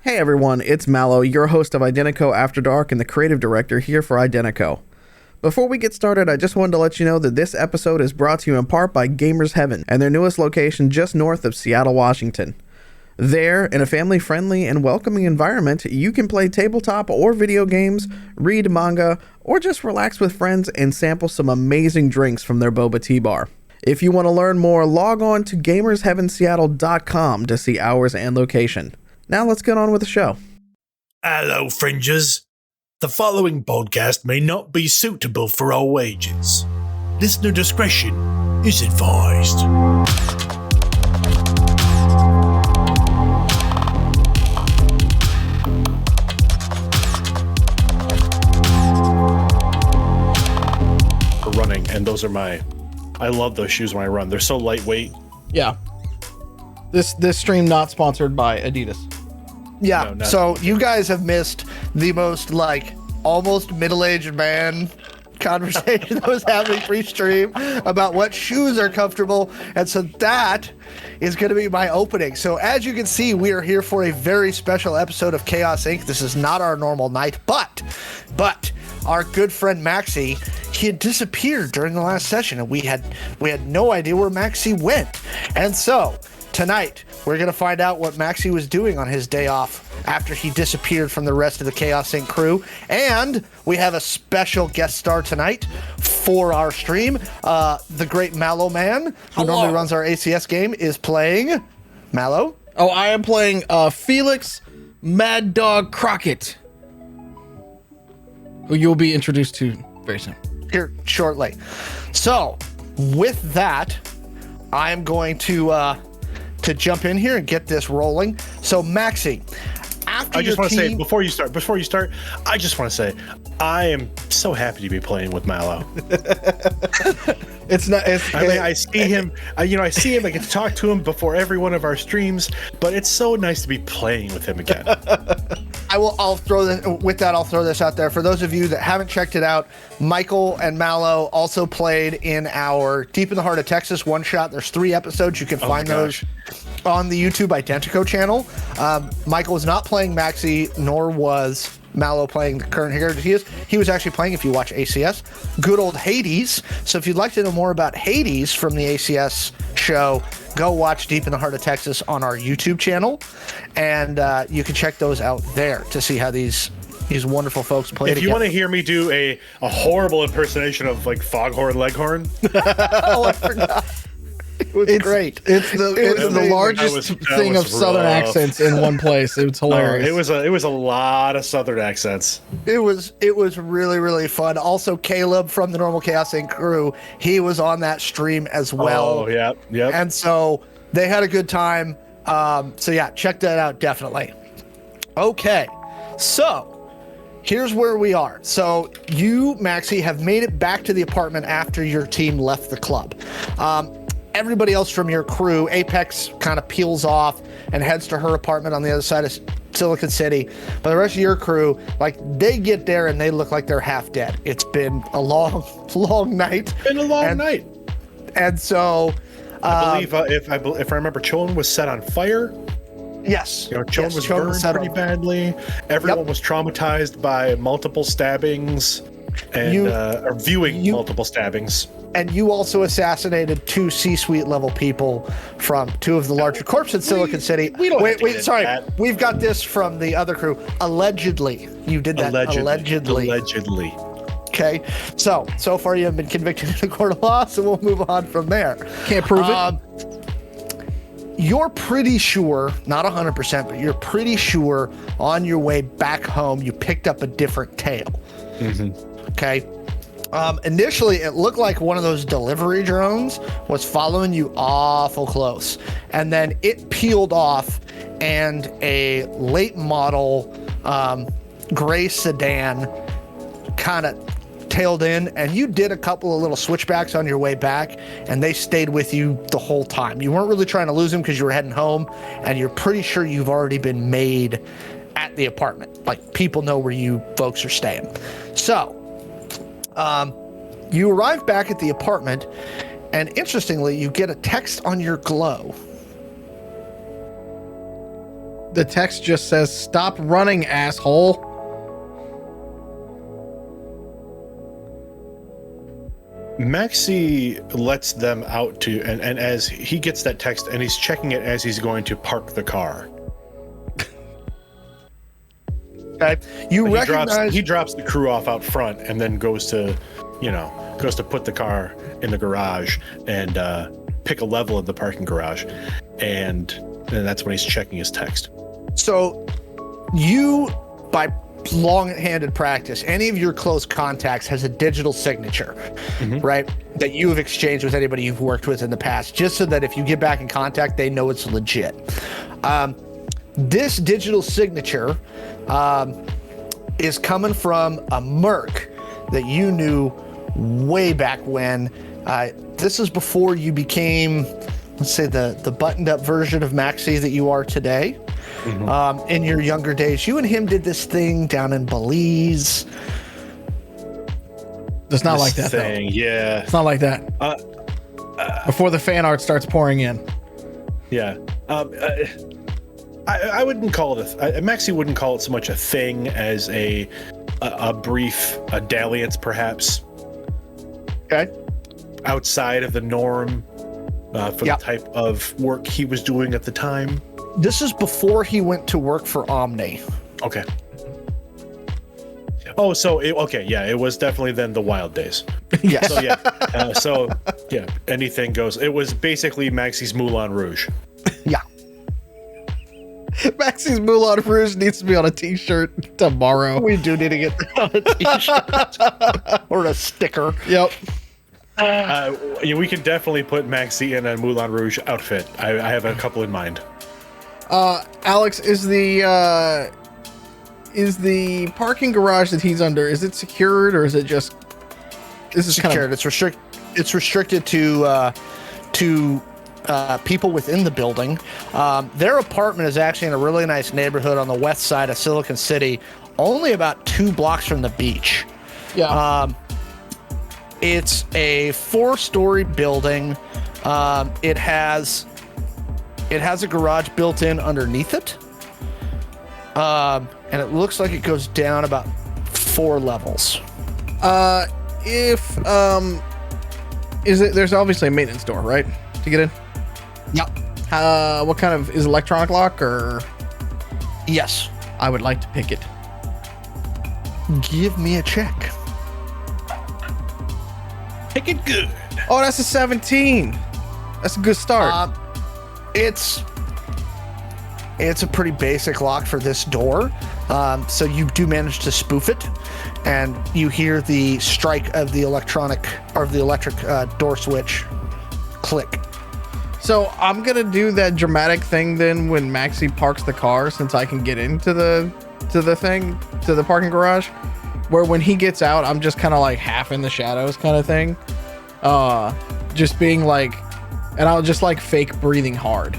Hey everyone, it's Mallo, your host of Identico After Dark and the creative director here for Identico. Before we get started, I just wanted to let you know that this episode is brought to you in part by Gamers Heaven and their newest location just north of Seattle, Washington. There, in a family-friendly and welcoming environment, you can play tabletop or video games, read manga, or just relax with friends and sample some amazing drinks from their boba tea bar. If you want to learn more, log on to gamersheavenseattle.com to see hours and location. Now let's get on with the show. Hello, Fringers. The following podcast may not be suitable for all ages. Listener discretion is advised. For running, and those are I love those shoes when I run. They're so lightweight. Yeah. This stream not sponsored by Adidas. Yeah, No, so you guys have missed the most, almost middle-aged man conversation that was happening pre-stream about what shoes are comfortable, and so that is going to be my opening. So as you can see, we are here for a very special episode of Chaos Inc. This is not our normal night, but our good friend Maxi, he had disappeared during the last session, and we had no idea where Maxi went, and so tonight, we're going to find out what Maxi was doing on his day off after he disappeared from the rest of the Chaos Inc. crew. And we have a special guest star tonight for our stream. The great Mallo man, who normally runs our ACS game, is playing Mallo. Oh, I am playing Felix Mad Dog Crockett, who you'll be introduced to very soon. Here shortly. So, with that, I'm going to jump in here and get this rolling. So Maxi, after I just want to say before you start, I just want to say I am so happy to be playing with Mallo. I see him. I see him. I get to talk to him before every one of our streams. But it's so nice to be playing with him again. I'll throw this out there for those of you that haven't checked it out. Michael and Mallo also played in our Deep in the Heart of Texas one shot. There's 3 episodes. You can find those on the YouTube Identico channel. Michael was not playing Maxi, nor was Mallo playing the current character he was actually playing, if you watch ACS, good old Hades. So if you'd like to know more about Hades from the ACS show, go watch Deep in the Heart of Texas on our YouTube channel, and you can check those out there to see how these wonderful folks play. If you want to hear me do a horrible impersonation of Foghorn Leghorn, oh, I forgot. It's great. It's the largest thing of Southern accents in one place. It's hilarious. It was a lot of Southern accents. It was really, really fun. Also, Caleb from the Normal Chaos Inc. crew, he was on that stream as well. Oh, yeah. And so they had a good time. So yeah, check that out definitely. Okay, so here's where we are. So you, Maxi, have made it back to the apartment after your team left the club. Everybody else from your crew, Apex kind of peels off and heads to her apartment on the other side of Silicon City. But the rest of your crew, they get there and they look like they're half dead. It's been a long, long night. It's been a long night. And so, I believe, if I remember, Shawn was set on fire. Yes. Shawn was burned pretty badly. Everyone was traumatized by multiple stabbings and viewing multiple stabbings. And you also assassinated 2 C-suite level people from 2 of the larger corps in Silicon City. Wait, sorry. We've got this from the other crew. Allegedly. You did that. Allegedly. Okay. So far you haven't been convicted in the court of law, so we'll move on from there. Can't prove it. You're pretty sure, not 100%, but you're pretty sure on your way back home you picked up a different tail. Mm-hmm. Okay. Initially, it looked like one of those delivery drones was following you awful close, and then it peeled off, and a late model gray sedan kind of tailed in, and you did a couple of little switchbacks on your way back, and they stayed with you the whole time. You weren't really trying to lose them because you were heading home, and you're pretty sure you've already been made at the apartment. People know where you folks are staying. So, you arrive back at the apartment, and interestingly, you get a text on your Glow the text just says, "Stop running, asshole." Maxi lets them out to, and as he gets that text, and he's checking it as he's going to park the car. Okay. He drops the crew off out front, and then goes to put the car in the garage and pick a level in the parking garage, and that's when he's checking his text. So, you, by long-handed practice, any of your close contacts has a digital signature, right? That you have exchanged with anybody you've worked with in the past, just so that if you get back in contact, they know it's legit. This digital signature is coming from a merc that you knew way back when. This is before you became, let's say, the buttoned-up version of Maxi that you are today. In your younger days, you and him did this thing down in Belize. It's not like that, though. Yeah. It's not like that. Before the fan art starts pouring in. Yeah. I wouldn't call it Maxi wouldn't call it so much a thing as a brief dalliance, perhaps. Okay. Outside of the norm for the type of work he was doing at the time. This is before he went to work for Omni. Okay. Oh, so it was definitely then the wild days. Yes. So anything goes. It was basically Maxi's Moulin Rouge. Yeah. Maxi's Moulin Rouge needs to be on a t-shirt tomorrow. We do need to get that on a t-shirt or a sticker. Yep. We can definitely put Maxi in a Moulin Rouge outfit. I have a couple in mind. Alex, is the parking garage that he's under, is it secured, or is it just secured? It's restricted to people within the building. Their apartment is actually in a really nice neighborhood on the west side of Silicon City, only about 2 blocks from the beach. Yeah. It's a 4-story building. It has a garage built in underneath it. And it looks like it goes down about 4 levels. There's obviously a maintenance door, right? To get in? Yep. What kind of, is electronic lock or? Yes. I would like to pick it. Give me a check. Pick it good. Oh, that's a 17. That's a good start. It's a pretty basic lock for this door. So you do manage to spoof it, and you hear the strike of the electric door switch click. So I'm gonna do that dramatic thing then when Maxi parks the car, since I can get into the parking garage, where when he gets out, I'm just kind of like half in the shadows kind of thing. Just being like, and I'll just like fake breathing hard.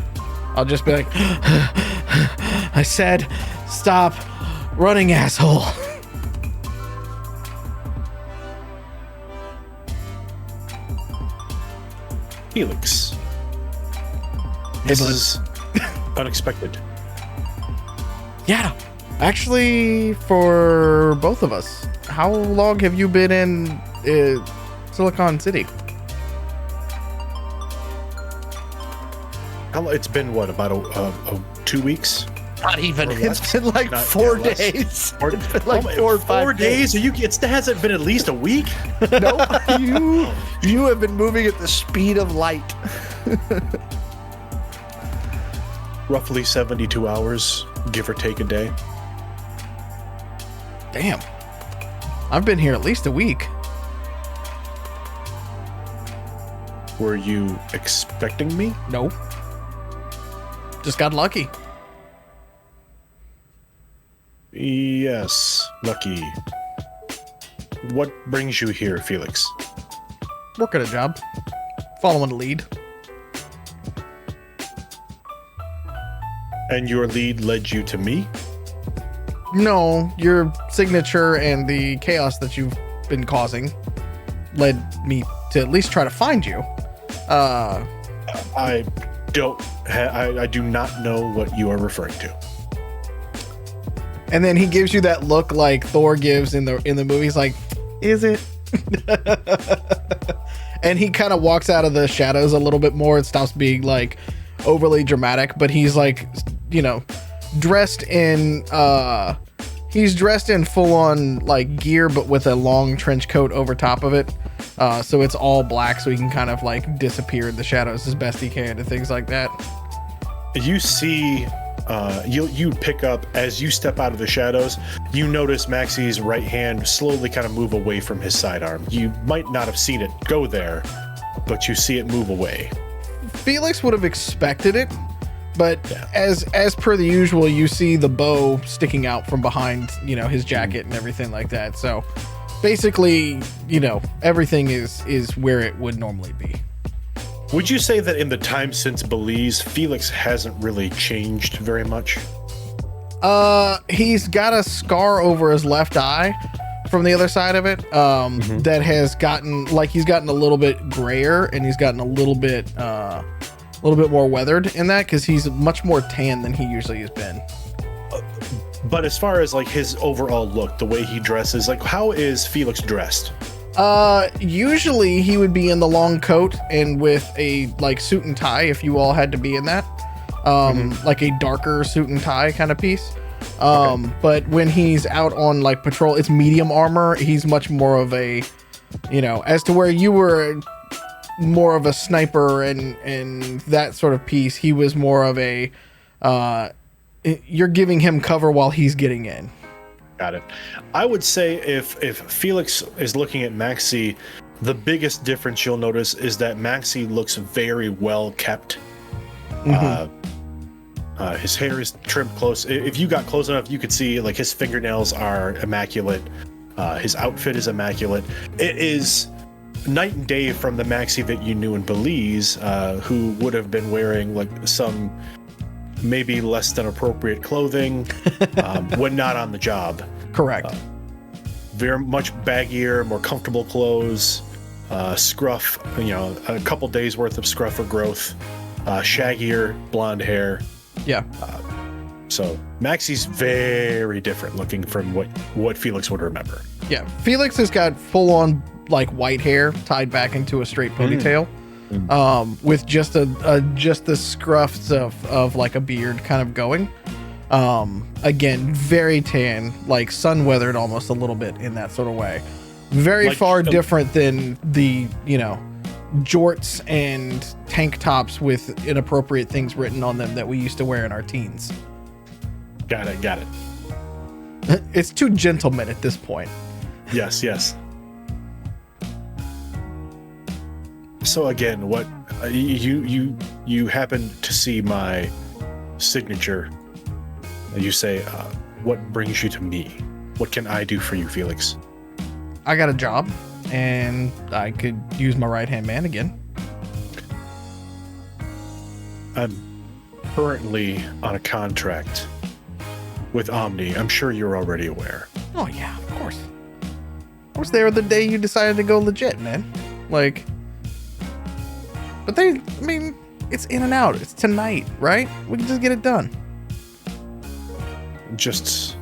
I'll just be like, I said, stop running, asshole. Felix. This is unexpected. Yeah. Actually, for both of us, how long have you been in Silicon City? It's been what, about 2 weeks? Not even. It's been like Not, 4 yeah, days. It's been like 4 or 5 days. It hasn't been at least a week. No, you have been moving at the speed of light. Roughly 72 hours, give or take a day. Damn. I've been here at least a week. Were you expecting me? Nope. Just got lucky. Yes, lucky. What brings you here, Felix? Working a job. Following a lead. And your lead led you to me? No, your signature and the chaos that you've been causing led me to at least try to find you. I do not know what you are referring to. And then he gives you that look like Thor gives in the movies, like, is it? And he kind of walks out of the shadows a little bit more. It stops being like overly dramatic, but he's like, you know, dressed in full on like gear, but with a long trench coat over top of it. So it's all black, so he can kind of like disappear in the shadows as best he can and things like that. You see, you pick up as you step out of the shadows. You notice Maxi's right hand slowly kind of move away from his sidearm. You might not have seen it go there, but you see it move away. Felix would have expected it, but Yeah. as per the usual, you see the bow sticking out from behind, you know, his jacket and everything like that. So basically, you know, everything is where it would normally be. Would you say that in the time since Belize, Felix hasn't really changed very much? He's got a scar over his left eye from the other side of it, that has gotten, like, he's gotten a little bit grayer, and he's gotten a little bit more weathered in that, because he's much more tan than he usually has been. But as far as like his overall look, the way he dresses, like how is Felix dressed? Usually he would be in the long coat and with a like suit and tie, if you all had to be in that, like a darker suit and tie kind of piece. But when he's out on like patrol, it's medium armor. He's much more of a, you know, as to where you were more of a sniper and that sort of piece, he was more of a, you're giving him cover while he's getting in. Got it. I would say if Felix is looking at Maxi, the biggest difference you'll notice is that Maxi looks very well kept. His hair is trimmed close. If you got close enough, you could see like his fingernails are immaculate. His outfit is immaculate. It is night and day from the Maxi that you knew in Belize, who would have been wearing like some maybe less than appropriate clothing when not on the job. Correct. Very much baggier, more comfortable clothes, scruff, you know, a couple days worth of scruff or growth, shaggier blonde hair. Yeah. So Maxi's very different looking from what Felix would remember. Yeah. Felix has got full on like white hair tied back into a straight ponytail. With just the scruffs of like a beard kind of going. Again, very tan, like sun weathered almost a little bit in that sort of way. Very like, far different than the, you know, jorts and tank tops with inappropriate things written on them that we used to wear in our teens. Got it. It's too gentleman at this point. Yes. So again, what you happen to see my signature. You say, what brings you to me? What can I do for you, Felix? I got a job, and I could use my right-hand man again. I'm currently on a contract with Omni. I'm sure you're already aware. Oh, yeah, of course. I was there the day you decided to go legit, man. Like... But it's in and out. It's tonight, right? We can just get it done. Just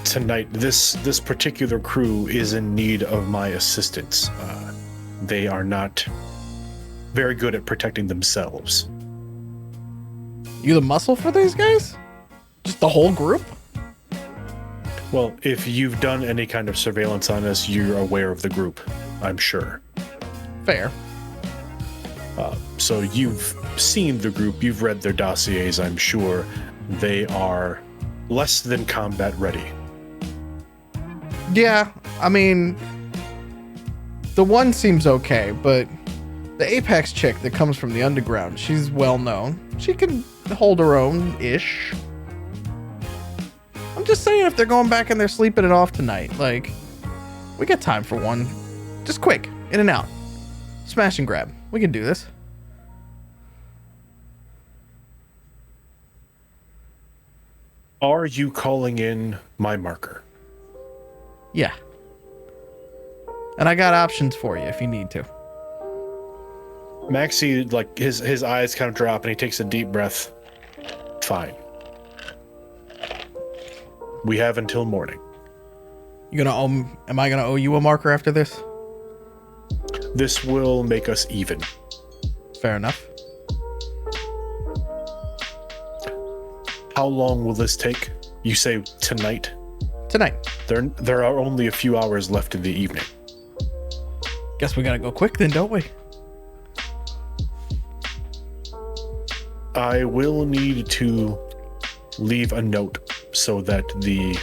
tonight, this particular crew is in need of my assistance. They are not very good at protecting themselves. You the muscle for these guys? Just the whole group? Well, if you've done any kind of surveillance on us, you're aware of the group, I'm sure. Fair. So you've seen the group, you've read their dossiers, I'm sure. They are less than combat ready. Yeah, I mean, the one seems okay, but the Apex chick that comes from the underground, she's well known. She can hold her own-ish. I'm just saying, if they're going back and they're sleeping it off tonight, like, we got time for one. Just quick, in and out. Smash and grab. We can do this. Are you calling in my marker? Yeah. And I got options for you if you need to. Maxi, like, his eyes kind of drop and he takes a deep breath. Fine. We have until morning. Am I gonna owe you a marker after this? This will make us even. Fair enough. How long will this take? You say tonight? Tonight. There are only a few hours left in the evening. Guess we gotta go quick then, don't we? I will need to leave a note so that the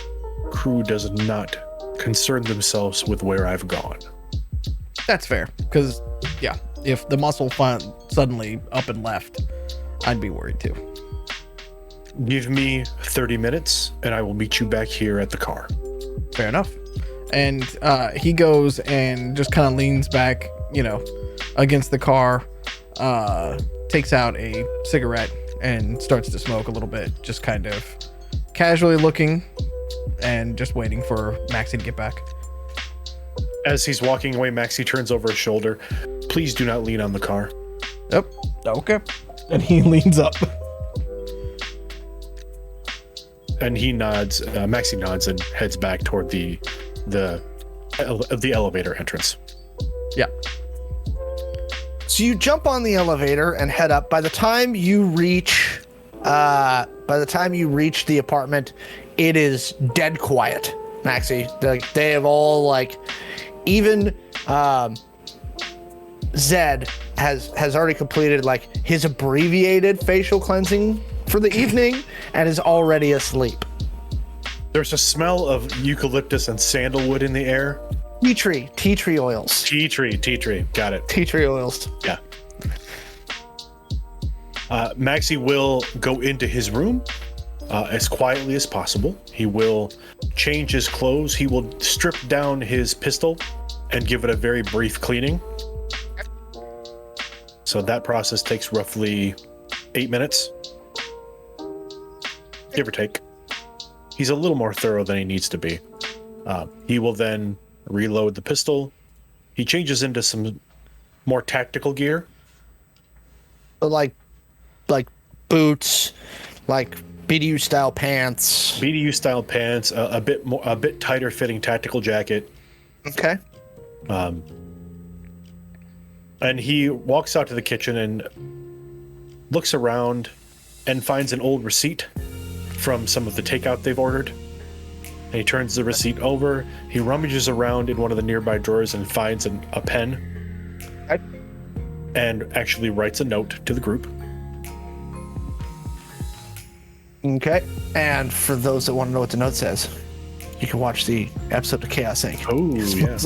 crew does not concern themselves with where I've gone. That's fair, because, yeah, if the muscle suddenly up and left, I'd be worried too. Give me 30 minutes, and I will meet you back here at the car. Fair enough. And he goes and just kind of leans back, against the car, takes out a cigarette and starts to smoke a little bit, just kind of casually looking and just waiting for Maxi to get back. As he's walking away, Maxi turns over his shoulder. Please do not lean on the car. Yep. Okay. And he leans up. And he nods. Maxi nods and heads back toward the elevator entrance. Yeah. So you jump on the elevator and head up. By the time you reach the apartment, it is dead quiet. Maxi, they have all even Zed has already completed his abbreviated facial cleansing for the evening and is already asleep. There's a smell of eucalyptus and sandalwood in the air. Tea tree oils. Tea tree. Got it. Tea tree oils. Yeah. Maxi will go into his room as quietly as possible. He will change his clothes. He will strip down his pistol and give it a very brief cleaning. So that process takes roughly 8 minutes, give or take. He's a little more thorough than he needs to be. He will then reload the pistol. He changes into some more tactical gear. Like boots, BDU style pants. A bit tighter fitting tactical jacket. Okay. And he walks out to the kitchen and looks around and finds an old receipt from some of the takeout they've ordered. And he turns the receipt over. He rummages around in one of the nearby drawers and finds a pen. And actually writes a note to the group. Okay. And for those that want to know what the note says, you can watch the episode of Chaos Inc. Oh, yeah.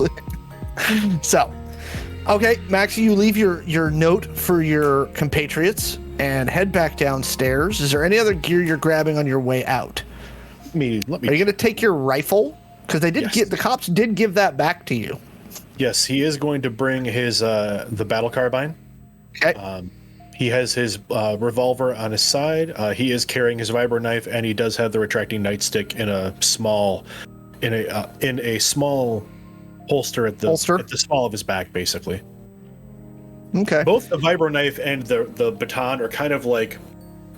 So, okay, Maxi, you leave your note for your compatriots and head back downstairs. Is there any other gear you're grabbing on your way out? Let me. Are you going to take your rifle? Because they did Yes. the cops did give that back to you. Yes, he is going to bring his the battle carbine. Okay. He has his revolver on his side. He is carrying his vibro knife, and he does have the retracting nightstick in a small holster at the small of his back, basically. Okay. Both the vibro knife and the baton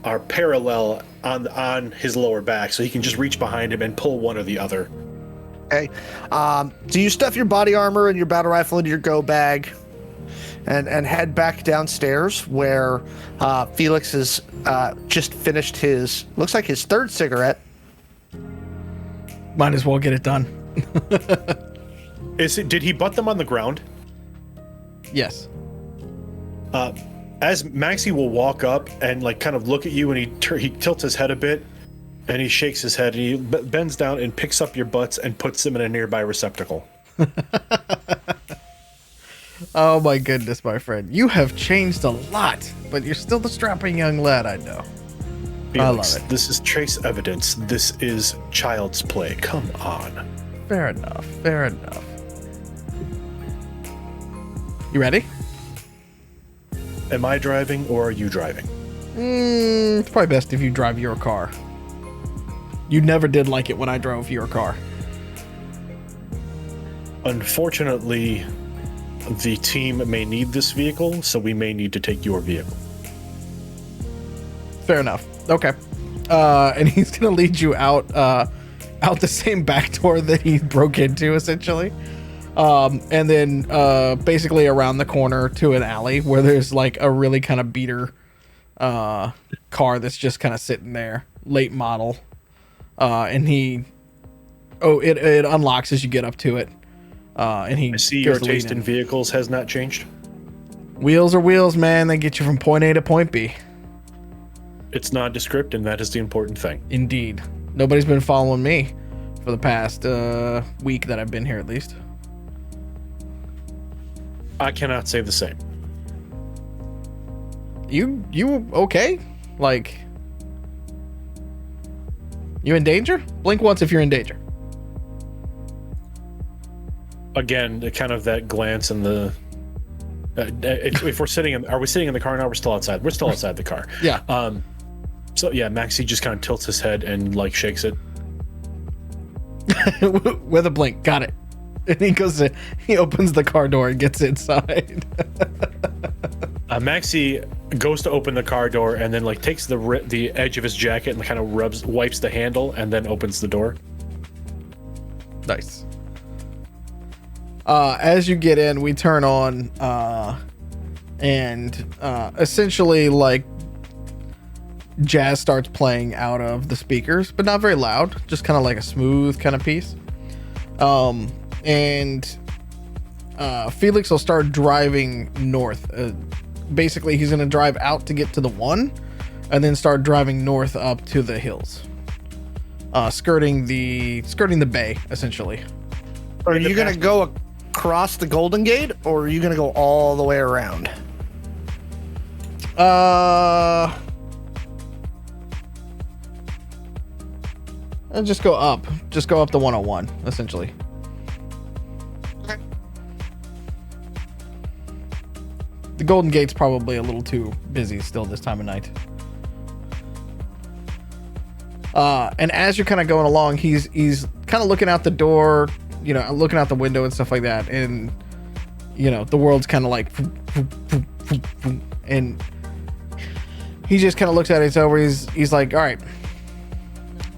are parallel on his lower back, so he can just reach behind him and pull one or the other. Okay. Do you stuff your body armor and your battle rifle into your go bag and head back downstairs where Felix has just finished his third cigarette? Might as well get it done. Did he butt them on the ground? Yes. As Maxi will walk up and kind of look at you, and he tilts his head a bit, and he shakes his head, and he bends down and picks up your butts and puts them in a nearby receptacle. Oh my goodness, my friend. You have changed a lot, but you're still the strapping young lad I know. Felix, I love it. This is trace evidence. This is child's play. Come on. Fair enough. You ready? Am I driving or are you driving? It's probably best if you drive your car. You never did like it when I drove your car. Unfortunately, the team may need this vehicle, so we may need to take your vehicle. Fair enough. Okay. And he's gonna lead you out out the same back door that he broke into, essentially. And then basically around the corner to an alley where there's like a really kind of beater car that's just kind of sitting there, late model. And it unlocks as you get up to it. And he I see your taste in vehicles has not changed. Wheels are wheels, man. They get you from point A to point B. It's nondescript, and that is the important thing. Indeed. Nobody's been following me for the past week that I've been here, at least. I cannot say the same. You okay? Like, you in danger? Blink once if you're in danger. Again, kind of that glance and the. If we're sitting in, are we sitting in the car now? We're still outside. We're still outside the car. Yeah. So yeah, Maxi just kind of tilts his head and like shakes it. With a blink, got it. And he opens the car door and gets inside. Maxi goes to open the car door and then like takes the edge of his jacket and kind of wipes the handle and then opens the door. Nice. As you get in, we turn on and essentially like jazz starts playing out of the speakers, but not very loud, just kind of like a smooth kind of piece. And Felix will start driving north. Basically, he's going to drive out to get to the 1 and then start driving north up to the hills, skirting the bay, essentially. Are you going to go across the Golden Gate, or are you going to go all the way around? And just go up the 101, essentially. Okay. The Golden Gate's probably a little too busy still this time of night. And as you're kind of going along, he's kind of looking out the door, you know, looking out the window and stuff like that, and you know, the world's kind of like, and he just kind of looks at it over. He's like, all right,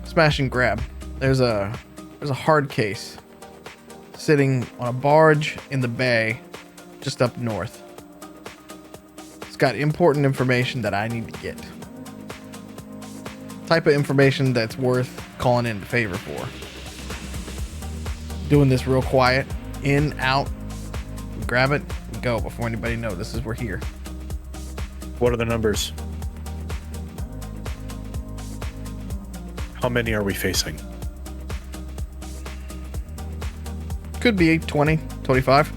smash and grab. There's a hard case sitting on a barge in the bay just up north. It's got important information that I need to get. Type of information that's worth calling in favor for. Doing this real quiet. In, out. Grab it and go before anybody notices we're here. What are the numbers? How many are we facing? Could be 20, 25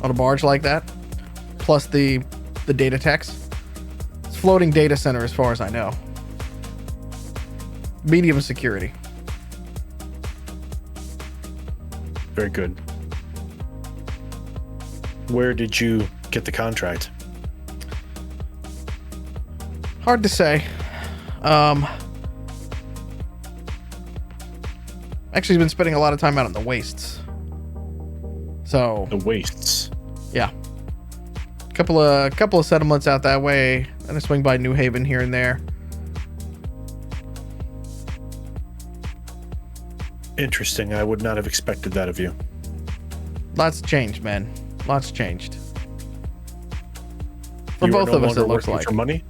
on a barge like that. Plus the data techs. It's floating data center as far as I know. Medium security. Very good. Where did you get the contract? Hard to say. Actually, been spending a lot of time out in the wastes. So The wastes. yeah, couple of settlements out that way, and I swing by New Haven here and there. Interesting. I would not have expected that of you. Lots changed, man. Lots changed. For You are both no of us, longer it looks working like. for money.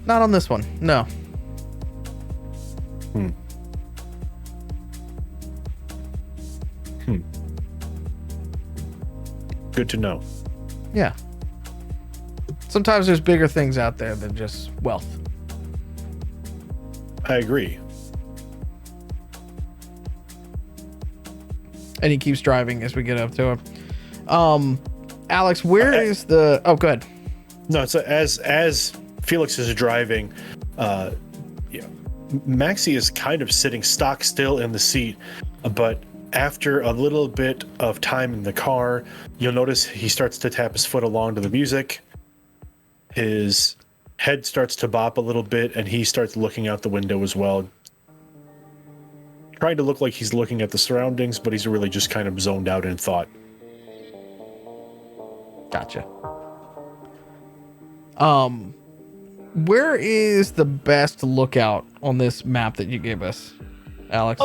Not on this one. No. Good to know. Yeah. Sometimes there's bigger things out there than just wealth. I agree. And he keeps driving as we get up to him. Alex, where is the... Oh, good. No, so as Felix is driving, Maxi is kind of sitting stock still in the seat, but after a little bit of time in the car, you'll notice he starts to tap his foot along to the music. His head starts to bop a little bit, and he starts looking out the window as well. Trying to look like he's looking at the surroundings, but he's really just kind of zoned out in thought. Gotcha. Where is the best lookout on this map that you gave us? Alex?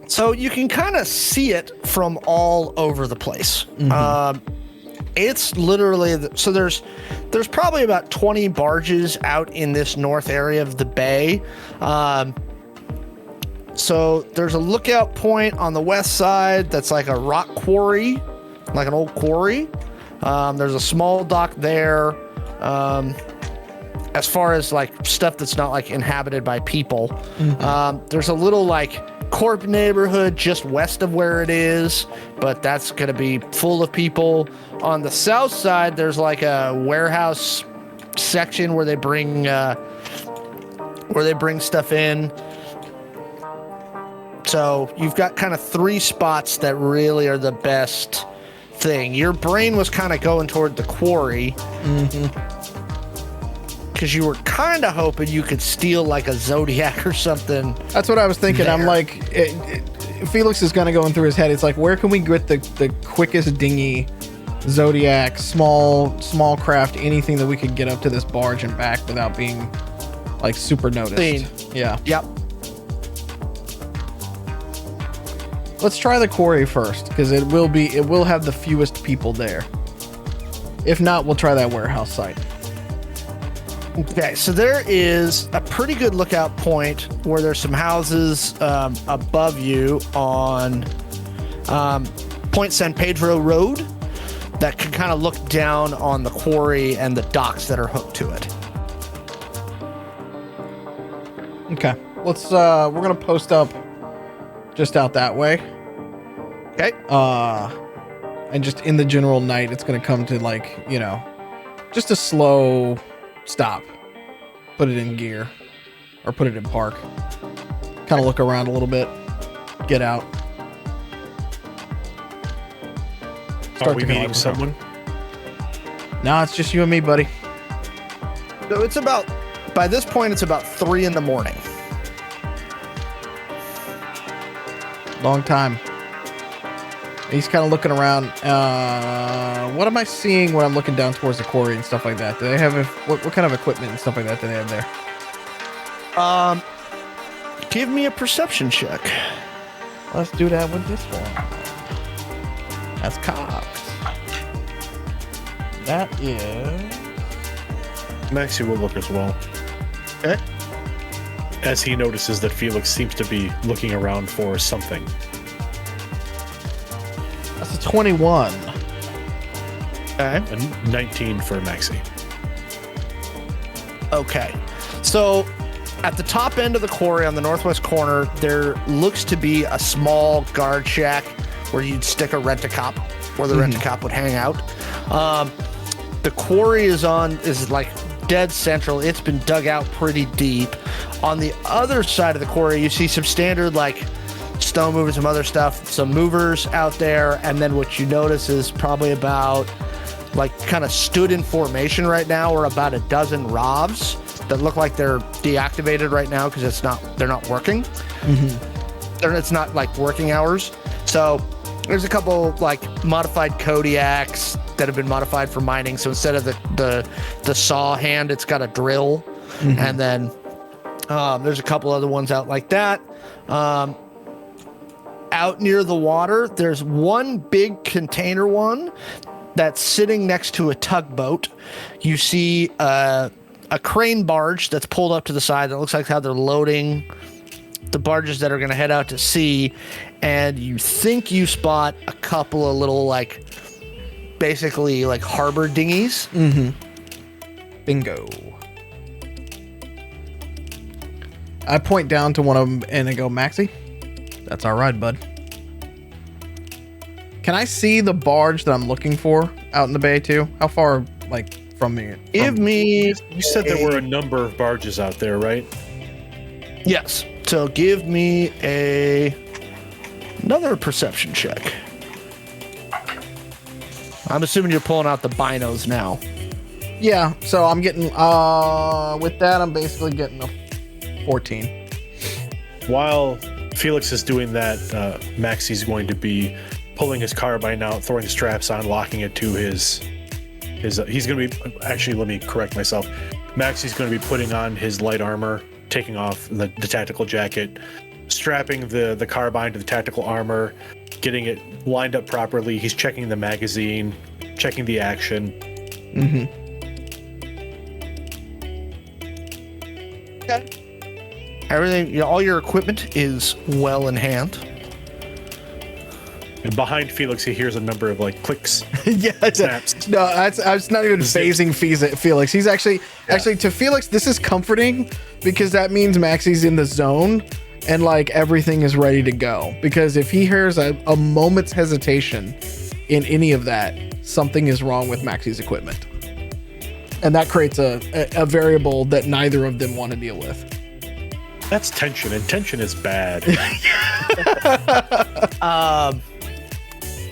So you can kind of see it from all over the place. It's literally so there's probably about 20 barges out in this north area of the bay. So there's a lookout point on the west side that's like a rock quarry, like an old quarry. There's a small dock there. As far as like stuff that's not like inhabited by people, there's a little like corp neighborhood just west of where it is, but that's going to be full of people. On the south side, there's like a warehouse section where they bring stuff in. So you've got kind of three spots that really are the best thing. Your brain was kind of going toward the quarry because you were kind of hoping you could steal like a Zodiac or something. That's what I was thinking. There. I'm like, Felix is kind of going through his head. It's like, where can we get the quickest dinghy, Zodiac, small craft, anything that we could get up to this barge and back without being like super noticed. Seen. Yeah. Yep. Let's try the quarry first, because it will have the fewest people there. If not, we'll try that warehouse site. Okay, so there is a pretty good lookout point where there's some houses above you on Point San Pedro Road that can kind of look down on the quarry and the docks that are hooked to it. Okay, let's we're gonna post up just out that way. Okay. And just in the general night, it's gonna come to like, just a slow stop. Put it in gear, or put it in park. Kind of look around a little bit. Get out. Are we meeting someone? No, it's just you and me, buddy. So it's by this point, it's about 3 a.m. Long time. He's kind of looking around. What am I seeing when I'm looking down towards the quarry and stuff like that? Do they have what kind of equipment and stuff like that do they have there? Give me a perception check. Let's do that with this one. That's cops. That is... Maxi will look as well. Okay. As he notices that Felix seems to be looking around for something. That's a 21. Okay. A 19 for Maxi. Okay. So at the top end of the quarry on the northwest corner, there looks to be a small guard shack where you'd stick a rent-a-cop, where the rent-a-cop would hang out. The quarry is like dead central. It's been dug out pretty deep. On the other side of the quarry, you see some standard like stone movers, some other stuff, some movers out there, and then what you notice is probably about like kind of stood in formation right now, or about a dozen ROVs that look like they're deactivated right now because they're not working. It's not like working hours. So there's a couple like modified Kodiaks that have been modified for mining. So instead of the saw hand, it's got a drill. And then there's a couple other ones out like that. Out near the water, there's one big container one that's sitting next to a tugboat. You see a crane barge that's pulled up to the side that looks like how they're loading the barges that are going to head out to sea. And you think you spot a couple of little like basically like harbor dinghies. Bingo. I point down to one of them and I go, Maxi, that's our ride, bud. Can I see the barge that I'm looking for out in the bay too? How far, like, from me? Give me... You said there were a number of barges out there, right? Yes. So give me another perception check. I'm assuming you're pulling out the binos now. Yeah, so I'm getting, with that, I'm basically getting a 14. While Felix is doing that, Maxi's going to be pulling his carbine out, throwing the straps on, locking it to his he's going to be, actually, let me correct myself. Maxi's going to be putting on his light armor taking off the tactical jacket, strapping the carbine to the tactical armor, getting it lined up properly. He's checking the magazine, checking the action. Okay. Everything, all your equipment is well in hand. And behind Felix, he hears a number of like clicks. Yeah, snaps. No, that's not even phasing Felix. He's actually to Felix, this is comforting because that means Maxi's in the zone and like everything is ready to go. Because if he hears a moment's hesitation in any of that, something is wrong with Maxi's equipment. And that creates a variable that neither of them want to deal with. That's tension, and tension is bad.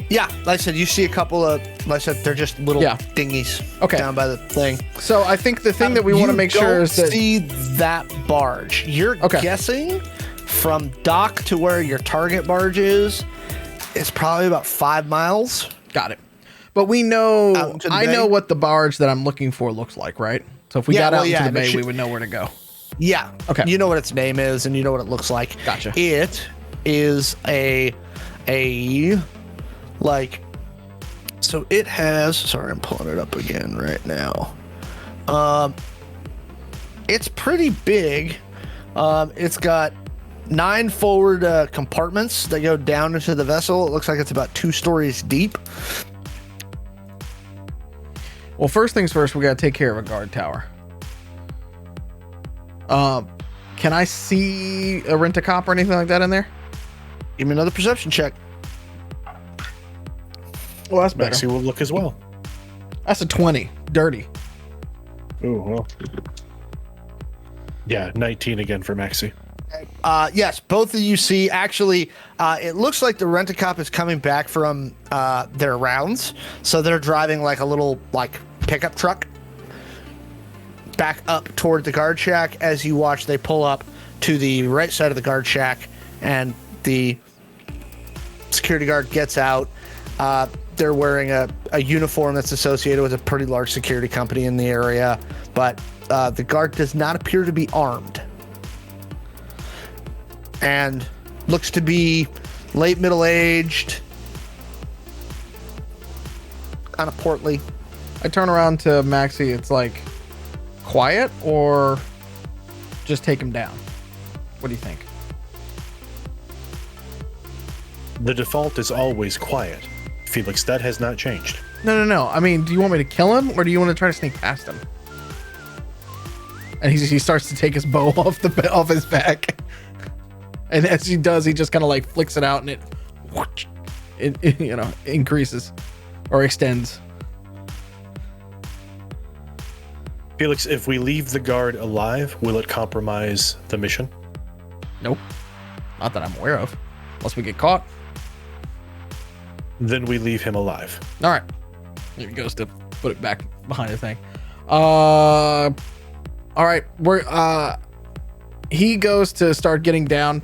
Yeah, like I said, you see a couple of, like I said, they're just little dinghies down by the thing. So I think the thing that we want to make sure is that see that barge. You're guessing from dock to where your target barge is, it's probably about 5 miles. Got it. But we know, I know what the barge that I'm looking for looks like, right? So if we got out into the bay, we would know where to go. Yeah. Okay. You know what its name is, and you know what it looks like. Gotcha. It is like, so it has, sorry, I'm pulling it up again right now. It's pretty big. It's got 9 forward compartments that go down into the vessel. It looks like it's about 2 stories deep. Well, first things first, we got to take care of a guard tower. Can I see a rent-a-cop or anything like that in there? Give me another perception check. Well, that's better. Maxi will look as well. That's a 20. Dirty. Oh, well. Yeah, 19 again for Maxi. Yes, both of you see, actually, it looks like the rent-a-cop is coming back from their rounds. So they're driving like a little like pickup truck back up toward the guard shack. As you watch, they pull up to the right side of the guard shack and the security guard gets out. They're wearing a uniform that's associated with a pretty large security company in the area, but the guard does not appear to be armed and looks to be late middle-aged, kind of portly. I turn around to Maxi. It's like quiet or just take him down. What do you think? The default is always quiet. Felix, that has not changed. No. I mean, do you want me to kill him or do you want to try to sneak past him? And he starts to take his bow off his back. And as he does, he just kind of like flicks it out and it increases or extends. Felix, if we leave the guard alive, will it compromise the mission? Nope. Not that I'm aware of. Unless we get caught. Then we leave him alive. All right. Here he goes to put it back behind the thing. All right. He goes to start getting down.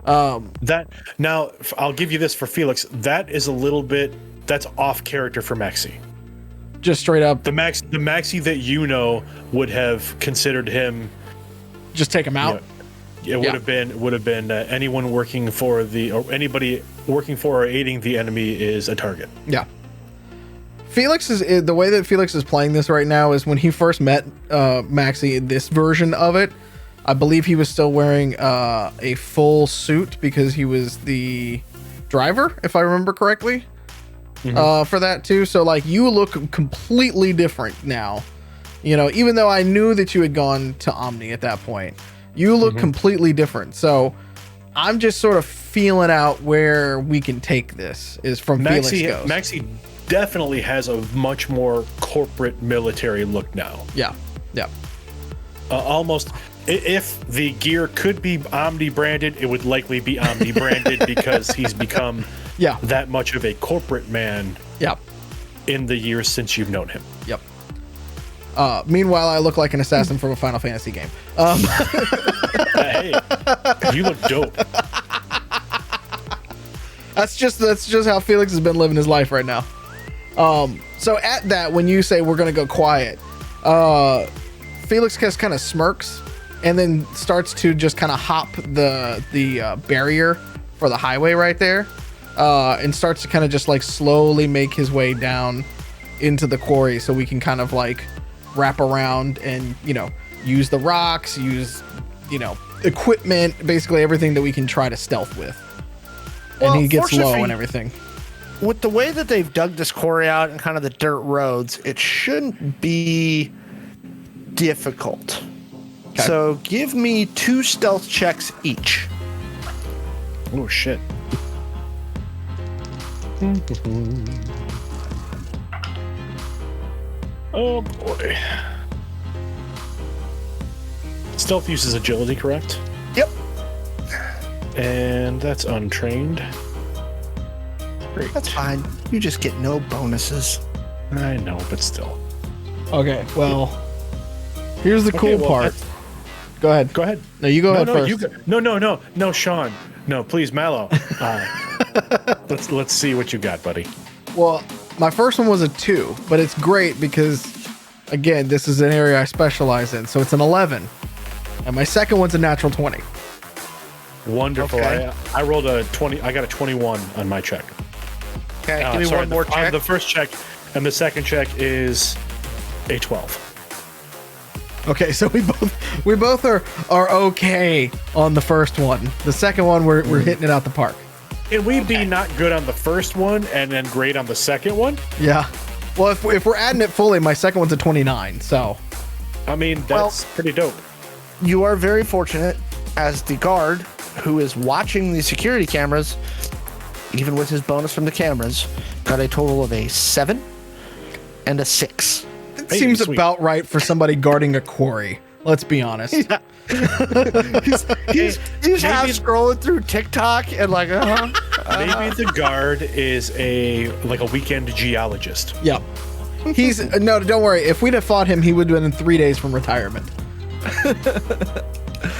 That now I'll give you this for Felix. That is a little bit that's off character for Maxi. Just straight up. The Maxi that you know would have considered him. Just take him out. It would have been anyone working for anybody working for or aiding the enemy is a target. Yeah. The way that Felix is playing this right now is when he first met Maxi in this version of it. I believe he was still wearing a full suit because he was the driver, if I remember correctly. For that too. So like you look completely different now. You know, even though I knew that you had gone to Omni at that point, you look completely different. So I'm just sort of feeling out where we can take this is from Felix goes. Maxi definitely has a much more corporate military look now. Yeah. Almost, if the gear could be Omni branded, it would likely be Omni branded because he's become that much of a corporate man. In the years since you've known him. Meanwhile, I look like an assassin from a Final Fantasy game. Hey, you look dope. That's just how Felix has been living his life right now. So at that, when you say we're gonna go quiet, Felix just kind of smirks and then starts to just kind of hop the barrier for the highway right there, and starts to kind of just like slowly make his way down into the quarry, so we can kind of like wrap around and, you know, use the rocks, use, you know, equipment, basically everything that we can try to stealth with. Well, and he gets low fortunately, and everything. With the way that they've dug this quarry out and kind of the dirt roads, it shouldn't be difficult. Okay. So give me 2 stealth checks each. Oh shit. Oh boy. Stealth uses agility, correct? Yep. And that's untrained. Great. That's fine. You just get no bonuses. I know, but still. Okay, well, here's the cool part. Go ahead. Go ahead. No, you go ahead first. No, Shawn. No, please, Mallo. Let's see what you got, buddy. Well, my first one was a 2, but it's great because, again, this is an area I specialize in, so it's an 11. And my second one's a natural 20. Wonderful. Okay. I rolled a 20. I got a 21 on my check. Okay, give me one more check. The first check, and the second check is a 12. Okay, so we both are okay on the first one. The second one, we're hitting it out the park. Can we be not good on the first one and then great on the second one? Yeah. Well, if we're adding it fully, my second one's a 29. So, I mean, that's pretty dope. You are very fortunate as the guard who is watching the security cameras, even with his bonus from the cameras, got a total of a 7 and a 6. it Hey, seems sweet. about right for somebody guarding a quarry. Let's be honest. Yeah. he's half scrolling through TikTok and like, Maybe the guard is a weekend geologist. Yep. He's no, don't worry. If we'd have fought him, he would have been in 3 days from retirement.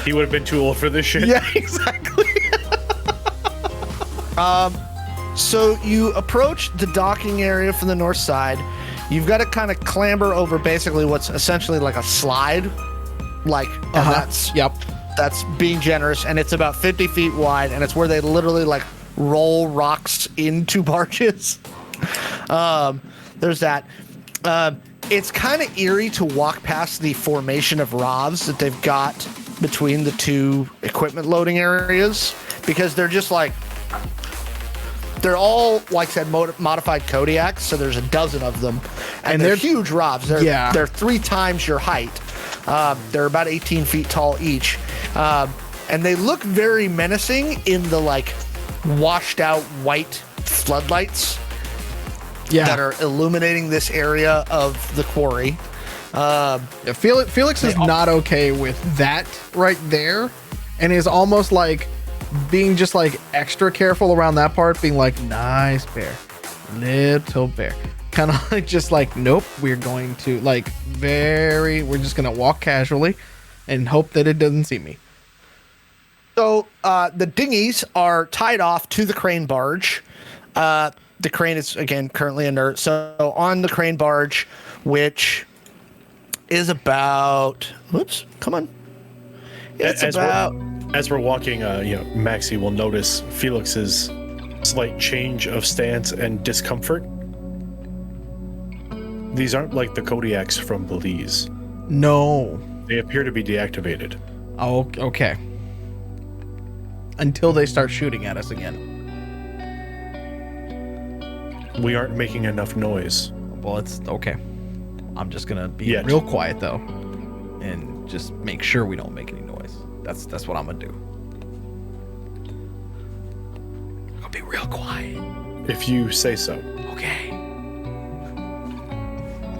He would have been too old for this shit. Yeah, exactly. So you approach the docking area from the north side. You've got to kind of clamber over basically what's essentially like a slide, and that's being generous, and it's about 50 feet wide, and it's where they literally like roll rocks into barges. There's that. It's kind of eerie to walk past the formation of ROVs that they've got between the 2 equipment loading areas, because they're just like, they're all, like I said, modified Kodiaks, so there's a dozen of them. And they're huge ROVs. They're 3 times your height. They're about 18 feet tall each. And they look very menacing in the, like, washed out white floodlights that are illuminating this area of the quarry. Felix is not okay with that right there, and is almost like being just like extra careful around that part, being like, nice bear, little bear, kind of like just like, nope, we're going to like we're just gonna walk casually and hope that it doesn't see me. So the dinghies are tied off to the crane barge. The crane is, again, currently inert. So on the crane barge, which is about, come on. It's As we're walking, Maxi will notice Felix's slight change of stance and discomfort. These aren't like the Kodiaks from Belize. No. They appear to be deactivated. Oh, okay. Until they start shooting at us again. We aren't making enough noise. Well, it's okay. I'm just gonna be real quiet though, and just make sure we don't make any noise. That's what I'm gonna do. I'm gonna be real quiet. If you say so. Okay.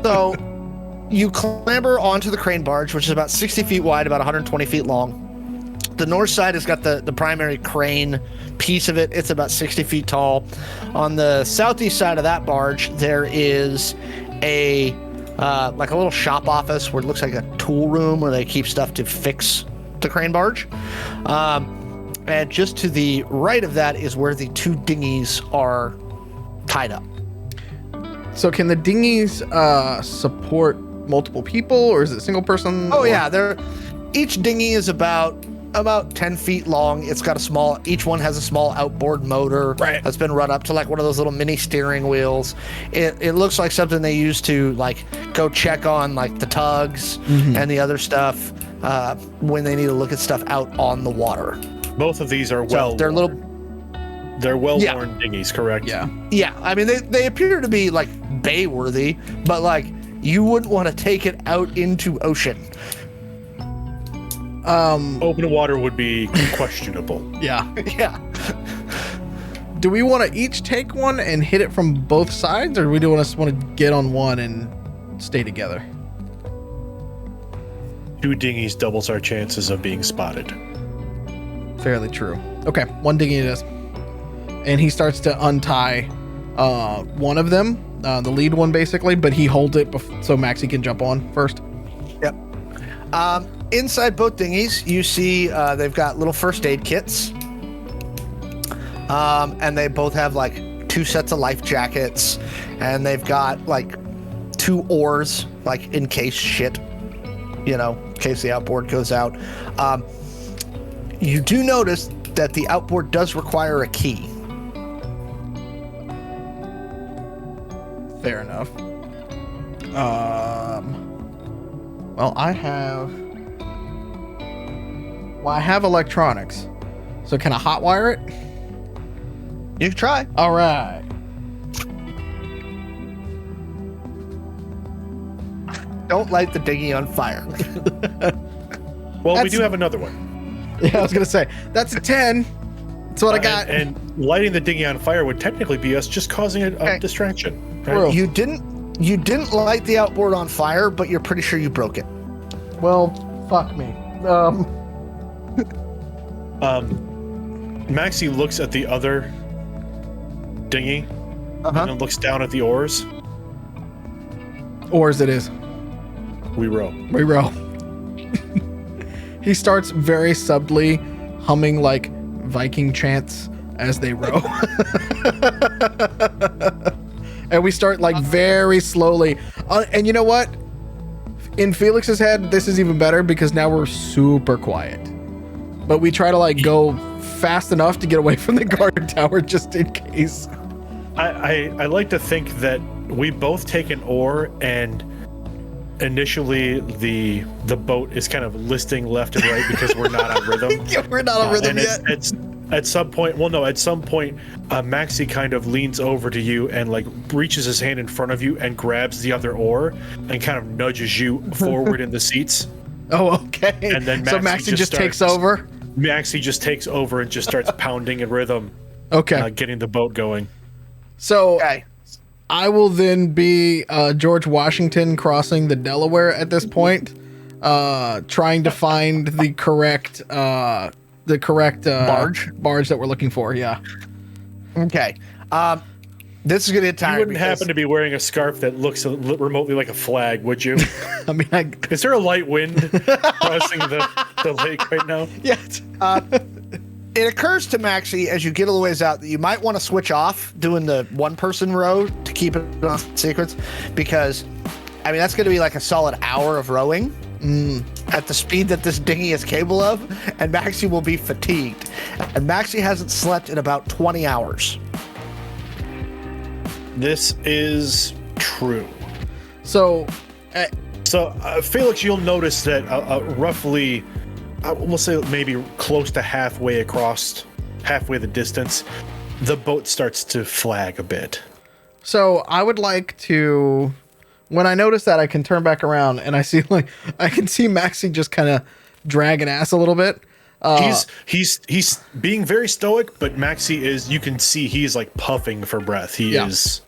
So you clamber onto the crane barge, which is about 60 feet wide, about 120 feet long. The north side has got the primary crane piece of it. It's about 60 feet tall. On the southeast side of that barge, there is a like a little shop office where it looks like a tool room where they keep stuff to fix the crane barge. And just to the right of that is where the 2 dinghies are tied up. So can the dinghies support multiple people, or is it single person? Oh yeah, each dinghy is about 10 feet long. It's got each one has a small outboard motor that's been run up to like one of those little mini steering wheels. It looks like something they use to like go check on like the tugs and the other stuff when they need to look at stuff out on the water. Both of these are they're well-worn dinghies, correct? Yeah. I mean, they appear to be like bay-worthy, but like you wouldn't want to take it out into ocean. Open water would be questionable. Yeah. Do we want to each take one and hit it from both sides, or do we want to get on one and stay together? 2 dinghies doubles our chances of being spotted. Fairly true. Okay, one dinghy it is. And he starts to untie one of them, the lead one basically, but he holds it so Maxi can jump on first. Yep. Inside both dinghies, you see they've got little first aid kits. And they both have like 2 sets of life jackets, and they've got like 2 oars, like in case in case the outboard goes out. You do notice that the outboard does require a key. Fair enough. Well, I have electronics. So can I hotwire it? You can try. All right. Don't light the dinghy on fire. Well, we do have another one. Yeah, I was going to say, that's a 10. That's what I got. And lighting the dinghy on fire would technically be us just causing a distraction. Right? You didn't light the outboard on fire, but you're pretty sure you broke it. Well, fuck me. Maxi looks at the other dinghy and then looks down at the oars. Oars it is. We row. He starts very subtly humming like Viking chants as they row. And we start like very slowly. And you know what? In Felix's head, this is even better because now we're super quiet. But we try to like go fast enough to get away from the guard tower just in case. I like to think that we both take an oar, and initially the boat is kind of listing left and right because we're not on rhythm. Yeah, we're not on rhythm yet. It's at some point, Maxi kind of leans over to you and like reaches his hand in front of you and grabs the other oar and kind of nudges you forward in the seats. Oh, okay. And then Maxi just takes over? Maxi just takes over and just starts pounding in rhythm. Okay. Getting the boat going. So I will then be George Washington crossing the Delaware at this point, trying to find the correct barge that we're looking for. Yeah. Okay. This is going to get tired. You wouldn't happen to be wearing a scarf that looks remotely like a flag, would you? I mean, is there a light wind crossing the lake right now? Yeah. It occurs to Maxi as you get a little ways out that you might want to switch off doing the 1-person row to keep it on sequence, because I mean that's going to be like a solid hour of rowing at the speed that this dinghy is capable of, and Maxi will be fatigued. And Maxi hasn't slept in about 20 hours. This is true. So Felix, you'll notice that roughly, we'll say maybe close to halfway the distance, the boat starts to flag a bit. So I would like to, when I notice that, I can turn back around and I can see Maxi just kind of dragging ass a little bit. He's being very stoic, but Maxi is, you can see he's like puffing for breath. He is.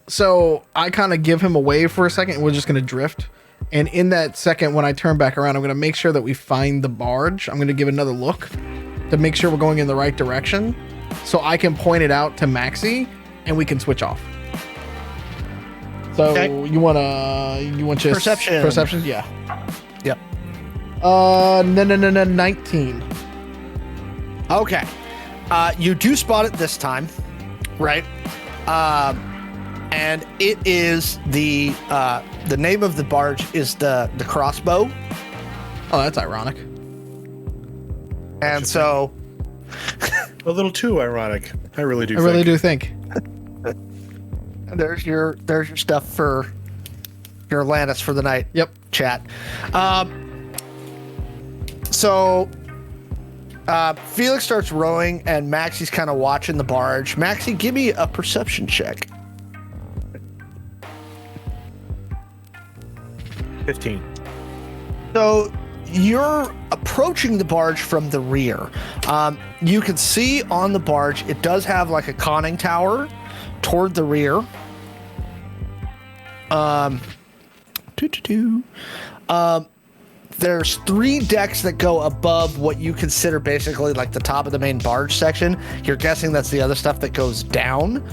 So I kind of give him away for a second and we're just going to drift. And in that second, when I turn back around, I'm going to make sure that we find the barge. I'm going to give another look to make sure we're going in the right direction so I can point it out to Maxi and we can switch off. So okay. you want just perception? Yeah. Yep. No, 19. Okay. You do spot it this time, right? And it is the name of the barge is the Crossbow. Oh, that's ironic. And so, A little too ironic. I really do. I really do think. there's your stuff for your Atlantis for the night. Yep. Chat. So Felix starts rowing, and Maxi's kind of watching the barge. Maxi, give me a perception check. 15. So you're approaching the barge from the rear. You can see on the barge, it does have like a conning tower toward the rear. There's 3 decks that go above what you consider basically like the top of the main barge section. You're guessing that's the other stuff that goes down.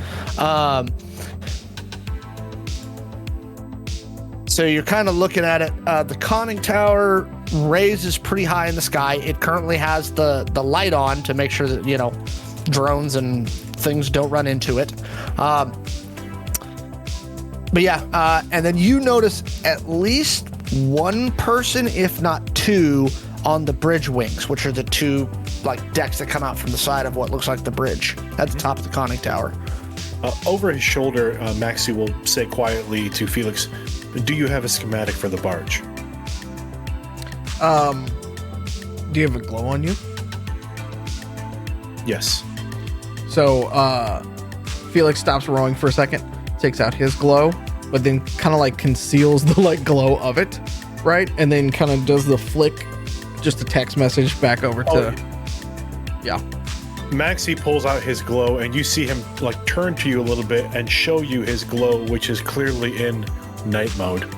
So you're kind of looking at it. The conning tower raises pretty high in the sky. It currently has the light on to make sure that, you know, drones and things don't run into it. But yeah, and then you notice at least one person, if not 2, on the bridge wings, which are the 2 like decks that come out from the side of what looks like the bridge at the top of the conning tower. Over his shoulder, Maxi will say quietly to Felix, "Do you have a schematic for the barge?" Do you have a glow on you? Yes. So Felix stops rowing for a second, takes out his glow, but then kind of like conceals the like glow of it, right? And then kind of does the flick, just a text message back over to yeah. Maxi pulls out his glow, and you see him like turn to you a little bit and show you his glow, which is clearly in night mode.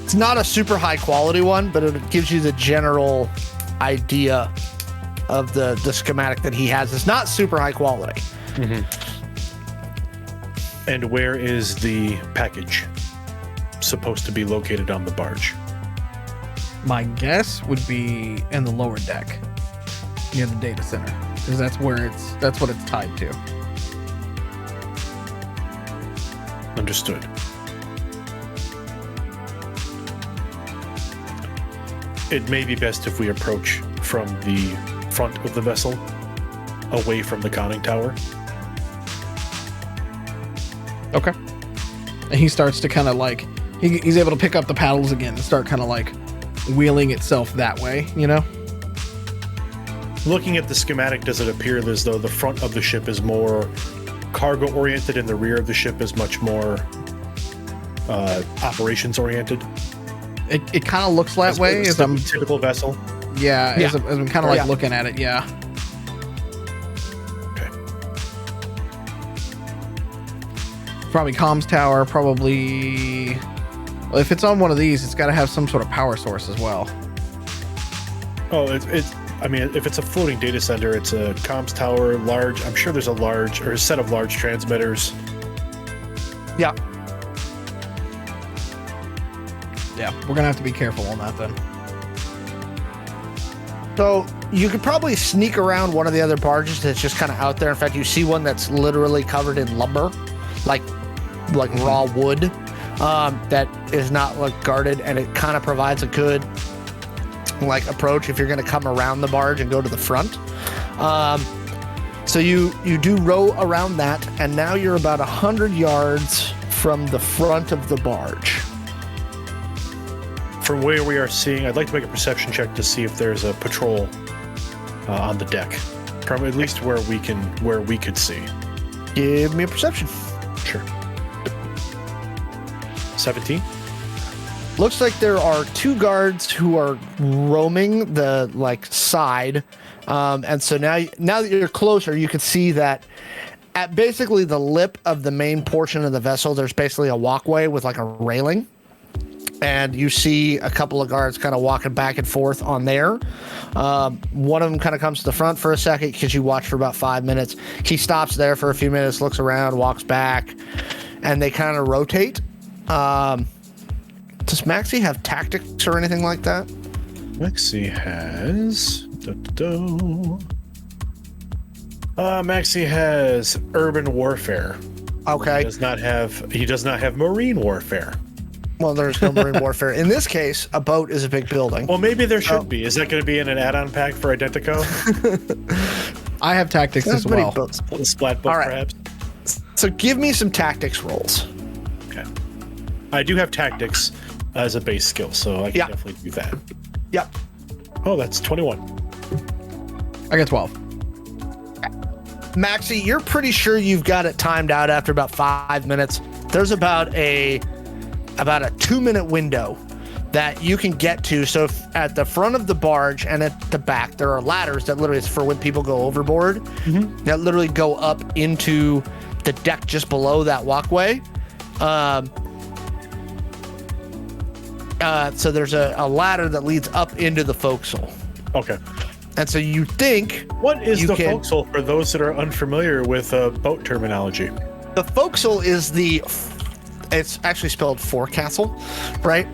It's not a super high quality one, but it gives you the general idea of the schematic that he has. It's not super high quality. Mm-hmm. And where is the package supposed to be located on the barge? My guess would be in the lower deck near the data center, because that's what it's tied to. Understood. It may be best if we approach from the front of the vessel, away from the conning tower. Okay. And he starts to kind of like, he's able to pick up the paddles again and start kind of like wheeling itself that way, you know? Looking at the schematic, does it appear as though the front of the ship is more cargo oriented and the rear of the ship is much more operations oriented? It kind of looks that way as I'm typical vessel. Yeah, as I'm kind of like looking at it. Yeah. Okay. Probably comms tower. Probably. Well, if it's on one of these, it's got to have some sort of power source as well. Oh, I mean, if it's a floating data center, it's a comms tower, large. I'm sure there's a set of large transmitters. Yeah. Yeah, we're gonna have to be careful on that then. So you could probably sneak around one of the other barges that's just kind of out there. In fact, you see one that's literally covered in lumber, like raw wood, that is not like guarded, and it kind of provides a good like approach if you're going to come around the barge and go to the front. So you do row around that, and now you're about 100 yards from the front of the barge. From where we are seeing, I'd like to make a perception check to see if there's a patrol on the deck, from at least where we could see. Give me a perception. Sure. 17. Looks like there are 2 guards who are roaming the like side, and so now that you're closer, you can see that at basically the lip of the main portion of the vessel, there's basically a walkway with like a railing. And you see a couple of guards kind of walking back and forth on there. One of them kind of comes to the front for a second because you watch for about 5 minutes. He stops there for a few minutes, looks around, walks back, and they kind of rotate. Does Maxi have tactics or anything like that? Maxi has... Maxi has urban warfare. Okay. He does not have marine warfare. Well, there's no marine warfare. In this case, a boat is a big building. Well, maybe there should be. Is that going to be in an add-on pack for Identico? I have tactics as well. A splat boat, perhaps? So give me some tactics rolls. Okay. I do have tactics as a base skill, so I can definitely do that. Yep. Oh, that's 21. I got 12. Maxi, you're pretty sure you've got it timed out after about 5 minutes. There's about a 2-minute window that you can get to. So if at the front of the barge and at the back, there are ladders that literally is for when people go overboard, that literally go up into the deck just below that walkway. So there's a ladder that leads up into the forecastle. Okay. And so you think... What is the forecastle for those that are unfamiliar with boat terminology? The forecastle is it's actually spelled forecastle, right?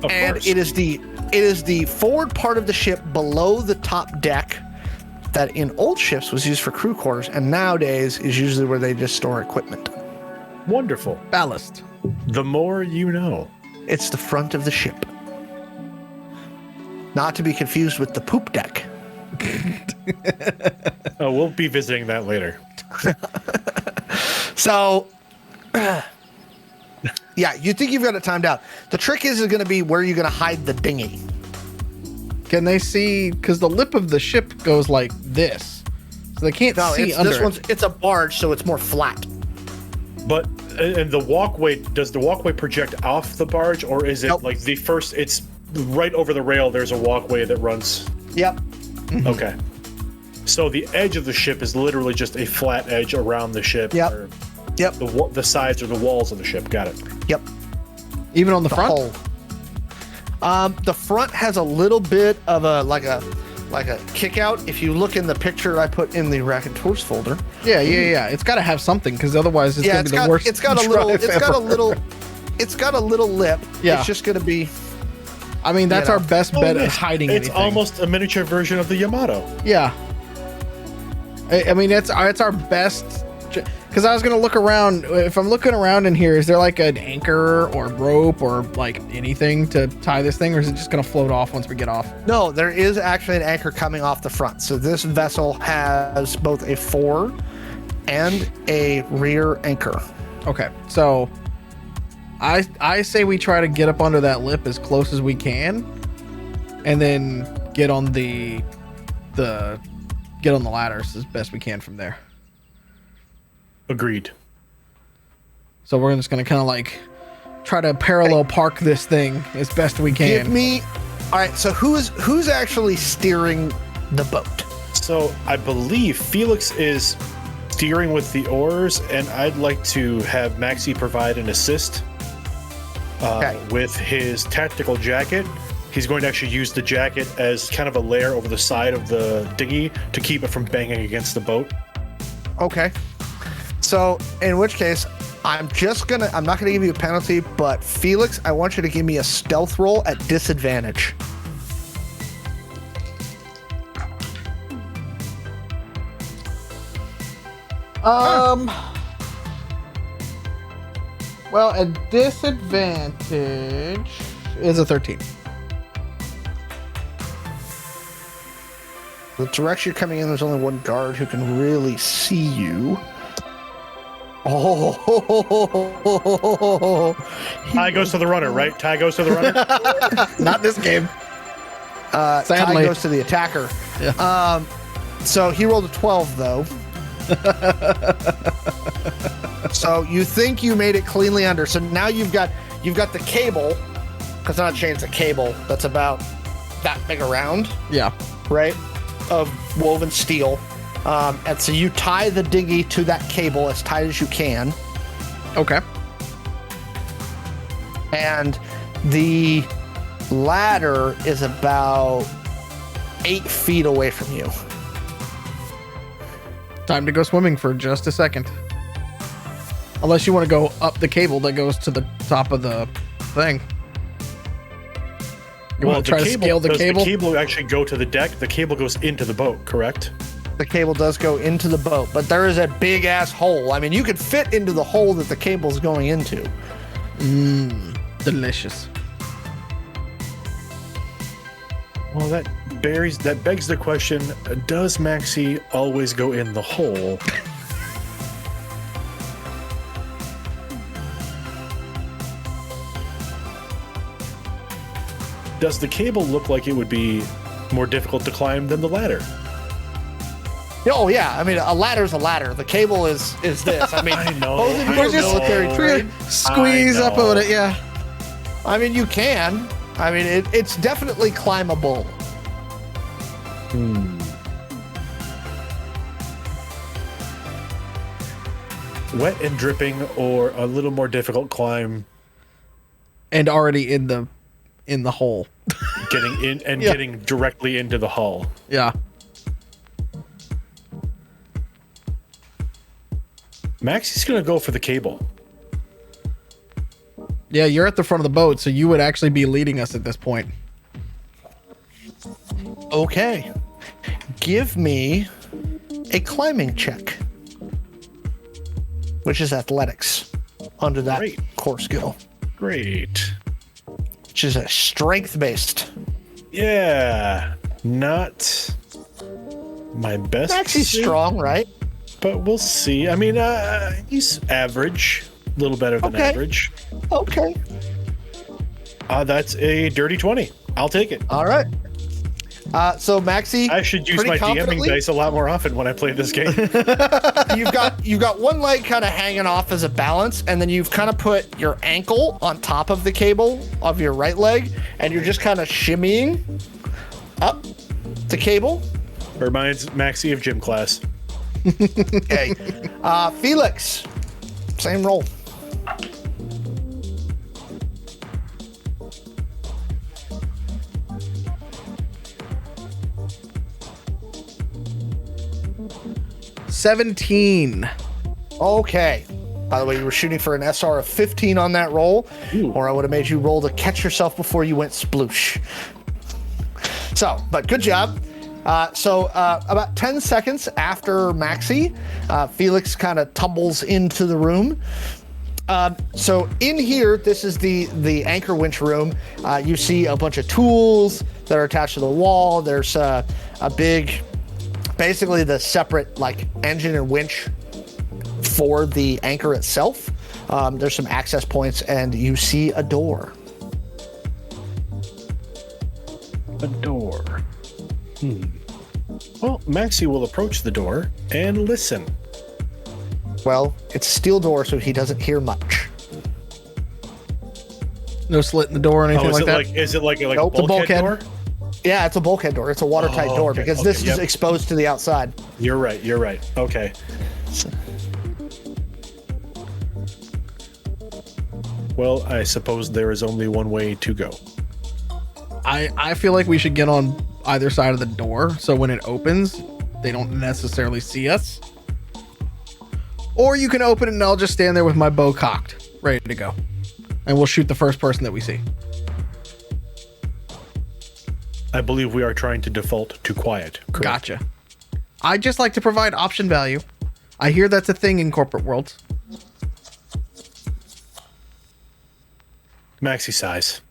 Of course. It is the forward part of the ship below the top deck that in old ships was used for crew quarters, and nowadays is usually where they just store equipment. Wonderful. Ballast. The more you know. It's the front of the ship. Not to be confused with the poop deck. Oh, we'll be visiting that later. So, yeah, you think you've got it timed out. The trick is going to be where you're going to hide the dinghy. Can they see? Because the lip of the ship goes like this, so they can't see under it. It's a barge, so it's more flat. But and the walkway, does the walkway project off the barge, or is it like the first? It's right over the rail. There's a walkway that runs. Yep. Okay. So the edge of the ship is literally just a flat edge around the ship. Yep. Or Yep. The sides or the walls of the ship. Got it. Yep. Even on the front? Hull. The front has a little bit of a kick out. If you look in the picture I put in the raconteurs folder. Yeah. It's got to have something, because otherwise it's gonna be the worst. It's got a little lip. Yeah. It's just gonna be. I mean, that's our best bet at hiding It's anything. almost a miniature version of the Yamato. Yeah. I mean, it's our best. Because I was gonna look around. If I'm looking around in here, is there like an anchor or rope or like anything to tie this thing, or is it just gonna float off once we get off? No, there is actually an anchor coming off the front. So this vessel has both a fore and a rear anchor. Okay, so I say we try to get up under that lip as close as we can, and then get on the ladders as best we can from there. Agreed. So we're just gonna kind of like try to parallel park this thing as best we can. All right. So who's actually steering the boat? So I believe Felix is steering with the oars, and I'd like to have Maxi provide an assist with his tactical jacket. He's going to actually use the jacket as kind of a layer over the side of the dinghy to keep it from banging against the boat. Okay. So in which case, I'm not gonna give you a penalty, but Felix, I want you to give me a stealth roll at disadvantage. Well, a disadvantage is a 13. The direction you're coming in, there's only one guard who can really see you. Tie goes to the runner, right? Tie goes to the runner. Not this game. Tie goes to the attacker. Yeah. So he rolled a 12 though. So you think you made it cleanly under. So now you've got the cable, because I'm not changing the cable. That's about that big around. Yeah. Right. Of woven steel. And so you tie the dinghy to that cable as tight as you can. Okay. And the ladder is about 8 feet away from you. Time to go swimming for just a second. Unless you want to go up the cable that goes to the top of the thing. You want to try to scale the cable? Does the cable actually go to the deck? The cable goes into the boat, correct? The cable does go into the boat, but there is a big ass hole. I mean, you could fit into the hole that the cable's going into. Delicious. Well, that begs the question, does Maxi always go in the hole? Does the cable look like it would be more difficult to climb than the ladder? Oh yeah, I mean a ladder's a ladder. The cable is this. I mean, I know. both of you are military trained. Squeeze up on it, yeah. I mean, you can. I mean, it's definitely climbable. Wet and dripping, or a little more difficult climb. And already in the hole. Getting in and Yeah. getting directly into the hull. Yeah. Maxi's gonna go for the cable. Yeah, you're at the front of the boat, so you would actually be leading us at this point. Okay. Give me a climbing check, which is athletics under that Great. core skill, Great. which is a strength based. Yeah. Not my best. Maxi's strong, right? But we'll see. I mean, he's average. A little better than Okay. average. Okay. That's a dirty 20. I'll take it. All right. So Maxi, I should use pretty my DMing confidently, dice a lot more often when I play this game. you've got one leg kind of hanging off as a balance, and then you've kind of put your ankle on top of the cable of your right leg, and you're just kind of shimmying up the cable. Reminds Maxi of gym class. Okay. Felix, same roll. $17. Okay. By the way, you were shooting for an SR of 15 on that roll, or I would have made you roll to catch yourself before you went sploosh. So, but good job. About 10 seconds after Maxi, Felix kind of tumbles into the room. So in here, this is the anchor winch room. You see a bunch of tools that are attached to the wall. There's a big, basically the separate like engine and winch for the anchor itself. There's some access points, and you see a door. A door. Well, Maxi will approach the door and listen. Well, it's a steel door, so he doesn't hear much. No slit in the door or anything like that? Is it like Nope, a the bulkhead bulkhead. door? Yeah, it's a bulkhead door. It's a watertight door okay, because okay, this is yep. exposed to the outside. You're right. Okay. Well, I suppose there is only one way to go. I feel like we should get on either side of the door so when it opens, they don't necessarily see us. Or you can open it and I'll just stand there with my bow cocked, ready to go. And we'll shoot the first person that we see. I believe we are trying to default to quiet. Correct? Gotcha. I just like to provide option value. I hear that's a thing in corporate worlds. Maxi size.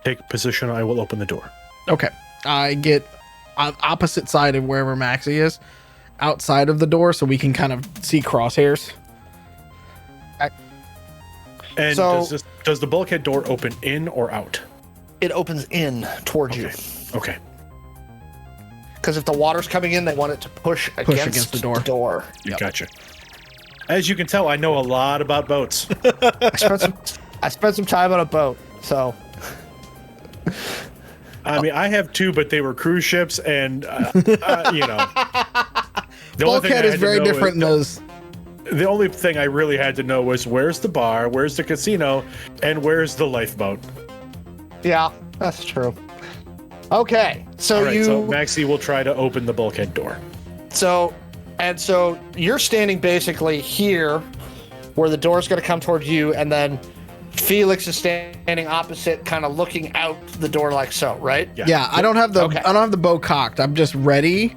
Take position. I will open the door. Okay. I get opposite side of wherever Maxi is, outside of the door, so we can kind of see crosshairs. And So- does the bulkhead door open in or out? It opens in towards you. Okay. Because if the water's coming in, they want it to push against the door. Yep. Gotcha. As you can tell, I know a lot about boats. I spent some time on a boat, so I mean, I have two, but they were cruise ships, and you know. The only thing I Bulkhead is had to very know different in those. The only thing I really had to know was where's the bar, where's the casino, and where's the lifeboat. yeah, that's true. Okay, so All right, you so Maxi will try to open the bulkhead door. so you're standing basically here, where the door's going to come towards you, and then Felix is standing opposite, kind of looking out the door like so, right? Yeah, I don't have the Okay. I don't have the bow cocked. I'm just ready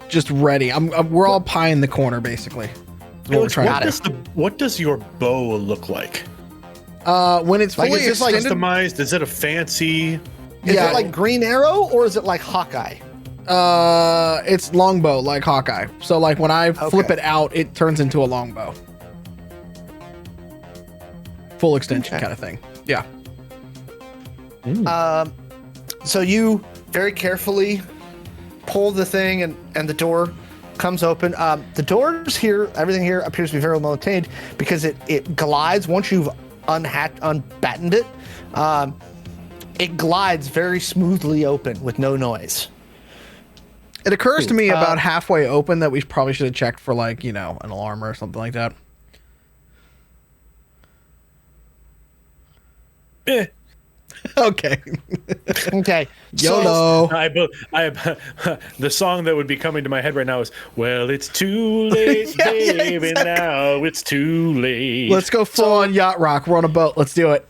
just ready. We're all pie in the corner, basically. Felix, what does your bow look like? When it's fully is it extended, customized? Is it a fancy? Is it like Green Arrow or is it like Hawkeye? It's longbow like Hawkeye. So like when I flip it out, it turns into a longbow. Full extension kind of thing. Yeah. So you very carefully pull the thing and the door comes open. The doors here, everything here appears to be very well maintained because it glides once you've unbattened it. It glides very smoothly open with no noise. It occurs to me about halfway open that we probably should have checked for like, an alarm or something like that. Okay. Okay. YOLO. The song that would be coming to my head right now is, well, it's too late, baby, now it's too late. Let's go full on yacht rock. We're on a boat. Let's do it.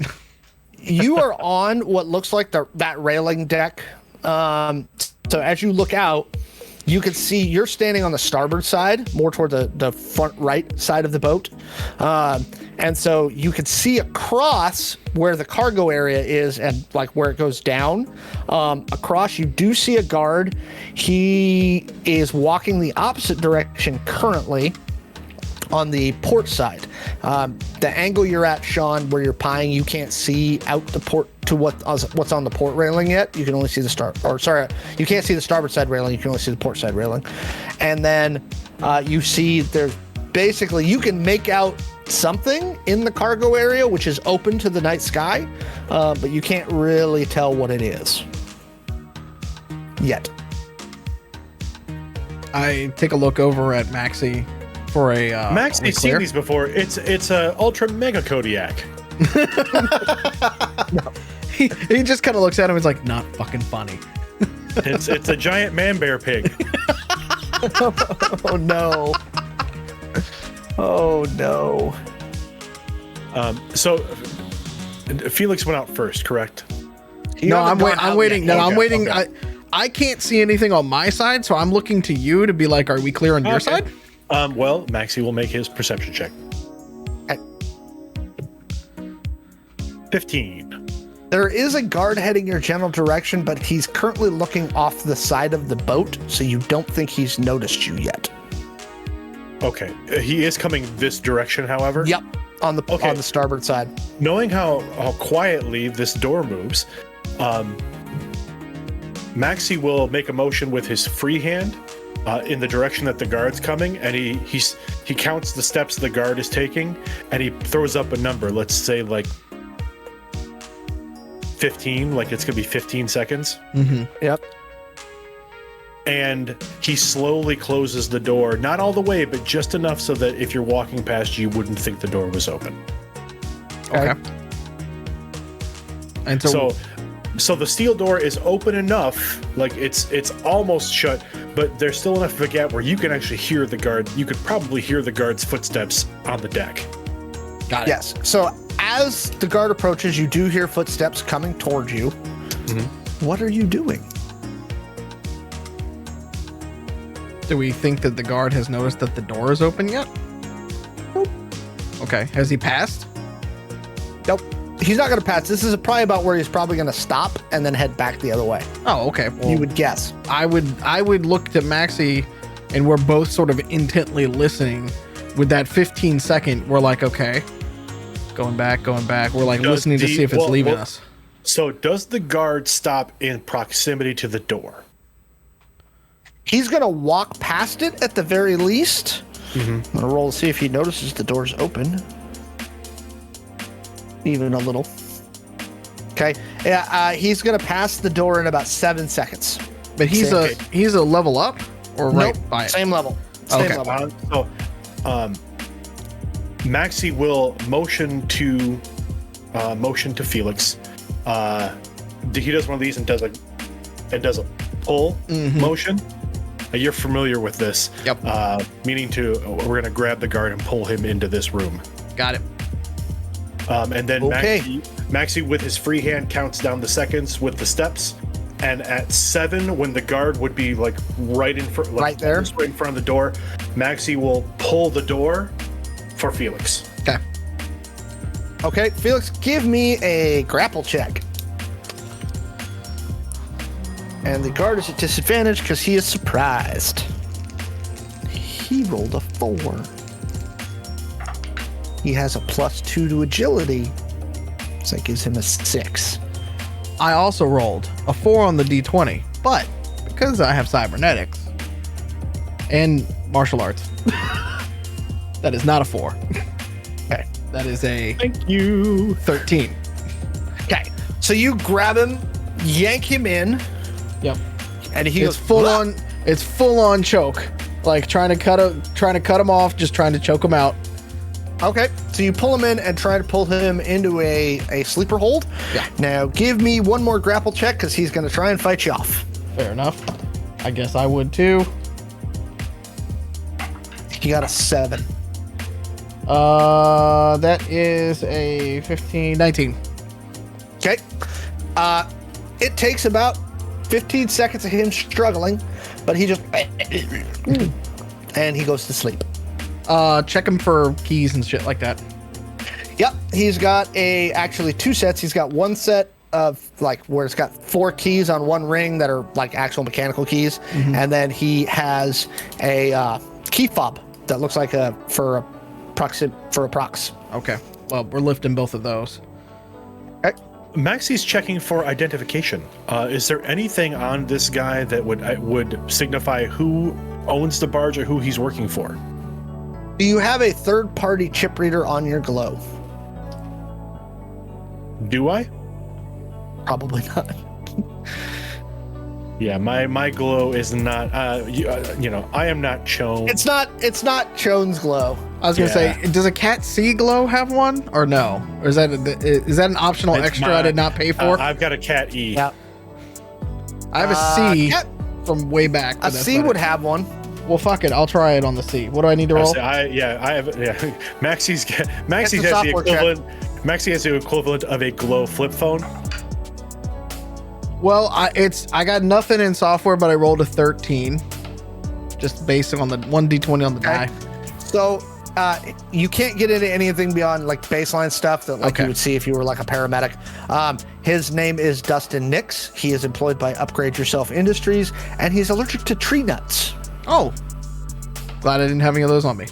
You are on what looks like that railing deck. So as you look out, you can see you're standing on the starboard side, more toward the front right side of the boat. And so you can see across where the cargo area is and like where it goes down. Across, you do see a guard. He is walking the opposite direction currently on the port side. The angle you're at, Shawn, where you're pieing, you can't see out the port to what's on the port railing yet. You can only see you can't see the starboard side railing. You can only see the port side railing. And then you see there's basically, you can make out something in the cargo area, which is open to the night sky, but you can't really tell what it is yet. I take a look over at Maxi for a Maxi's seen these before. It's a ultra mega Kodiak. No. He just kind of looks at him and is like, not fucking funny. It's a giant man bear pig. Oh no. Oh no. So Felix went out first, correct? I'm waiting. No, I'm waiting. Okay. I can't see anything on my side, so I'm looking to you to be like, are we clear on your side? Well, Maxi will make his perception check. 15. There is a guard heading your general direction, but he's currently looking off the side of the boat, so you don't think he's noticed you yet. Okay, he is coming this direction, however? Yep, on the starboard side. Knowing how quietly this door moves, Maxi will make a motion with his free hand in the direction that the guard's coming, and he counts the steps the guard is taking, and he throws up a number. Let's say like 15, like it's gonna be 15 seconds. Mm-hmm. Yep. And he slowly closes the door, not all the way, but just enough so that if you're walking past, you wouldn't think the door was open. Okay. And so the steel door is open enough, like it's almost shut, but there's still enough of a gap where you can actually hear the guard. You could probably hear the guard's footsteps on the deck. Got it. Yes. So as the guard approaches, you do hear footsteps coming towards you. Mm-hmm. What are you doing? Do we think that the guard has noticed that the door is open yet? Nope. Okay. Has he passed? Nope. He's not going to pass. This is probably about where he's probably going to stop and then head back the other way. Oh, okay. Well, you would guess. I would look to Maxi, and we're both sort of intently listening. With that 15 second, we're like, okay, going back. We're like listening to see if it's leaving us. So does the guard stop in proximity to the door? He's going to walk past it at the very least. Mm-hmm. I'm going to roll to see if he notices the door's open. Even a little. Okay. Yeah, he's going to pass the door in about 7 seconds. But he's a level up or right by it? Same level. Same Okay. level. Maxi will motion to Felix. He does one of these and does a pull motion. You're familiar with this. Yep. Meaning we're going to grab the guard and pull him into this room. Got it. And then Okay. Maxi with his free hand counts down the seconds with the steps, and at 7, when the guard would be like right in front, like, Right there? right in front of the door, Maxi will pull the door for Felix. Okay. Okay, Felix, give me a grapple check. And the guard is at disadvantage because he is surprised. He rolled a 4. He has a +2 to agility, so that gives him a 6. I also rolled a 4 on the D20, but because I have cybernetics and martial arts, that is not a 4. Okay. That is a Thank you. 13. Okay, so you grab him, yank him in, Yep. and he It's goes full "Blah!" on. It's full on choke. Like trying to cut him off, just trying to choke him out. Okay, so you pull him in and try to pull him into a sleeper hold. Yeah. Now give me one more grapple check because he's going to try and fight you off. Fair enough. I guess I would too. You got a 7. That is a 15, 19. Okay. It takes about 15 seconds of him struggling, but he just and he goes to sleep. Check him for keys and shit like that. Yep, he's got actually 2 sets. He's got one set of like where it's got 4 keys on one ring that are like actual mechanical keys, and then he has a key fob that looks like for a prox. Okay. Well, we're lifting both of those. Okay. Maxi's checking for identification. Is there anything on this guy that would signify who owns the barge or who he's working for? Do you have a third-party chip reader on your glow? Do I? Probably not. Yeah, my glow is not. I am not shown. It's not Chone's glow. I was gonna say, does a cat C glow have one or no? Or is that an optional It's extra I did not pay for? I've got a cat E. Yeah. I have a C cat- from way back. A but that's C about would it. have one. Well, fuck it. I'll try it on the C. What do I need to roll? I have. Yeah, Maxi It's a has the software check. equivalent. Maxi has the equivalent of a glow flip phone. Well, I got nothing in software, but I rolled a 13, just based on the 1d20 on the die. So you can't get into anything beyond like baseline stuff that like Okay. you would see if you were like a paramedic. His name is Dustin Nix. He is employed by Upgrade Yourself Industries, and he's allergic to tree nuts. Oh, glad I didn't have any of those on me.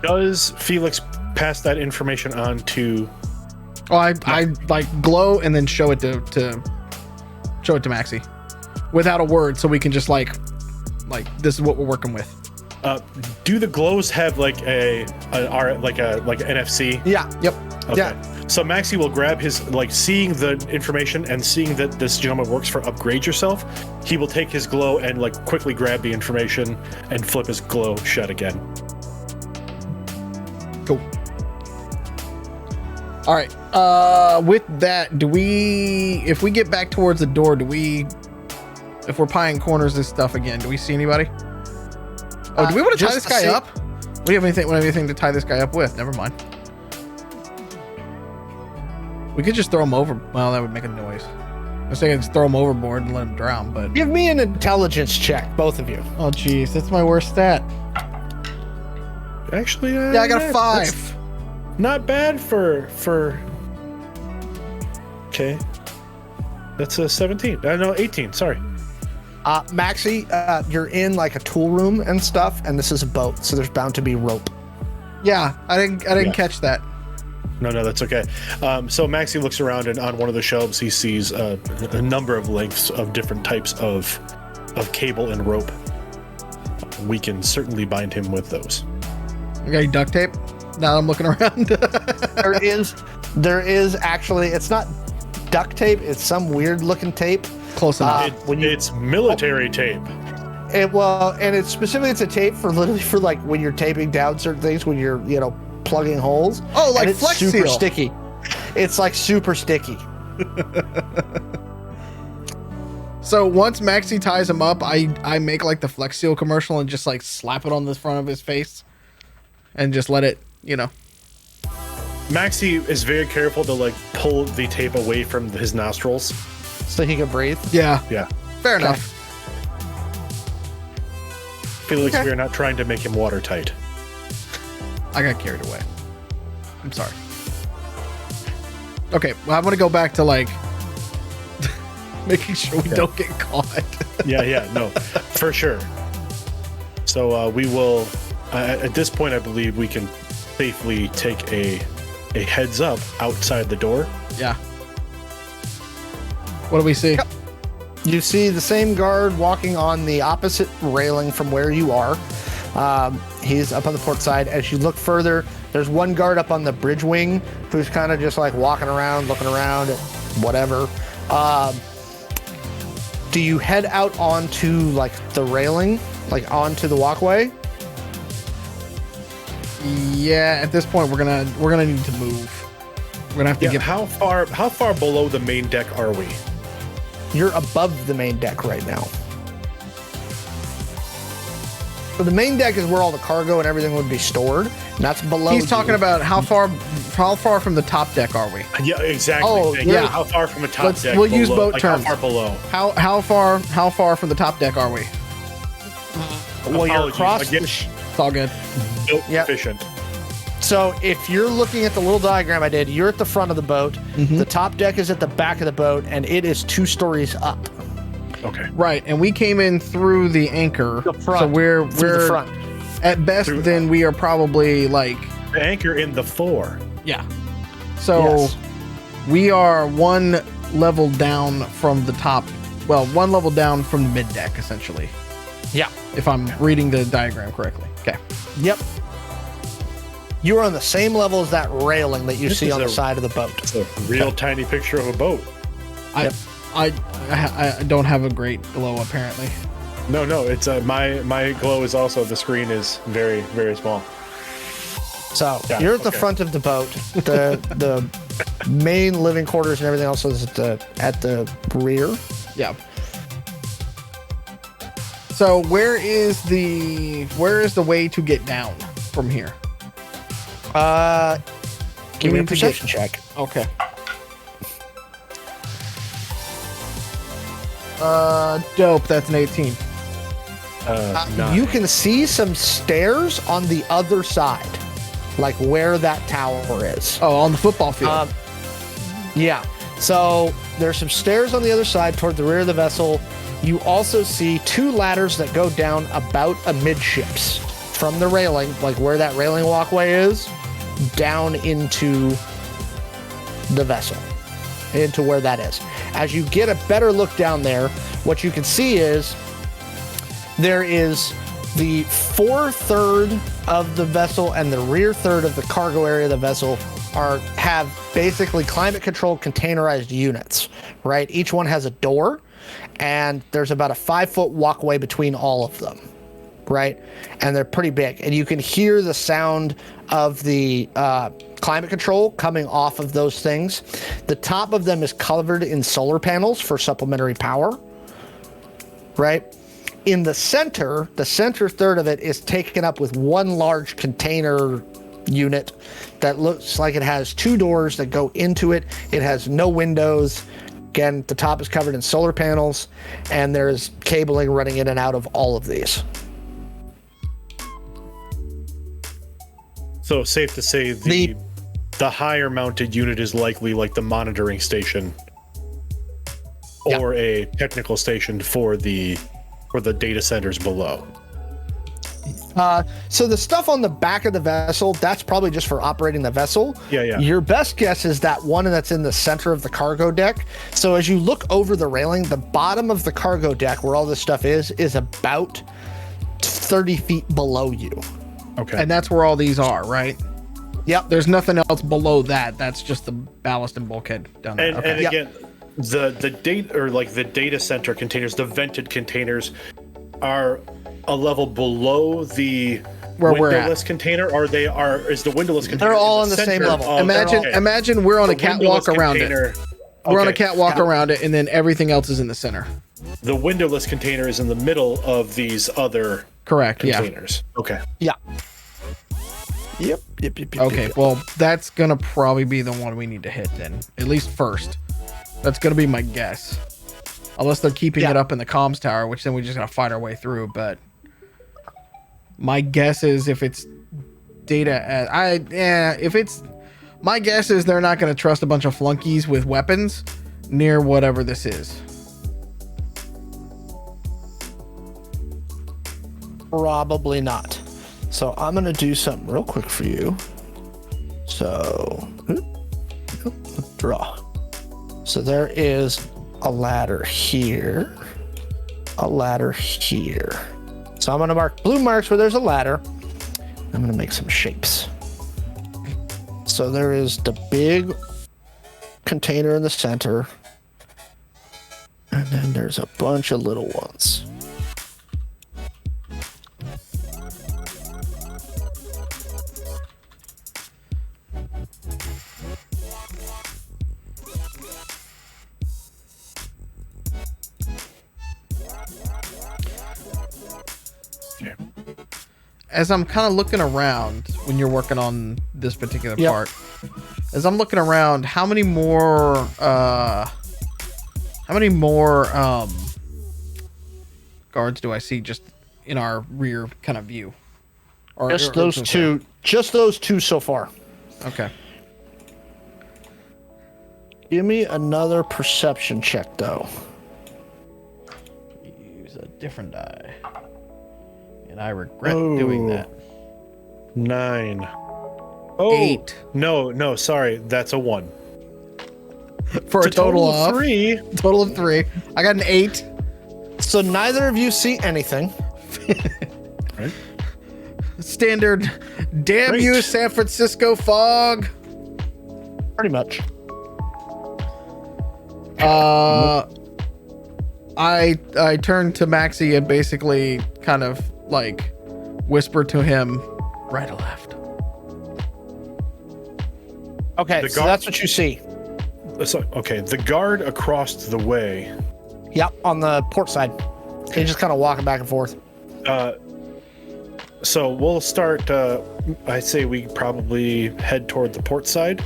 Does Felix pass that information on to? Oh, I like glow and then show it to Maxi without a word, so we can just like this is what we're working with. Do the glows have like an NFC? Yeah. Yep. Okay. Yeah. So Maxi will grab his, like, seeing the information and seeing that this gentleman works for Upgrade Yourself, he will take his glow and like quickly grab the information and flip his glow shut again. Cool. All right. With that, if we get back towards the door, if we're pieing corners and stuff again, do we see anybody? Oh, do we want to tie just this guy to see- up? We have anything to tie this guy up with? Never mind. We could just throw him over. Well, that would make a noise. I was thinking just throw him overboard and let him drown, but Give me an intelligence check, both of you. oh jeez, that's my worst stat. Actually, Yeah, I got a 5. that's not bad for. Okay, that's a 17. No, 18. Sorry. Maxi, you're in like a tool room and stuff, and this is a boat, so there's bound to be rope. Yeah, I didn't Yeah. catch that. No, that's okay. So Maxi looks around, and on one of the shelves, he sees a number of lengths of different types of cable and rope. We can certainly bind him with those. You got any duct tape? Now I'm looking around. There is actually, it's not duct tape, it's some weird looking tape. Close enough. It's military tape. And it's specifically, it's a tape for literally for like when you're taping down certain things, when you're, plugging holes. Oh, like and it's Flex super Seal. sticky. It's like super sticky. So once Maxi ties him up, I make like the Flex Seal commercial and just like slap it on the front of his face and just let it, Maxi is very careful to like pull the tape away from his nostrils. So he can breathe. Yeah. Yeah. Fair enough. Felix, Okay. we are not trying to make him watertight. I got carried away. I'm sorry. Okay, well, I'm gonna go back to like making sure we don't get caught. Yeah, no, for sure. So we will, at this point, I believe we can safely take a heads up outside the door. Yeah. What do we see? Yep. You see the same guard walking on the opposite railing from where you are. He's up on the port side. As you look further, there's one guard up on the bridge wing who's kind of just like walking around, looking around, whatever. Do you head out onto like the railing, like onto the walkway? Yeah, at this point we're gonna need to move. We're gonna have to Yeah, get how far below the main deck are we? You're above the main deck right now. So the main deck is where all the cargo and everything would be stored, and that's below. He's talking you. about how far from the top deck are we? Yeah, exactly. Oh, Thank you. yeah. How far from a top deck? We'll use below? boat Like, terms. How far below? How far from the top deck are we? Well, you're Apologies. across. Again, It's all good. built Yep. efficient. So if you're looking at the little diagram I did, you're at the front of the boat. The top deck is at the back of the boat, and it is 2 stories up. Okay. Right, and we came in through the anchor, The front. so we're Through the front. at best. Through- Then we are probably like The anchor in the 4. yeah. So Yes. we are one level down from the top. Well, one level down from the mid deck, essentially. Yeah. If I'm reading the diagram correctly. Okay. Yep. You are on the same level as that railing that you This see is on the a- side of the boat. It's a real tiny picture of a boat. I don't have a great glow apparently. No, it's my glow is also, the screen is very, very small. So Yeah, you're at the okay. front of the boat. The main living quarters and everything else is at the rear. Yeah. So where is the way to get down from here? Give me a need to get- perception check. Okay. Dope. That's an 18. You can see some stairs on the other side, like where that tower is. Oh, on the football field. Yeah. So there's some stairs on the other side toward the rear of the vessel. You also see 2 ladders that go down about amidships from the railing, like where that railing walkway is, down into the vessel, into where that is. As you get a better look down there, what you can see is there is the fore third of the vessel and the rear third of the cargo area of the vessel have basically climate controlled containerized units, right? Each one has a door, and there's about a 5-foot walkway between all of them, right? And they're pretty big, and you can hear the sound of the climate control coming off of those things. The top of them is covered in solar panels for supplementary power, right? In the center third of it is taken up with one large container unit that looks like it has 2 doors that go into it. It has no windows. Again, the top is covered in solar panels, and there's cabling running in and out of all of these. So safe to say the higher mounted unit is likely like the monitoring station or a technical station for the data centers below. So the stuff on the back of the vessel, that's probably just for operating the vessel. Yeah. Your best guess is that one that's in the center of the cargo deck. So as you look over the railing, the bottom of the cargo deck where all this stuff is about 30 feet below you. Okay. and that's where all these are, right? Yep. There's nothing else below that. That's just the ballast and bulkhead down there. And, Okay. and again, the data or like the data center containers, the vented containers, are a level below the Where we're at. windowless container, or is the windowless container? They're all in on the same center level. of- Imagine we're on a The catwalk windowless around container- it. We're on a okay. catwalk around it, and then everything else is in the center. The windowless container is in the middle of these other Correct. Yeah. containers. Okay. Yeah. Yep. Okay, well, that's gonna probably be the one we need to hit then, at least first. That's gonna be my guess, unless they're keeping it up in the comms tower, which then we just gotta fight our way through. But my guess is if it's data, my guess is they're not gonna trust a bunch of flunkies with weapons near whatever this is. Probably not. So I'm gonna do something real quick for you. So draw. So there is a ladder here, a ladder here. So I'm gonna mark blue marks where there's a ladder. I'm gonna make some shapes. So there is the big container in the center, and then there's a bunch of little ones. As I'm kind of looking around when you're working on this particular part, as I'm looking around, how many more guards do I see just in our rear kind of view? Just those two. Just those two so far. Okay. Give me another perception check, though. Use a different die. And I regret doing that. 9. 8. No, sorry. That's a 1. For a total of 3. Total of 3. I got an 8. So neither of you see anything. Right. Standard. Damn Great. you, San Francisco fog. Pretty much. I turned to Maxi and basically kind of like whisper to him, right or left. Okay, so that's what you see. So, okay, the guard across the way. Yep, on the port side. He's just kind of walking back and forth. So we'll start. I say we probably head toward the port side.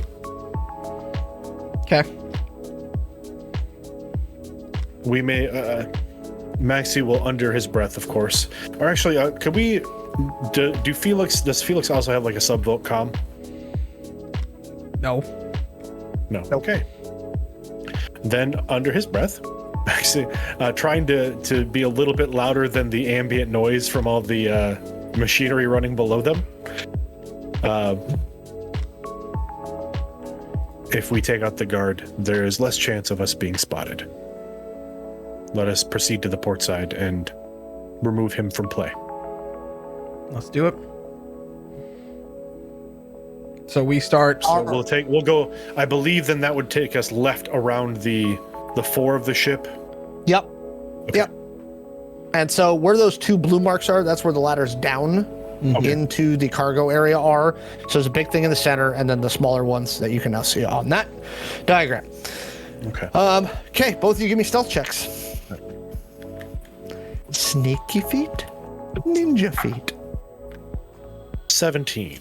Okay. We may. Maxi will, under his breath, of course. Or actually, could we? Do Felix? Does Felix also have like a subvolt comm? No. No. Okay. Then, under his breath, Maxi, trying to be a little bit louder than the ambient noise from all the machinery running below them. If we take out the guard, there is less chance of us being spotted. Let us proceed to the port side and remove him from play. Let's do it. So we start. So we'll go. I believe then that would take us left around the fore of the ship. Yep. Okay. Yep. And so where those two blue marks are, that's where the ladders down into the cargo area are. So there's a big thing in the center, and then the smaller ones that you can now see on that diagram. Okay. Okay, both of you give me stealth checks. Sneaky feet, ninja feet. 17.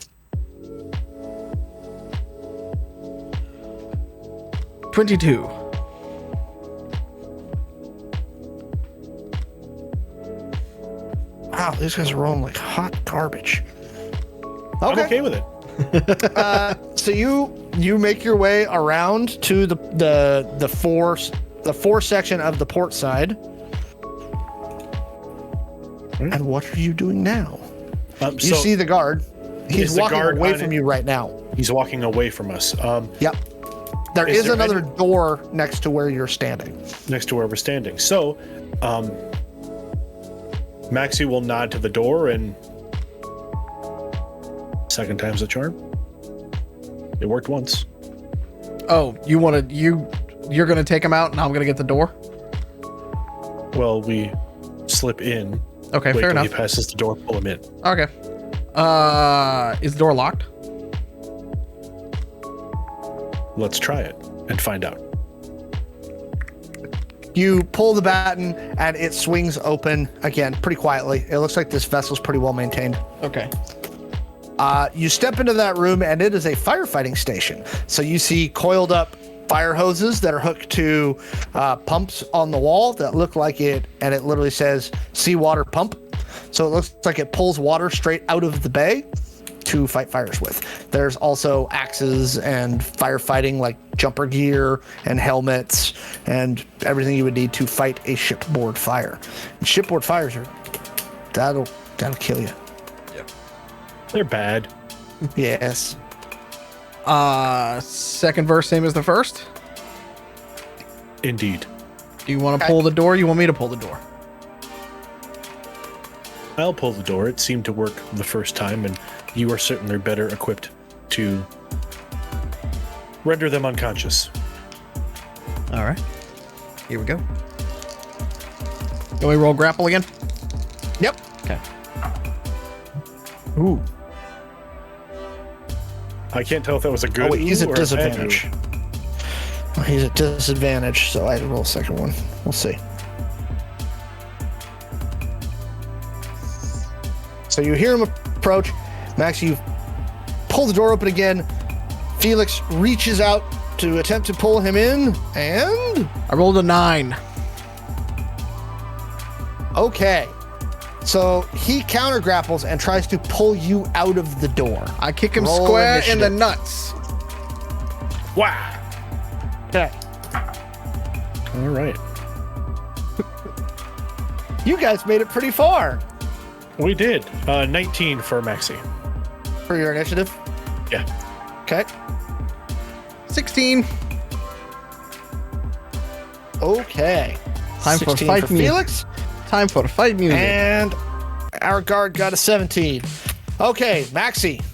22. Wow, these guys are rolling like hot garbage. I'm okay with it. So you make your way around to the fore section of the port side. And what are you doing now? You see the guard. He's walking away from you right now. He's walking away from us. Yep. There is another door next to where you're standing. Next to where we're standing. So, Maxi will nod to the door, and second time's the charm. It worked once. Oh, you're gonna take him out, and I'm gonna get the door. Well, we slip in. Okay, wait fair till enough. He passes the door, pull him in. Okay. Is the door locked? Let's try it and find out. You pull the batten, and it swings open again pretty quietly. It looks like this vessel's pretty well maintained. Okay. You step into that room, and it is a firefighting station. So you see coiled up fire hoses that are hooked to pumps on the wall that look like it, and it literally says seawater pump. So it looks like it pulls water straight out of the bay to fight fires with. There's also axes and firefighting, like jumper gear and helmets and everything you would need to fight a shipboard fire. And shipboard fires are that'll kill you. Yep. They're bad. Yes. Second verse, same as the first. Indeed. Do you want to pull the door? You want me to pull the door? I'll pull the door. It seemed to work the first time, and you are certainly better equipped to render them unconscious. All right. Here we go. Can we roll grapple again? Yep. Okay. Ooh. I can't tell if that was a good. Oh, wait, he's ooh at or a bad disadvantage. ooh. He's at disadvantage, so I had to roll a second one. We'll see. So you hear him approach. Max, you pull the door open again. Felix reaches out to attempt to pull him in, and I rolled a 9. okay. So he counter grapples and tries to pull you out of the door. I kick him Roll square in the initiative. nuts. Wow. Okay. All right. You guys made it pretty far We did. 19 for Maxi. for your initiative. Yeah. Okay. 16. Okay. Time for 16 fight music. Felix. Time for the fight music. And our guard got a 17. Okay, Maxi.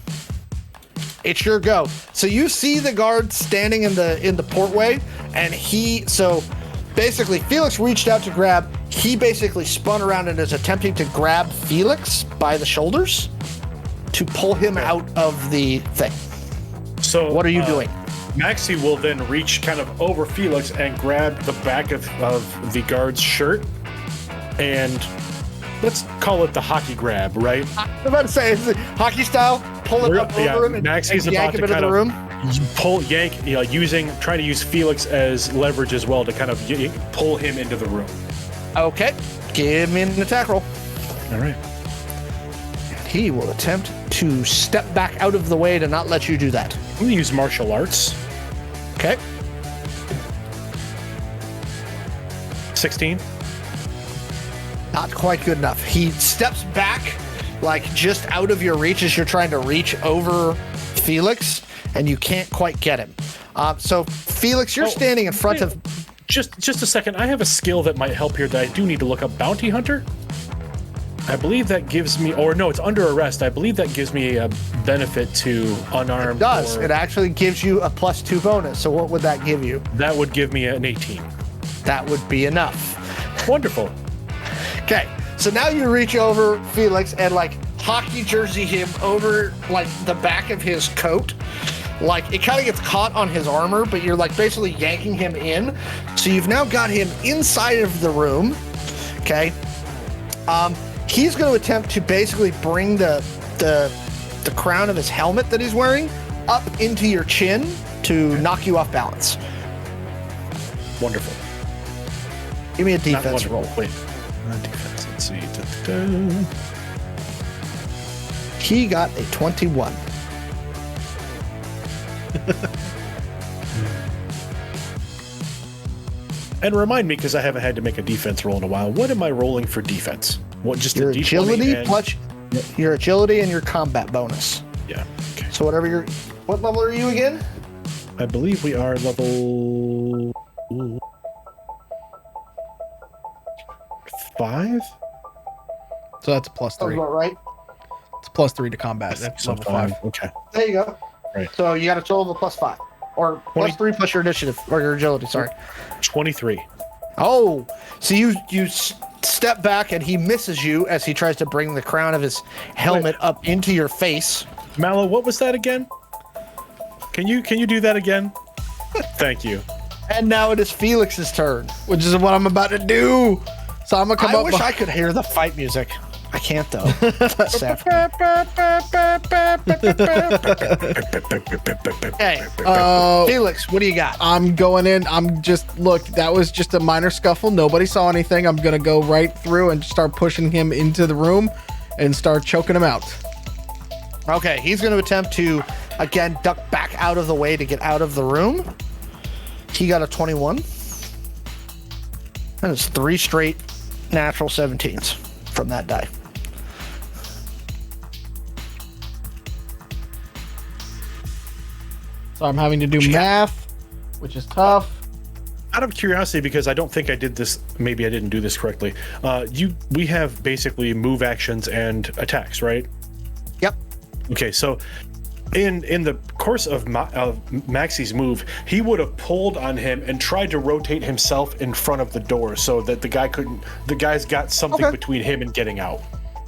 It's your go. So you see the guard standing in the portway, and so basically Felix reached out to grab. He basically spun around and is attempting to grab Felix by the shoulders to pull him out of the thing. So What are you doing? Maxi will then reach kind of over Felix and grab the back of the guard's shirt, and let's call it the hockey grab, right? I'm about to say, is it hockey style? Pull him up over him and Maxi's yank about him to into kind the of room. yank, trying to use Felix as leverage as well to kind of pull him into the room. Okay, give me an attack roll. All right. He will attempt to step back out of the way to not let you do that. I'm gonna use martial arts. Okay. 16. Not quite good enough. He steps back, like just out of your reach as you're trying to reach over Felix, and you can't quite get him. So, Felix, you're standing in front of. Just a second. I have a skill that might help here that I do need to look up. Bounty Hunter. I believe that gives me, or no, it's under arrest. I believe that gives me a benefit to unarmed. It does. or- It actually gives you a +2 bonus. So, what would that give you? That would give me an 18. That would be enough. Wonderful. Okay, so now you reach over Felix and like hockey jersey him over like the back of his coat. Like it kind of gets caught on his armor, but you're like basically yanking him in. So you've now got him inside of the room. Okay. He's going to attempt to basically bring the crown of his helmet that he's wearing up into your chin to knock you off balance. Wonderful. Give me a Not defense wonderful. roll. Wait. Defense. Let's see. Da-da-da. He got a 21. And remind me, because I haven't had to make a defense roll in a while. What am I rolling for defense? What, just Your a D20 agility and- plus your agility and your combat bonus. Yeah. Okay. So whatever what level are you again? I believe we are level 5. So that's a +3. Sounds about right. It's a +3 to combat. That's level 5. Okay. There you go. Right. So you got a total of a +5. Or 20. +3 plus your initiative or your agility, sorry. 23. Oh, so you step back and he misses you as he tries to bring the crown of his helmet up into your face. Mallo, what was that again? Can you do that again? Thank you. And now it is Felix's turn. Which is what I'm about to do. So I'm gonna come I up. wish I could hear the fight music. I can't though. Seth. Hey, Felix, what do you got? I'm going in. Look, that was just a minor scuffle. Nobody saw anything. I'm going to go right through and start pushing him into the room and start choking him out. Okay, he's going to attempt to, again, duck back out of the way to get out of the room. He got a 21. That is 3 straight natural 17s from that die. So I'm having to do math, which is tough. Out of curiosity, because I don't think I did this, maybe I didn't do this correctly. We have basically move actions and attacks, right? Yep. Okay, so in the course of Maxi's move, he would have pulled on him and tried to rotate himself in front of the door so that the guy's got something between him and getting out.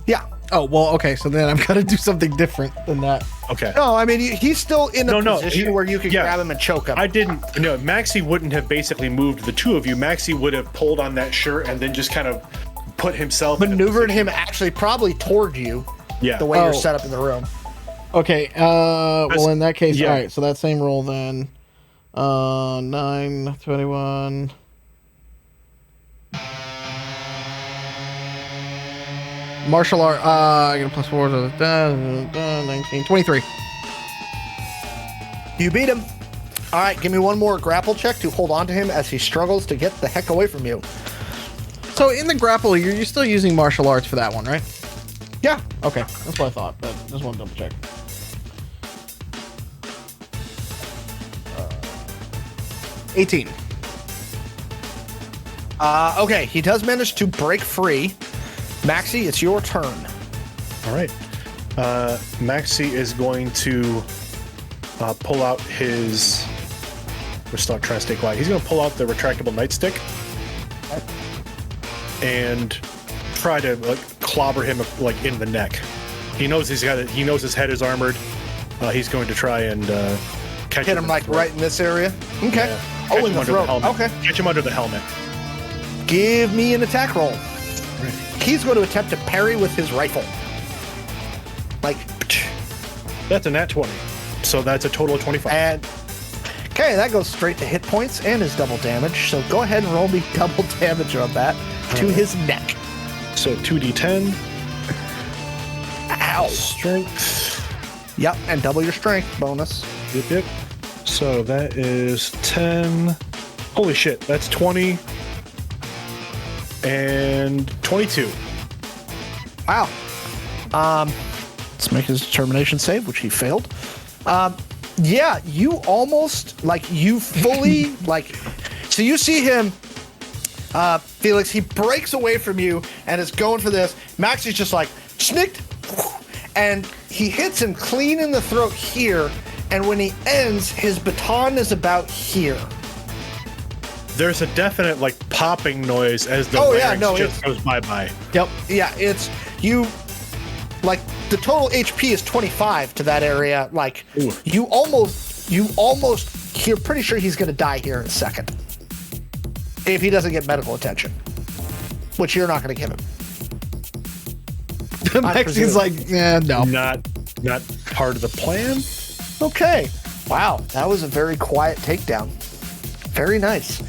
Yeah. Oh, well, okay, so then I've got to do something different than that. Okay. No, I mean, he's still in a position where you can grab him and choke him. Maxi wouldn't have basically moved the two of you. Maxi would have pulled on that shirt and then just kind of put himself... Maneuvered him actually probably toward you. Yeah. The way you're set up in the room. Okay, well, in that case, all right, so that same roll then. 9, 21... Martial art, I get a +4 to 19, 23. You beat him. All right, give me one more grapple check to hold on to him as he struggles to get the heck away from you. So in the grapple, you're still using martial arts for that one, right? Yeah. Okay, that's what I thought, but just want to double check. 18. Okay, he does manage to break free. Maxi, it's your turn. All right. Maxi is going to pull out his... We're still trying to stay quiet. He's going to pull out the retractable nightstick and try to clobber him in the neck. He knows he knows his head is armored. He's going to try and catch him right in this area. Okay. Yeah. In the throat. Okay. Catch him under the helmet. Give me an attack roll. He's going to attempt to parry with his rifle. That's a nat 20. So that's a total of 25. And okay, that goes straight to hit points and his double damage. So go ahead and roll me double damage on that to his neck. So 2d10. Ow. Strength. Yep, and double your strength bonus. Yep. So that is 10. Holy shit, that's 20. And 22. Wow. Let's make his determination save, which he failed. Yeah, you almost you fully so you see him, Felix, he breaks away from you and is going for this. Maxi's just snicked, and he hits him clean in the throat here, and when he ends, his baton is about here. There's a definite popping noise as the larynx goes bye-bye. Yep. Yeah, it's you the total HP is 25 to that area. You almost you're pretty sure he's gonna die here in a second. If he doesn't get medical attention. Which you're not gonna give him. Maxi's no. Not part of the plan. Okay. Wow, that was a very quiet takedown. Very nice.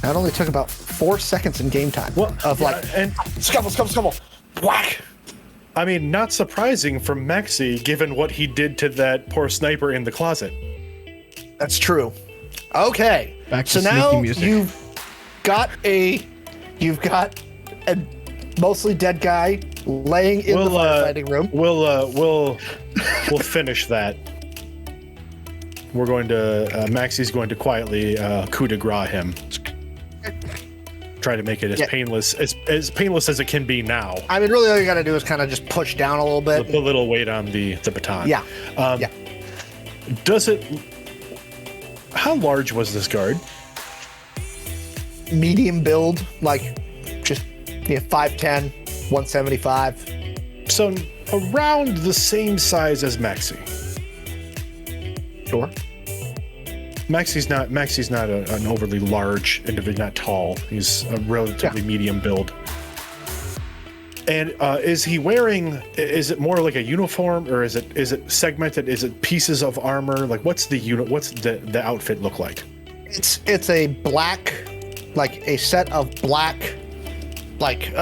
That only took about 4 seconds in game time. And scuffle, whack. I mean, not surprising from Maxi, given what he did to that poor sniper in the closet. That's true. Okay. Back to so now music. you've got a mostly dead guy laying in the firefighting room. We'll finish that. We're going to Maxi's going to quietly coup de grace him. Try to make it as painless as it can be now. I mean, really, all you got to do is kind of just push down a little bit. Put a little weight on the baton. Yeah. Does it? How large was this guard? Medium build, just 5'10", 175. So around the same size as Maxi. Sure. Maxi's not an overly large individual, not tall. He's a relatively medium build. And is he wearing? Is it more like a uniform, or is it segmented? Is it pieces of armor? Like, what's the outfit look like? It's a black, like a set of black, like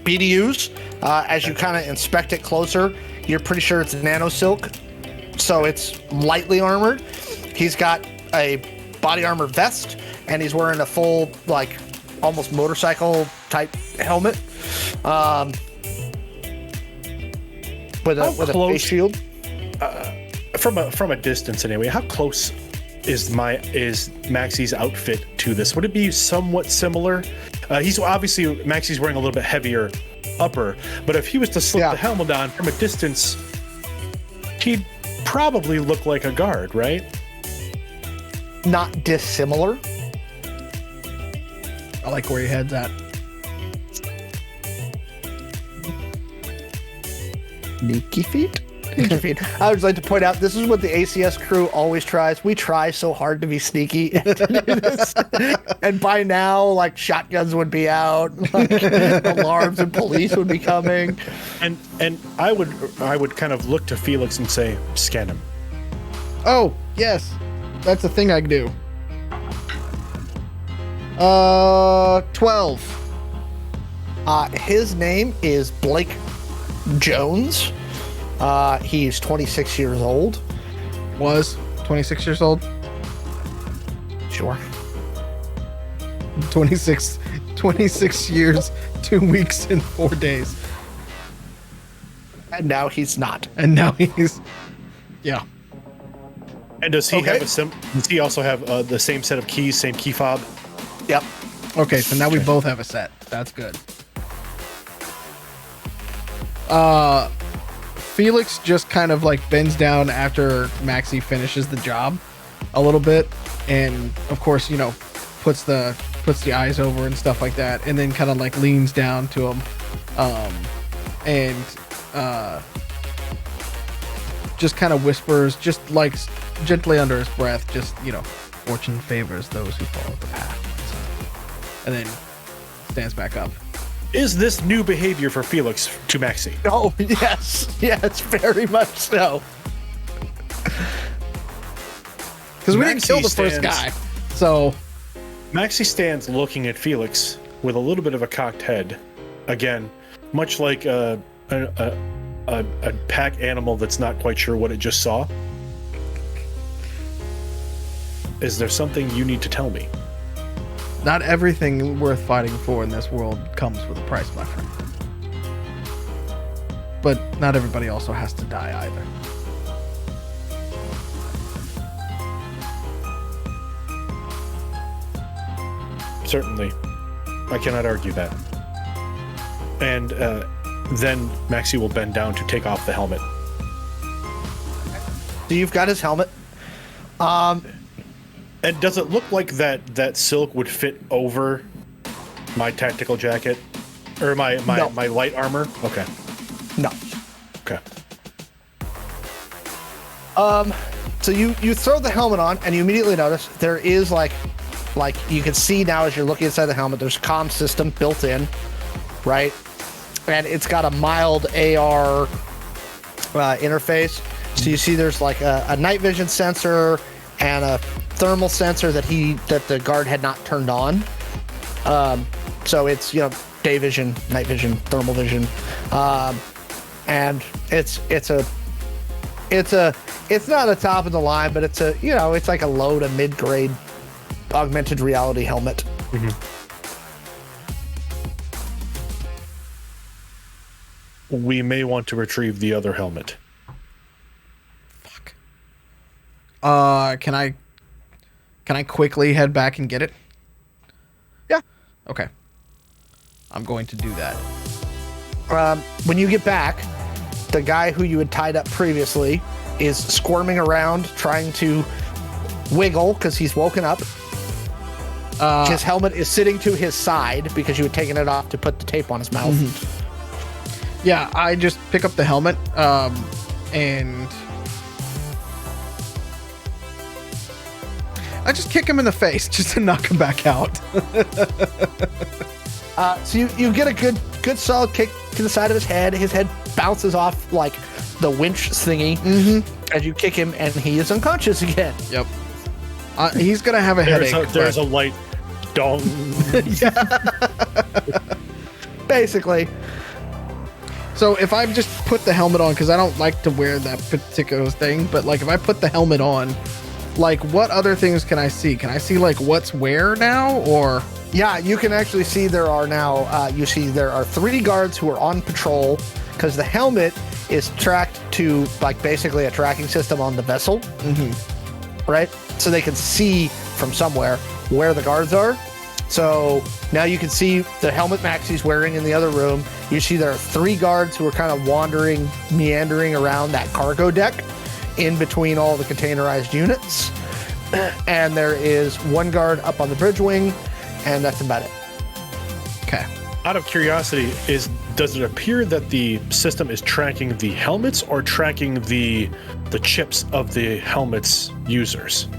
BDUs. As you kind of inspect it closer, you're pretty sure it's nano silk, so it's lightly armored. He's got a body armor vest, and he's wearing a full, like, almost motorcycle type helmet. With a face shield. From a distance anyway, how close is Maxi's outfit to this? Would it be somewhat similar? He's obviously, Maxi's wearing a little bit heavier upper, but if he was to slip the helmet on from a distance, he'd probably look like a guard, right? Not dissimilar. I like where your head's at. Sneaky feet. I would like to point out, this is what the ACS crew always tries. We try so hard to be sneaky and to do this. And by now, like, shotguns would be out, like, alarms and police would be coming. And I would kind of look to Felix and say, scan him. Oh, yes. That's a thing I can do. 12. His name is Blake Jones. He's 26 years old. Was 26 years old? Sure. 26 years, 2 weeks, and 4 days. And now he's not. And now he's... Yeah. And does he have does he also have the same set of keys, same key fob? Yep. Okay, so now we both have a set. That's good. Felix just kind of like bends down after Maxi finishes the job a little bit, and of course, you know, puts the eyes over and stuff like that, and then kind of like leans down to him, and just kind of whispers, just like gently under his breath, just, you know, fortune favors those who follow the path. And then stands back up. Is this new behavior for Felix to Maxi? Oh, yes. Yes, very much so. Because we didn't kill the first guy. So Maxi stands looking at Felix with a little bit of a cocked head. Again, much like a pack animal that's not quite sure what it just saw. Is there something you need to tell me? not everything worth fighting for in this world comes with a price, my friend. But not everybody also has to die either. Certainly. I cannot argue that. And then Maxi will bend down to take off the helmet. So you've got his helmet. And does it look like that silk would fit over my tactical jacket? Or my light armor? Okay. No. Okay. So you throw the helmet on and you immediately notice there is like you can see now as you're looking inside the helmet, there's a comm system built in, right? And it's got a mild AR interface. So you see there's like a night vision sensor and a thermal sensor that the guard had not turned on. So it's, day vision, night vision, thermal vision. And it's not a top of the line, but it's it's like a low to mid grade augmented reality helmet. Mm-hmm. We may want to retrieve the other helmet. Fuck. Can I quickly head back and get it? Yeah. Okay. I'm going to do that. When you get back, the guy who you had tied up previously is squirming around trying to wiggle because he's woken up. His helmet is sitting to his side because you had taken it off to put the tape on his mouth. Mm-hmm. Yeah, I just pick up the helmet and I just kick him in the face just to knock him back out. So you get a good solid kick to the side of his head. His head bounces off like the winch thingy as you kick him, and he is unconscious again. Yep. He's gonna have a headache. There's a light dong. Basically. So if I just put the helmet on, because I don't like to wear that particular thing, but like if I put the helmet on, like what other things can I see? Can I see like what's where now, or? Yeah, you can actually see there are now, you see there are 3 guards who are on patrol because the helmet is tracked to like basically a tracking system on the vessel, right? So they can see from somewhere where the guards are. So now you can see the helmet Maxi's wearing in the other room. You see there are 3 guards who are kind of wandering, meandering around that cargo deck in between all the containerized units. And there is 1 guard up on the bridge wing, and that's about it. Okay. Out of curiosity, does it appear that the system is tracking the helmets or tracking the chips of the helmets users?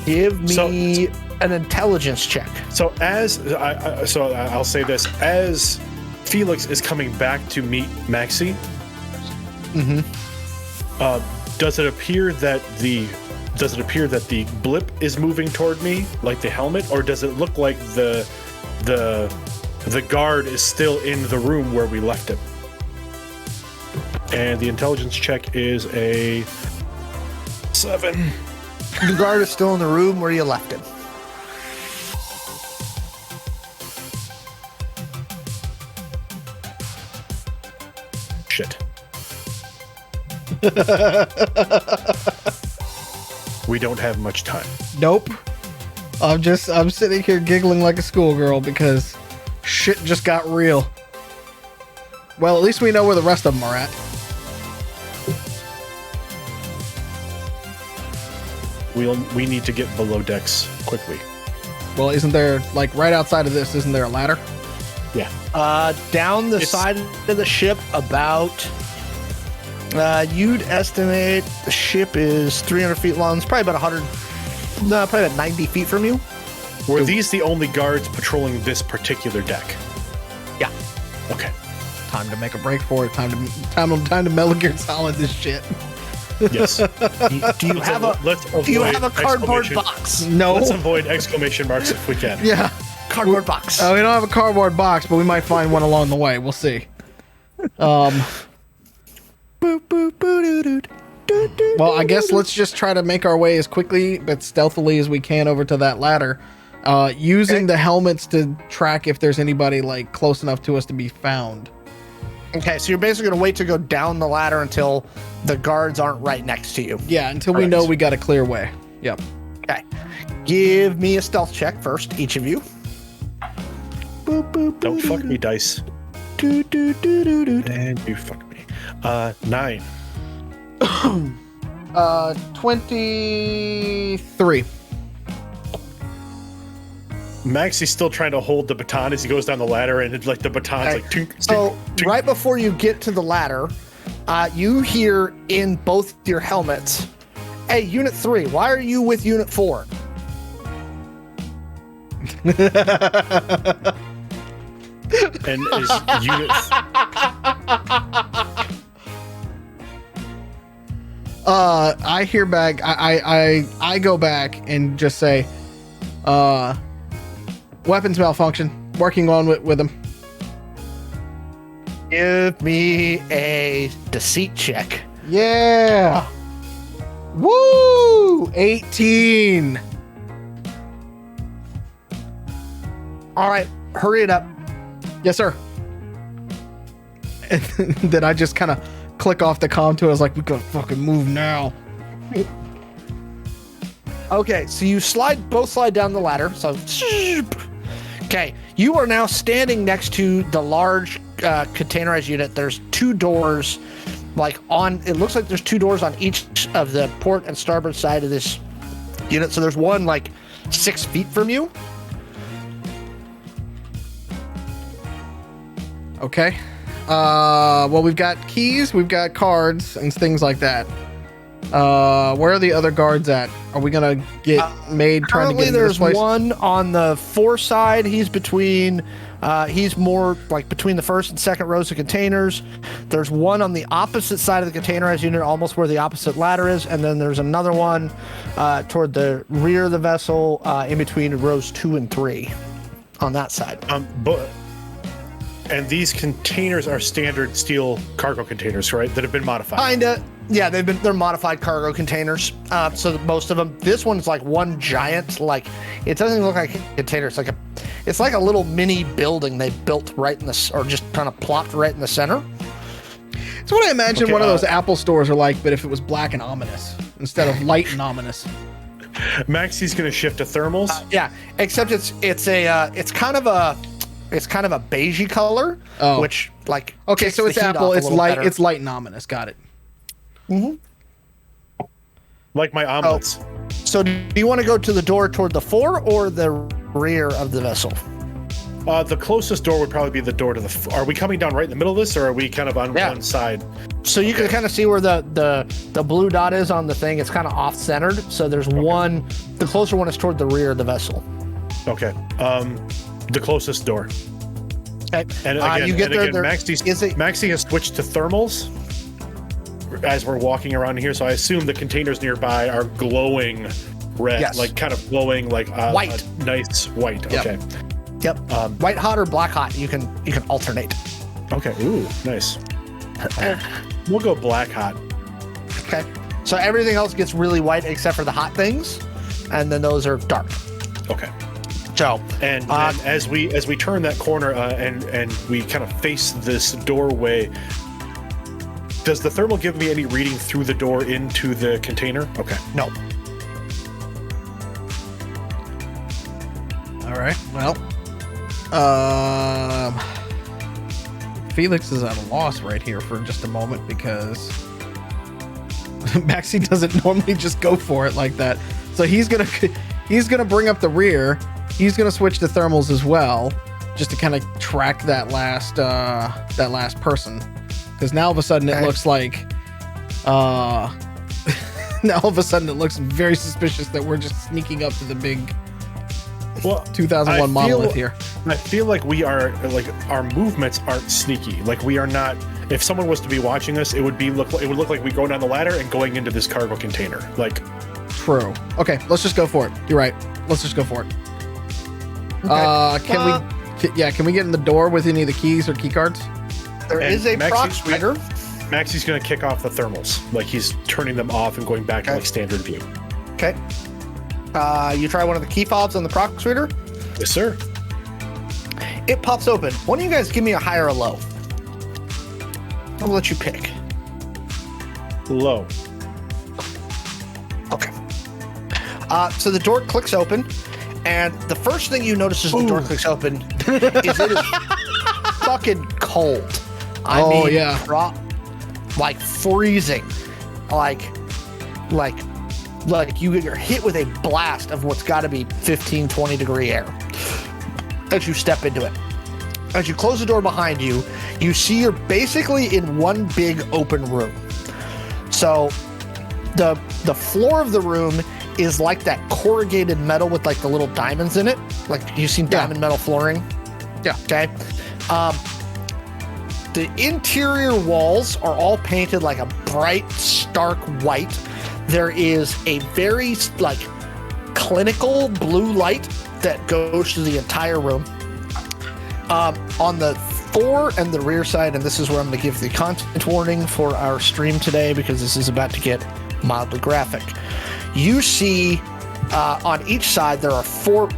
Give me an intelligence check. So I'll say this: as Felix is coming back to meet Maxi, does it appear that the blip is moving toward me, like the helmet, or does it look like the guard is still in the room where we left him? And the intelligence check is a 7. The guard is still in the room where you left him. Shit. We don't have much time. Nope. I'm sitting here giggling like a schoolgirl because shit just got real. Well, at least we know where the rest of them are at. We need to get below decks quickly. Well, isn't there, like, right outside of this, isn't there a ladder? Yeah. Down the side of the ship about, you'd estimate the ship is 300 feet long. It's probably about probably about 90 feet from you. Were these the only guards patrolling this particular deck? Yeah. Okay. Time to make a break for it. Time to Metal Gear Solid this shit. Yes. Do you have a cardboard box? No. Let's avoid exclamation marks if we can. Yeah. Cardboard box. We don't have a cardboard box, but we might find one along the way. We'll see. Well, I guess let's just try to make our way as quickly but stealthily as we can over to that ladder, using the helmets to track if there's anybody like close enough to us to be found. Okay, so you're basically gonna wait to go down the ladder until the guards aren't right next to you. Yeah, until we know we got a clear way. Yep. Okay. Give me a stealth check first, each of you. Don't fuck me, dice. And you fuck me. 9. 23. Maxi's still trying to hold the baton as he goes down the ladder, and it's like the baton's like tink, so tink. Right before you get to the ladder, you hear in both your helmets, "Hey, Unit 3, why are you with Unit 4?" And is Unit I hear back. I go back and just say, weapons malfunction. Working on with them. Give me a deceit check. Yeah. Woo! 18. All right, hurry it up. Yes, sir. And then I just kind of click off the comm to it. I was like, we gotta fucking move now. Okay, so you both slide down the ladder. So, okay, you are now standing next to the large containerized unit. There's 2 doors, it looks like there's 2 doors on each of the port and starboard side of this unit. So there's one 6 feet from you. Okay. Well, we've got keys, we've got cards, and things like that. Where are the other guards at? Are we gonna get made trying to get into this place? There's one on the 4 side. He's between. He's more like between the first and second rows of containers. There's one on the opposite side of the container as unit, almost where the opposite ladder is, and then there's another one toward the rear of the vessel, in between rows 2 and 3, on that side. And these containers are standard steel cargo containers, right? That have been modified. Kinda. Yeah, they're modified cargo containers. So that most of them. This one's like one giant. Like it doesn't look like a container. It's like a little mini building they built right in the, or just kind of plopped right in the center. It's what I imagine one of those Apple stores are like, but if it was black and ominous instead of light and ominous. Maxi's gonna shift to thermals. Yeah, except it's kind of a beigey color, which like okay, so it's Apple. It's light. Better. It's light and ominous. Got it. Mm-hmm. Like my omelets. So do you want to go to the door toward the 4 or the rear of the vessel? The closest door would probably be the door to the. Are we coming down right in the middle of this, or are we kind of on one side? So you can kind of see where the blue dot is on the thing. It's kind of off-centered. So there's one. The closer one is toward the rear of the vessel. Okay. The closest door. Okay. And again, you get there. Maxi has switched to thermals as we're walking around here. So I assume the containers nearby are glowing red, like kind of glowing like white, a nice white. Yep. Okay. Yep. White hot or black hot. You can alternate. Okay. Ooh, nice. We'll go black hot. Okay. So everything else gets really white except for the hot things, and then those are dark. Okay. So and as we turn that corner and we kind of face this doorway, does the thermal give me any reading through the door into the container? Okay. No. All right. Well, Felix is at a loss right here for just a moment because Maxi doesn't normally just go for it like that. So he's gonna bring up the rear. He's gonna switch to thermals as well, just to kind of track that last person. Because now all of a sudden it looks like, now all of a sudden it looks very suspicious that we're just sneaking up to the big 2001 monolith here. I feel like we are, like our movements aren't sneaky. Like we are not. If someone was to be watching us, it would look like we go down the ladder and going into this cargo container. Like, true. Okay, let's just go for it. You're right. Let's just go for it. Okay. Can we get in the door with any of the keys or key cards? There is a prox reader. Maxi's gonna kick off the thermals, like he's turning them off and going back to like standard view. Okay. You try one of the key fobs on the prox reader. Yes, sir. It pops open. Why don't you guys give me a high or a low? I'll let you pick. Low. Okay. So the door clicks open, and the first thing you notice as the door clicks open is it is fucking cold. I mean, like freezing, like you're hit with a blast of what's got to be 15, 20 degree air as you step into it. As you close the door behind you, you see you're basically in one big open room. So the floor of the room is like that corrugated metal with like the little diamonds in it. Like you've seen diamond metal flooring. Yeah. Okay. The interior walls are all painted like a bright, stark white. There is a very like clinical blue light that goes to the entire room. On the fore and the rear side, and this is where I'm going to give the content warning for our stream today because this is about to get mildly graphic. You see on each side, there are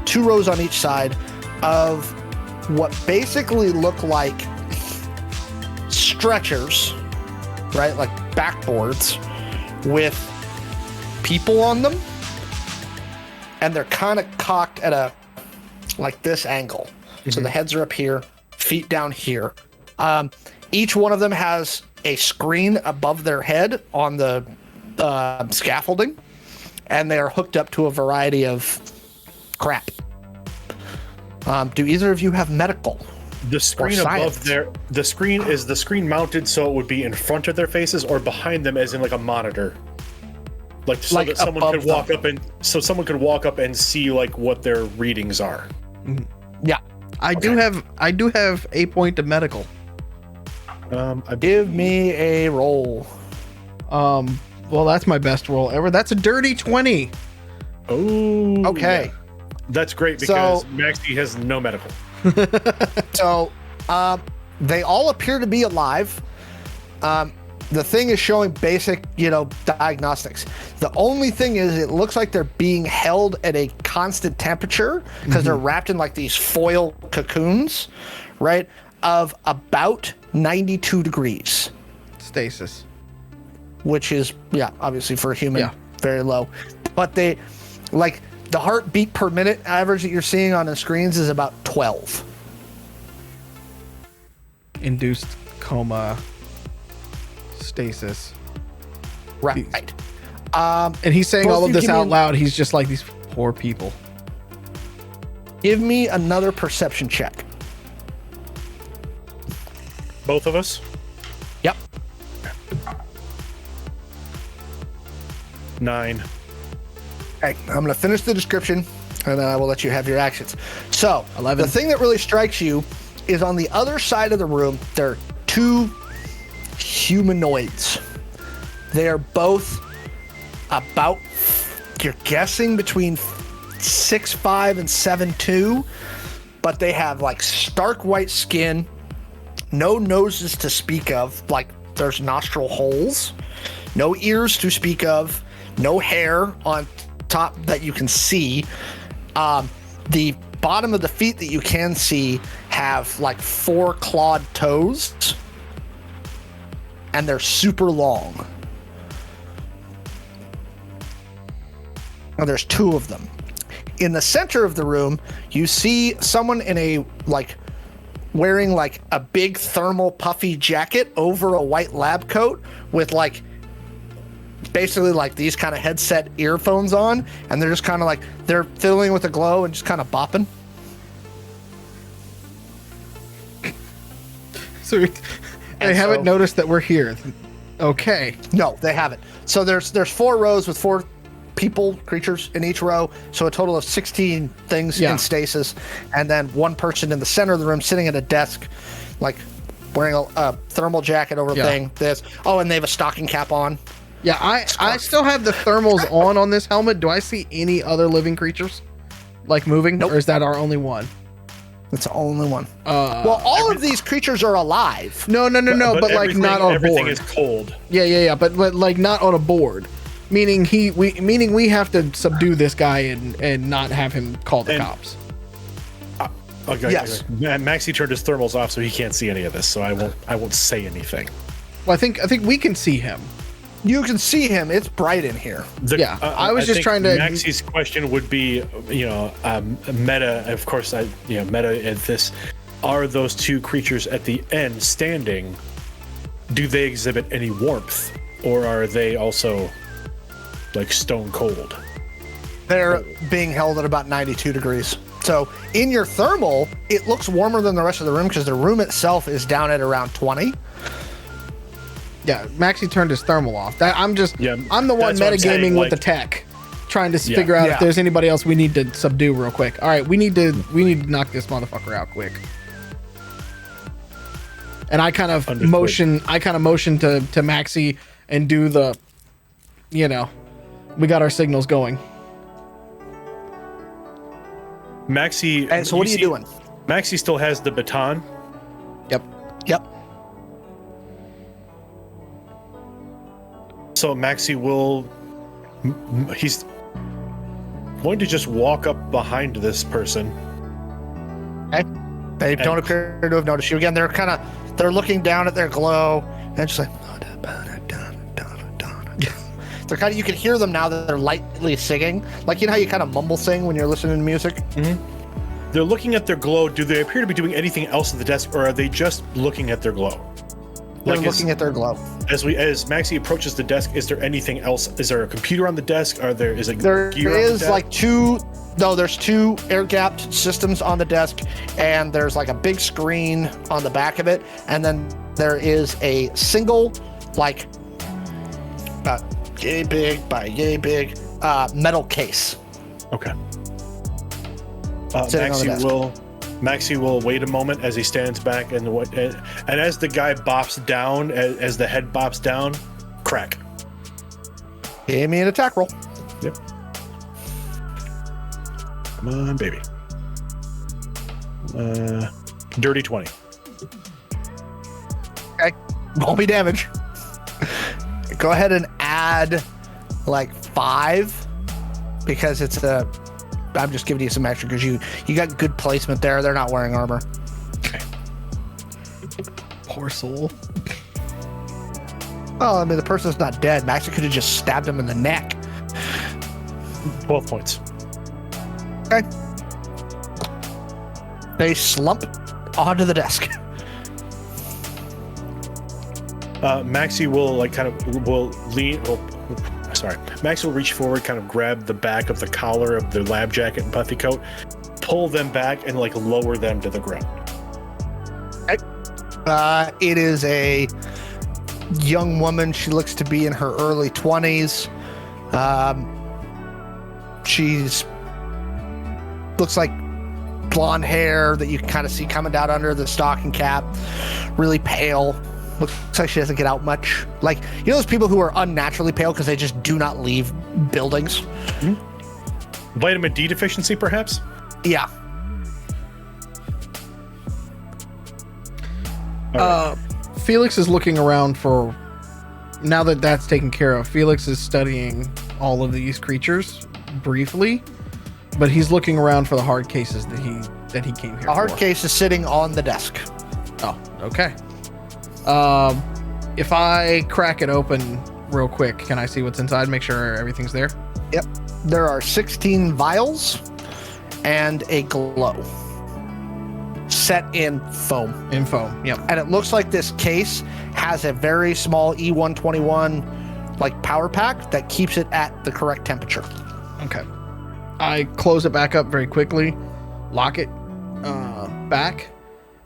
2 rows on each side of what basically look like stretchers, right? Like backboards with people on them. And they're kind of cocked at a, like this angle. Mm-hmm. So the heads are up here, feet down here. Each one of them has a screen above their head on the scaffolding, and they are hooked up to a variety of crap. Do either of you have medical? The screen above the screen mounted so it would be in front of their faces or behind them as in like a monitor? Like so Like that someone above could walk up and see like what their readings are. Yeah. I do have a point of medical. Give me a roll. Well, that's my best roll ever. That's a dirty 20. Oh. Okay. That's great because Maxi has no medical. So, they all appear to be alive. The thing is showing basic, diagnostics. The only thing is it looks like they're being held at a constant temperature because they're wrapped in like these foil cocoons, right? Of about 92 degrees. Stasis. Which is, obviously for a human, very low. But they, like, the heartbeat per minute average that you're seeing on the screens is about 12. Induced coma. Stasis. Right. And he's saying both all of you this give me out loud. He's just like, these poor people. Give me another perception check. Both of us? Yep. 9. Okay, I'm going to finish the description, and then I will let you have your actions. So, 11. The thing that really strikes you is on the other side of the room, there are two humanoids. They are both about, you're guessing, between 6'5" and 7'2", but they have like stark white skin, no noses to speak of, like there's nostril holes, no ears to speak of, no hair on top that you can see. The bottom of the feet that you can see have like 4 clawed toes, and they're super long. Now there's 2 of them. In the center of the room, you see someone in a like wearing like a big thermal puffy jacket over a white lab coat with like basically like these kind of headset earphones on, and they're just kind of like they're filling with a glow and just kind of bopping. So they haven't noticed that we're here. Okay. No, they haven't. So there's 4 rows with 4 creatures in each row, so a total of 16 things in stasis, and then 1 person in the center of the room sitting at a desk, like wearing a thermal jacket over thing. And they have a stocking cap on. Yeah, I still have the thermals on this helmet. Do I see any other living creatures like moving? Nope. Or is that our only one? It's the only one. Well, all of these creatures are alive. No, but like not on a board. Everything is cold. Yeah, but like not on a board. Meaning we have to subdue this guy and not have him call the cops. Okay, yes. Maxi turned his thermals off, so he can't see any of this. So I won't say anything. Well, I think we can see him. You can see him. It's bright in here. I was just trying to. Maxi's question would be, meta. Of course, meta at this. Are those 2 creatures at the end standing? Do they exhibit any warmth, or are they also like stone cold? They're being held at about 92 degrees. So in your thermal, it looks warmer than the rest of the room because the room itself is down at around 20. Yeah, Maxi turned his thermal off. I'm the one metagaming with the tech, trying to figure out if there's anybody else we need to subdue real quick. All right, we need to knock this motherfucker out quick. And I kind of motion to Maxi and do the, we got our signals going. Maxi. And so what are you doing? Maxi still has the baton. Yep. So Maxi he's going to just walk up behind this person. Okay. They don't appear to have noticed you. Again, they're looking down at their glow and just like they're kind of, you can hear them now that they're lightly singing. Like, how you kind of mumble sing when you're listening to music? Mm-hmm. They're looking at their glow. Do they appear to be doing anything else at the desk, or are they just looking at their glow? They're looking at their glow. As Maxi approaches the desk, is there anything else? Is there a computer on the desk? There is like 2. No, there's 2 air-gapped systems on the desk, and there's like a big screen on the back of it, and then there is a single, like, yay big by yay big metal case. Okay. Sitting on the desk. Maxi will wait a moment as he stands back and as the guy bops down, as the head bops down, crack. Give me an attack roll. Yep. Come on, baby. Dirty 20. Okay. Roll me damage. Go ahead and add like 5 because it's I'm just giving you some extra because you got good placement there. They're not wearing armor. Okay. Poor soul. Well, I mean, the person's not dead. Maxi could have just stabbed him in the neck. 12 points. Okay. They slump onto the desk. Maxi will Maxi will reach forward, kind of grab the back of the collar of the lab jacket and puffy coat, pull them back, and like lower them to the ground. It is a young woman. She looks to be in her early 20s. She's looks like blonde hair that you can kind of see coming down under the stocking cap. Really pale. Looks like she doesn't get out much. Like, you know those people who are unnaturally pale because they just do not leave buildings? Mm-hmm. Vitamin D deficiency, perhaps? Yeah. Felix is looking around for... Now that that's taken care of, Felix is studying all of these creatures briefly, but he's looking around for the hard cases that he came here for. A hard case is sitting on the desk. Oh, okay. If I crack it open real quick, can I see what's inside? Make sure everything's there? Yep. There are 16 vials and a glow set in foam. In foam, yep. And it looks like this case has a very small E121 like power pack that keeps it at the correct temperature. Okay. I close it back up very quickly, lock it back,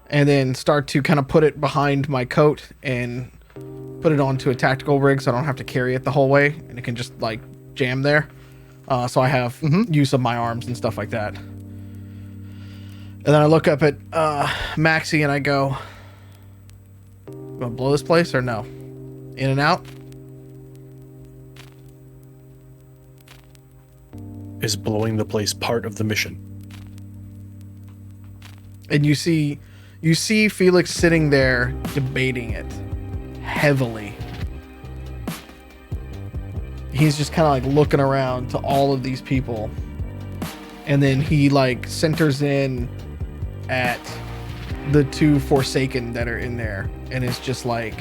and then start to kind of put it behind my coat and put it onto a tactical rig so I don't have to carry it the whole way, and it can just like jam there. So I have use of my arms and stuff like that. And then I look up at Maxi and I go, "You want to blow this place or no? In and out?" Is blowing the place part of the mission? And you see Felix sitting there debating it heavily. He's just kind of like looking around to all of these people, and then he like centers in at the 2 Forsaken that are in there, and it's just like,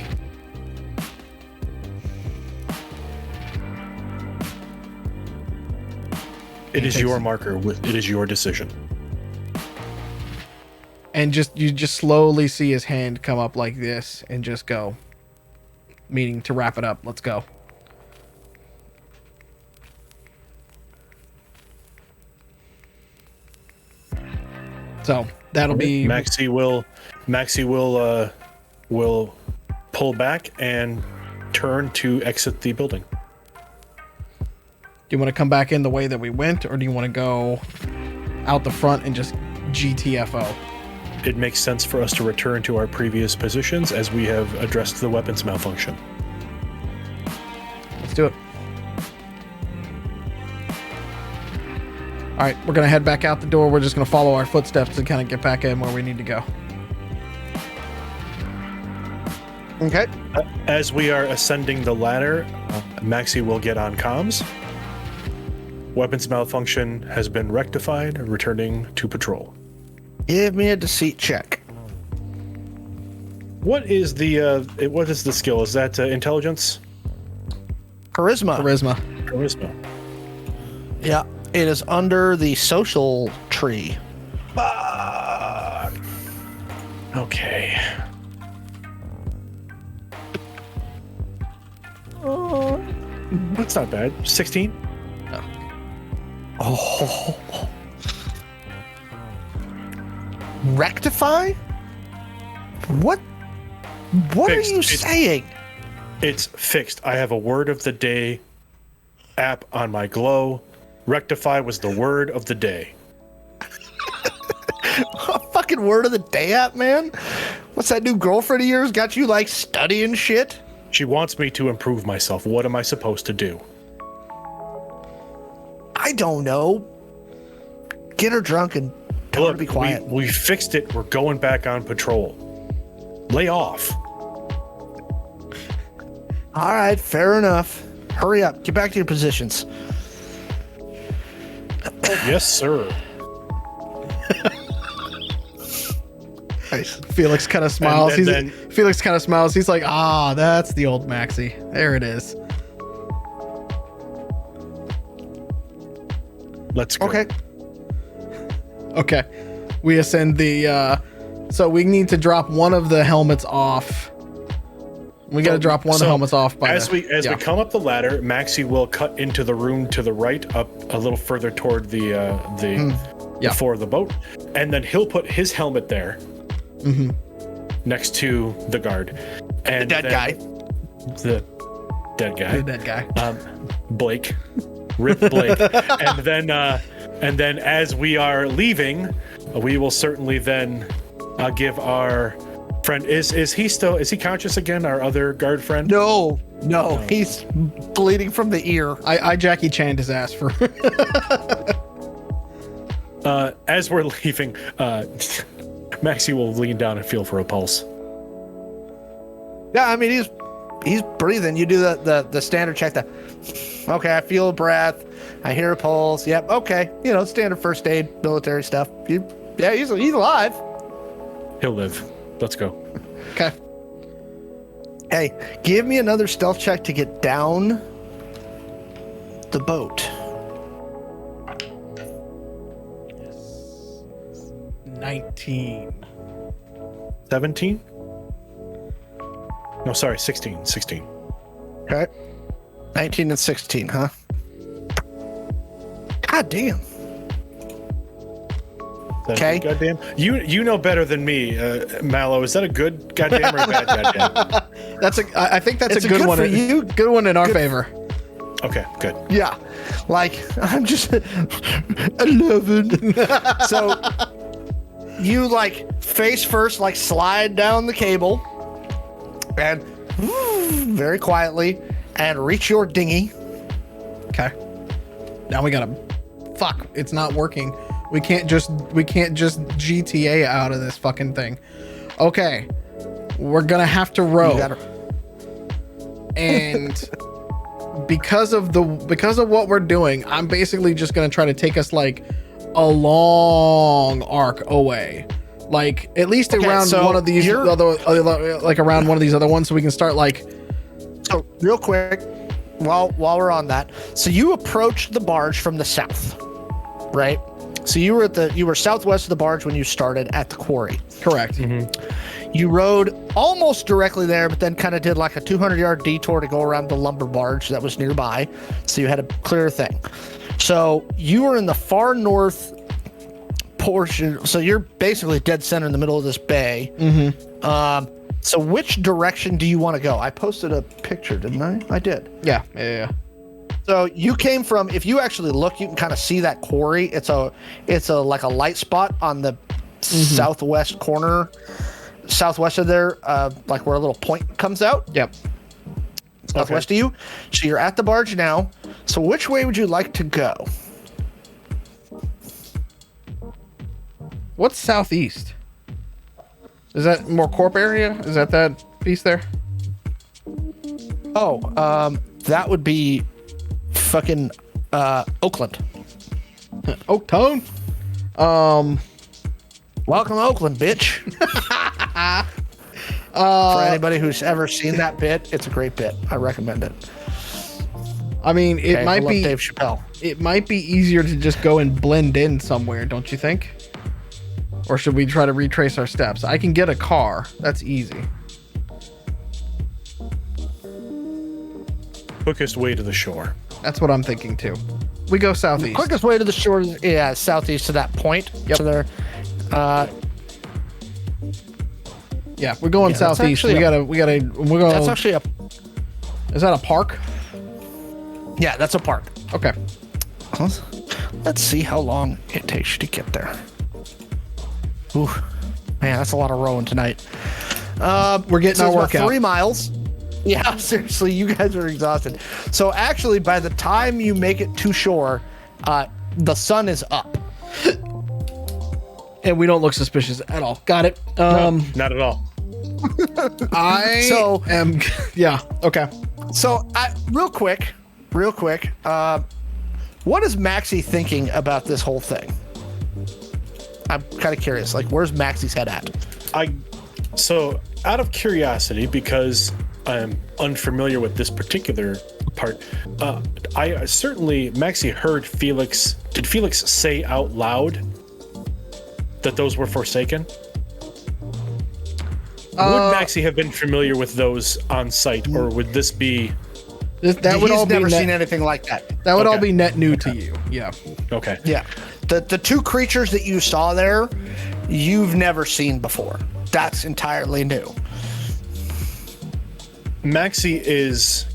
it is your marker. It is your decision. And you just slowly see his hand come up like this and just go, meaning to wrap it up. Let's go. So that'll be Maxi will pull back and turn to exit the building. Do you want to come back in the way that we went, or do you want to go out the front and just GTFO? It makes sense for us to return to our previous positions as we have addressed the weapons malfunction. Let's do it. All right, we're going to head back out the door. We're just going to follow our footsteps and kind of get back in where we need to go. Okay. As we are ascending the ladder, Maxi will get on comms. Weapons malfunction has been rectified, returning to patrol. Give me a deceit check. What is the skill? Is that intelligence? Charisma. Yeah, it is under the social tree. Okay. That's not bad. 16? No. Oh. Rectify? What Fixed. are you saying? It's fixed. I have a word of the day app on my Glow. Rectify was the word of the day. Fucking word of the day app, man. What's that new girlfriend of yours got you like studying shit? She wants me to improve myself. What am I supposed to do? I don't know. Get her drunk and tell her to be quiet. We fixed it. We're going back on patrol. Lay off. All right, fair enough. Hurry up. Get back to your positions. Yes, sir. Nice. Felix kind of smiles. And Felix kind of smiles. He's like, that's the old Maxi. There it is. Let's go. Okay. We ascend the, so we need to drop one of the helmets off. We got to drop one of the helmets off. As we come up the ladder, Maxi will cut into the room to the right, up a little further toward the floor of the boat, and then he'll put his helmet there, next to the guard, and the dead guy. The dead guy. The dead guy. Blake. Rip Blake. and then as we are leaving, we will certainly then give our friend, is he conscious again, our other guard friend? No, he's bleeding from the ear. I Jackie Chan'd his ass for as we're leaving, Maxi will lean down and feel for a pulse. Yeah, I mean he's breathing. You do the standard check. Okay, I feel a breath. I hear a pulse. Yep. Okay. Standard first aid, military stuff. He's alive. He'll live. Let's go. Okay. Hey, give me another stealth check to get down the boat. 19. 17? No, sorry, 16. 16. Okay. 19 and 16, huh? God damn. Okay. Goddamn. You know better than me, Mallo. Is that a good goddamn or a bad goddamn? I think that's a good one. For you. Good one in our favor. Okay, good. Yeah. Like, I'm just 11. So you face first, slide down the cable and very quietly and reach your dinghy. Okay. Now we gotta. Fuck! It's not working. We can't just GTA out of this fucking thing. Okay. We're gonna have to row. And because of what we're doing, I'm basically just gonna try to take us a long arc away. At least around one of these other around one of these other ones, so we can start So real quick, while we're on that, so you approached the barge from the south, right? So you were southwest of the barge when you started at the quarry. Correct. Mm-hmm. You rode almost directly there, but then kind of did a 200-yard detour to go around the lumber barge that was nearby. So you had a clear thing. So you were in the far north portion. So you're basically dead center in the middle of this bay. Mm-hmm. So which direction do you want to go? I posted a picture, didn't I? I did. Yeah. So you came from, if you actually look, you can kind of see that quarry. It's a a light spot on the southwest corner, southwest of there, where a little point comes out. Yep. Southwest of you. So you're at the barge now. So which way would you like to go? What's southeast? Is that more Corp area? Is that piece there? Oh, that would be fucking Oakland. Oaktown? Welcome to Oakland, bitch. For anybody who's ever seen that bit, it's a great bit. I recommend it. I mean, it might be Dave Chappelle. It might be easier to just go and blend in somewhere, don't you think? Or should we try to retrace our steps? I can get a car. That's easy. Quickest way to the shore. That's what I'm thinking too. We go southeast. The quickest way to the shore is southeast to that point. Yep. So there. Yeah, we're going southeast. We're going. That's actually Is that a park? Yeah, that's a park. Okay. Let's see how long it takes you to get there. Ooh, man, that's a lot of rowing tonight. We're getting So our it's about workout. 3 miles. Yeah, seriously, you guys are exhausted. So actually, by the time you make it to shore, the sun is up. And we don't look suspicious at all. Got it. No, not at all. Yeah. Okay. So, real quick, what is Maxi thinking about this whole thing? I'm kind of curious. Like, where's Maxi's head at? So out of curiosity, because I'm unfamiliar with this particular part, I certainly, Maxi heard Felix. Did Felix say out loud that those were forsaken? Would Maxi have been familiar with those on site, or would this be? That would He's all be never seen net, anything like that. that would all Okay. be net new to you. Yeah. Okay. Yeah, the two creatures that you saw there, you've never seen before. That's entirely new. Maxi is.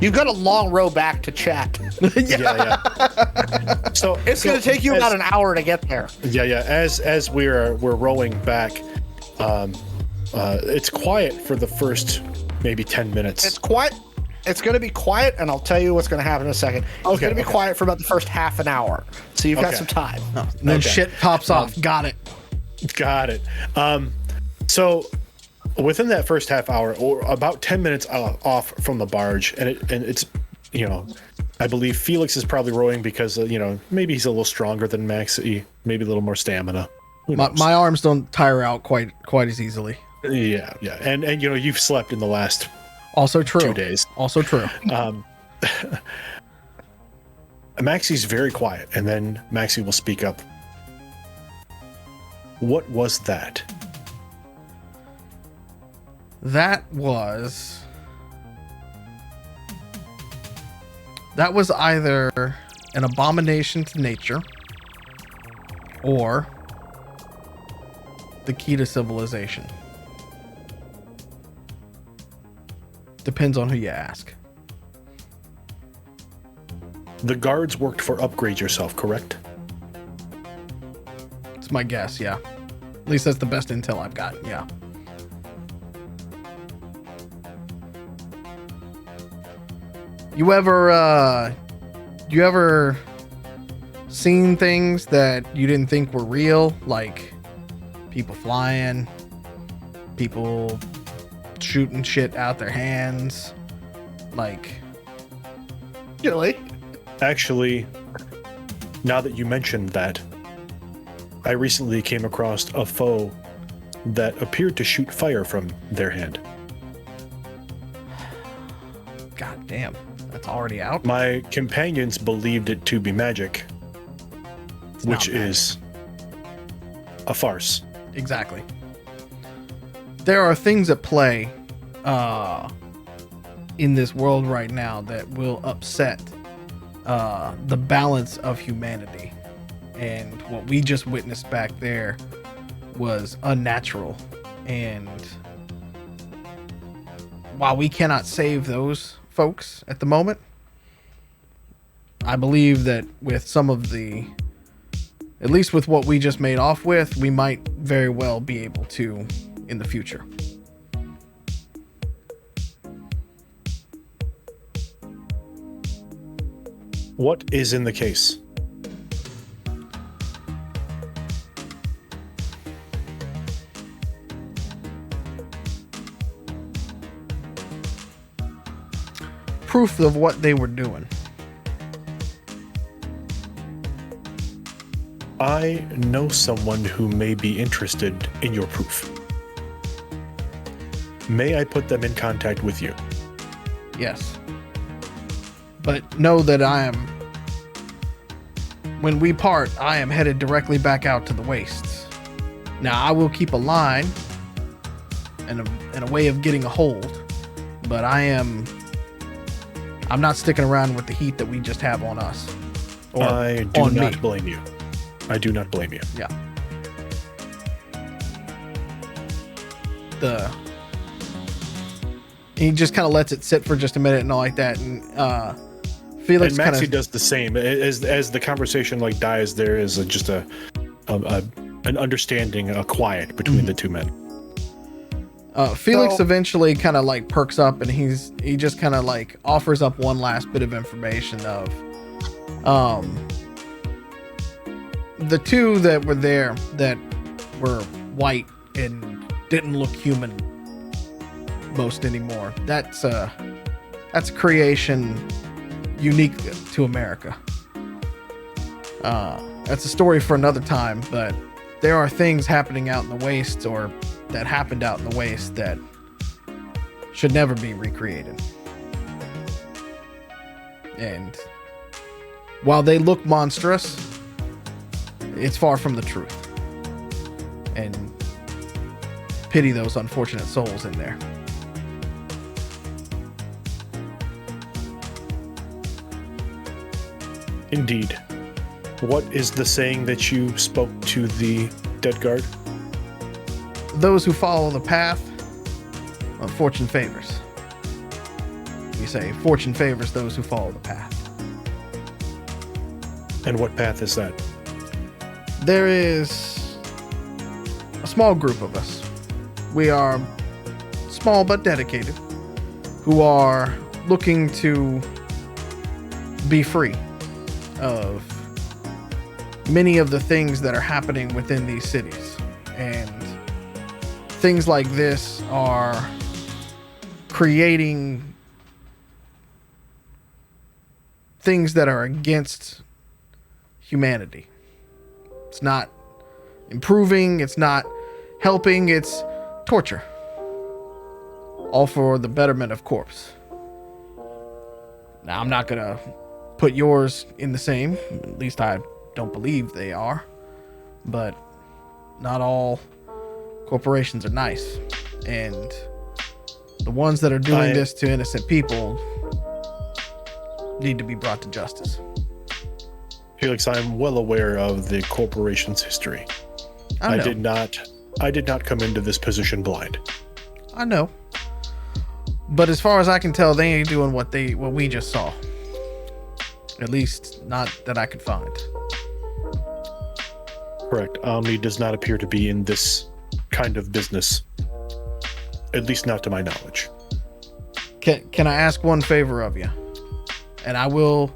You've got a long row back to chat. Yeah. So It's going to take you about an hour to get there. Yeah. As we're rowing back, it's quiet for the first maybe 10 minutes. It's quiet. It's going to be quiet, and I'll tell you what's going to happen in a second. It's going to be quiet for about the first half an hour, so you've got Okay. some time. And then Okay. shit pops off. Got it. Got it. So within that first half hour, or about 10 minutes off from the barge, and it's, I believe Felix is probably rowing because maybe he's a little stronger than Maxi, maybe a little more stamina. Who knows? My arms don't tire out quite as easily. Yeah, and you've slept in the last Also true. 2 days. Also true. Maxi's very quiet, and then Maxi will speak up. What was that? That was either an abomination to nature or the key to civilization. Depends on who you ask. The guards worked for Upgrade Yourself, correct? It's my guess, yeah. At least that's the best intel I've got, yeah. You ever seen things that you didn't think were real? Like people flying, people shooting shit out their hands, like... Really? Actually, now that you mentioned that, I recently came across a foe that appeared to shoot fire from their hand. God damn, that's already out? My companions believed it to be magic, It's which not magic. is a farce. Exactly. There are things at play in this world right now that will upset the balance of humanity. And what we just witnessed back there was unnatural. And while we cannot save those folks at the moment, I believe that with some of the, at least with what we just made off with, we might very well be able to in the future. What is in the case? Proof of what they were doing. I know someone who may be interested in your proof. May I put them in contact with you? Yes. But know that when we part, I am headed directly back out to the wastes. Now, I will keep a line and a way of getting a hold, but I'm not sticking around with the heat that we just have on us. Or I do on not me. blame you. I do not blame you. Yeah. he just kind of lets it sit for just a minute and all like that. And Felix and Maxi does the same. As the conversation like dies, there is just an understanding, a quiet between the two men. Felix eventually kind of like perks up, and he just kind of like offers up one last bit of information of the two that were there that were white and didn't look human most anymore. That's a creation unique to America. That's a story for another time, but there are things happening out in the waste, or that happened out in the waste, that should never be recreated. And while they look monstrous, it's far from the truth. And pity those unfortunate souls in there. Indeed. What is the saying that you spoke to the dead guard? Those who follow the path, well, fortune favors. We say fortune favors those who follow the path. And what path is that? There is a small group of us. We are small but dedicated, who are looking to be free of many of the things that are happening within these cities. And things like this are creating things that are against humanity. It's not improving, it's not helping, it's torture. All for the betterment of corpse. Now, I'm not gonna put yours in the same, at least I don't believe they are, but not all corporations are nice, and the ones that are doing this to innocent people need to be brought to justice. Felix, I'm well aware of the corporation's history. I did not come into this position blind. I know. But as far as I can tell, they ain't doing what we just saw. At least not that I could find. Correct. Omni does not appear to be in this kind of business. At least not to my knowledge. Can I ask one favor of you? And I will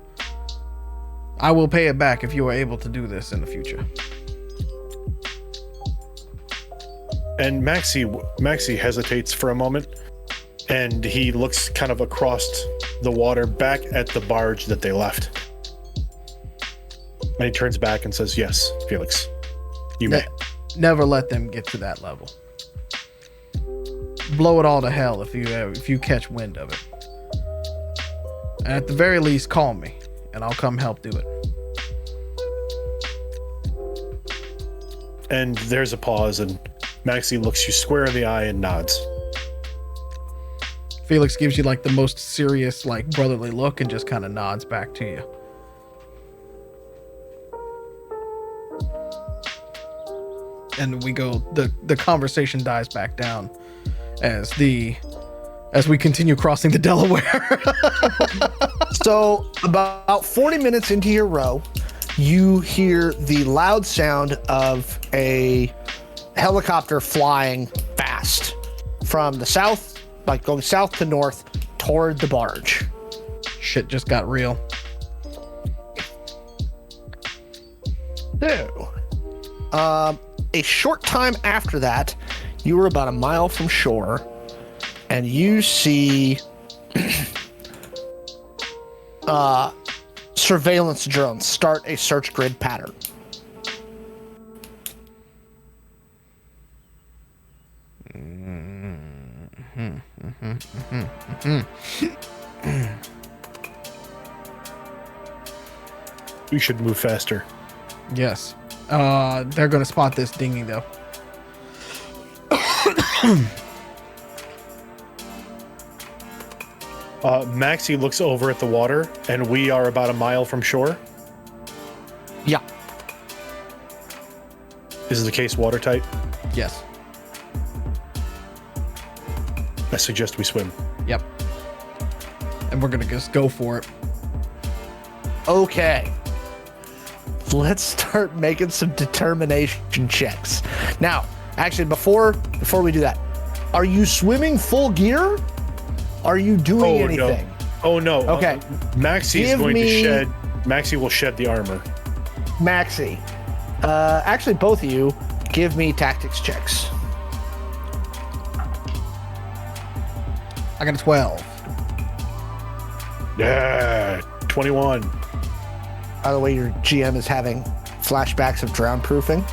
pay it back if you are able to do this in the future. And Maxi hesitates for a moment, and he looks kind of across the water back at the barge that they left. And he turns back and says, "Yes, Felix, you may." Never let them get to that level. Blow it all to hell if you catch wind of it. And at the very least, call me, and I'll come help do it. And there's a pause, and Maxi looks you square in the eye and nods. Felix gives you like the most serious, like brotherly look, and just kind of nods back to you. And we go, the conversation dies back down as we continue crossing the Delaware. So about 40 minutes into your row, you hear the loud sound of a helicopter flying fast from the south, like going south to north toward the barge. Shit just got real. So, a short time after that, you were about a mile from shore, and you see surveillance drones start a search grid pattern. We should move faster. Yes. They're going to spot this dinghy, though. Maxi looks over at the water, and we are about a mile from shore. Yeah. Is the case watertight? Yes. I suggest we swim. Yep. And we're gonna just go for it. Okay. Let's start making some determination checks. Now, actually, before we do that, are you swimming full gear? Are you doing anything? Oh no. Okay. Maxi is going to shed. Maxi will shed the armor. Maxi. Actually, both of you, give me tactics checks. I got a 12. Yeah. 21. By the way, your GM is having flashbacks of drown proofing.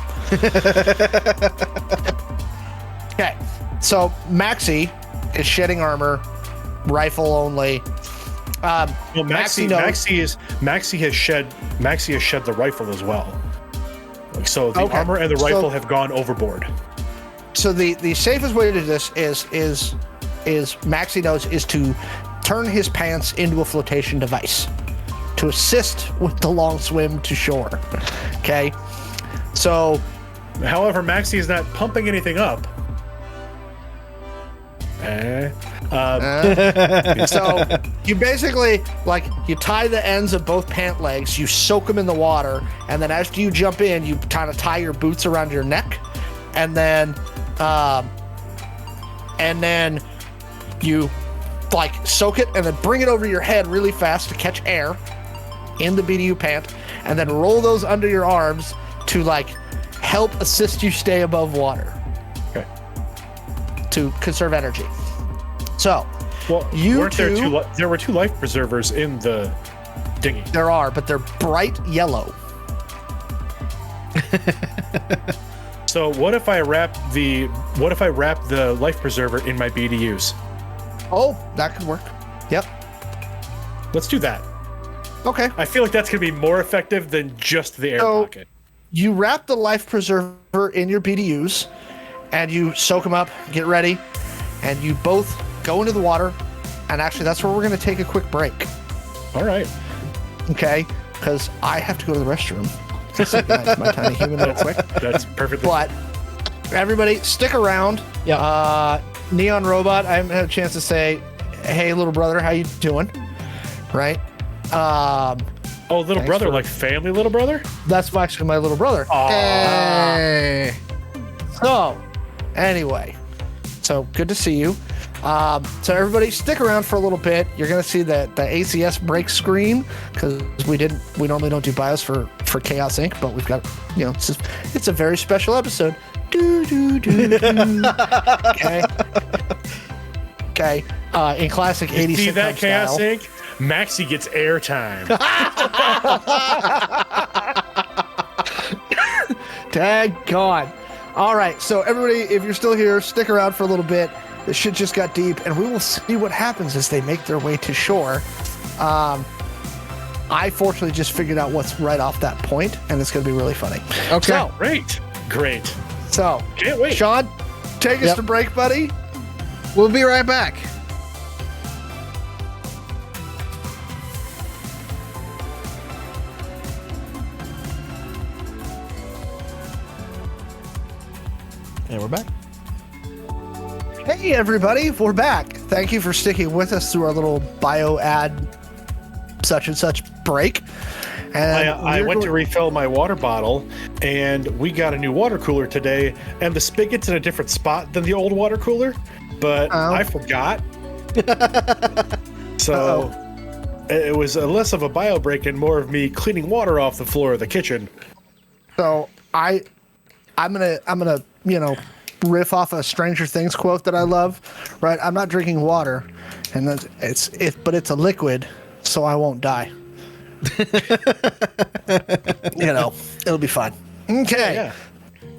Okay, so Maxi is shedding armor, rifle only. Well, Maxi has shed the rifle as well. So the armor and the rifle have gone overboard. So the safest way to do this is Maxi knows is to turn his pants into a flotation device to assist with the long swim to shore. Okay, so. However, Maxi is not pumping anything up. So you basically, like, you tie the ends of both pant legs, you soak them in the water, and then after you jump in, you kind of tie your boots around your neck, and then you like soak it and then bring it over your head really fast to catch air in the BDU pant, and then roll those under your arms to like help assist you stay above water. Okay. To conserve energy. So, well, there were two life preservers in the dinghy. There are, but they're bright yellow. So what if I wrap the life preserver in my BDUs? Oh, that could work. Yep. Let's do that. Okay. I feel like that's going to be more effective than just the air pocket. You wrap the life preserver in your BDUs, and you soak them up, get ready, and you both go into the water. And actually, that's where we're going to take a quick break. All right. Okay? Because I have to go to the restroom. my tiny human real quick. That's perfectly. But everybody, stick around. Yeah. Neon Robot, I haven't had a chance to say, hey, little brother, how you doing? Right? Little brother, like family little brother? That's actually my little brother. Hey. So, anyway, so good to see you. So everybody, stick around for a little bit. You're gonna see the ACS break screen because we normally don't do BIOS for Chaos Inc., but we've got, it's a very special episode. Okay. Okay. In classic 80s. See that Chaos style. Inc.? Maxi gets airtime. Daggone. All right, so everybody, if you're still here, stick around for a little bit. The shit just got deep, and we will see what happens as they make their way to shore. I fortunately just figured out what's right off that point, and it's going to be really funny. Okay. So, Great. So, can't wait. Shawn, take us to break, buddy. We'll be right back. And we're back. Hey, everybody, we're back. Thank you for sticking with us through our little bio ad such and such break. And I went to refill my water bottle, and we got a new water cooler today, and the spigot's in a different spot than the old water cooler, but I forgot. So it was less of a bio break and more of me cleaning water off the floor of the kitchen. So I'm gonna riff off a Stranger Things quote that I love, right? I'm not drinking water, and but it's a liquid, so I won't die. It'll be fun. Okay. Yeah.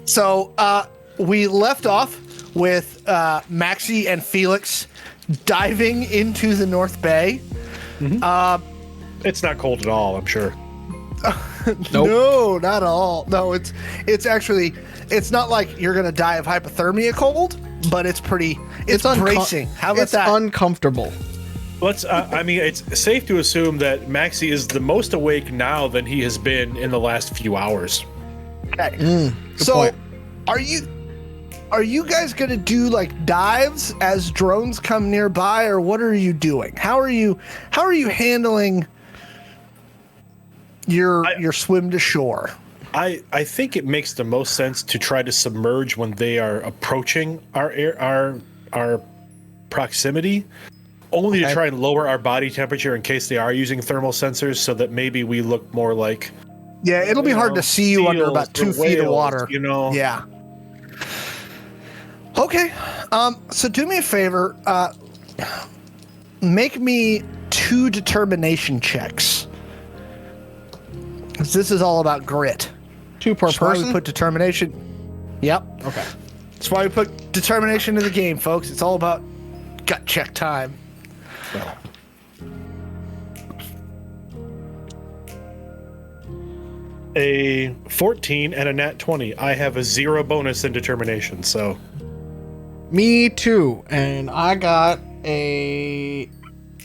So we left off with Maxi and Felix diving into the North Bay. Mm-hmm. It's not cold at all, I'm sure. Nope. No, not at all. No, it's actually, it's not like you're gonna die of hypothermia cold, but it's bracing. How about that? It's uncomfortable. It's safe to assume that Maxi is the most awake now than he has been in the last few hours. Okay. So, point. are you Are you guys going to do like dives as drones come nearby, or what are you doing? How are you handling your swim to shore? I think it makes the most sense to try to submerge when they are approaching our proximity, only to try and lower our body temperature in case they are using thermal sensors, so that maybe we look more like. Yeah, it'll be hard to see you under about 2 feet of water. Yeah. Okay. So do me a favor. Make me 2 determination checks. 'Cause this is all about grit. 2 per That's why person? we put determination. Yep. Okay. That's why we put determination in the game, folks. It's all about gut check time. A 14 and a nat 20. I have a 0 bonus in determination, so. Me too. And I got a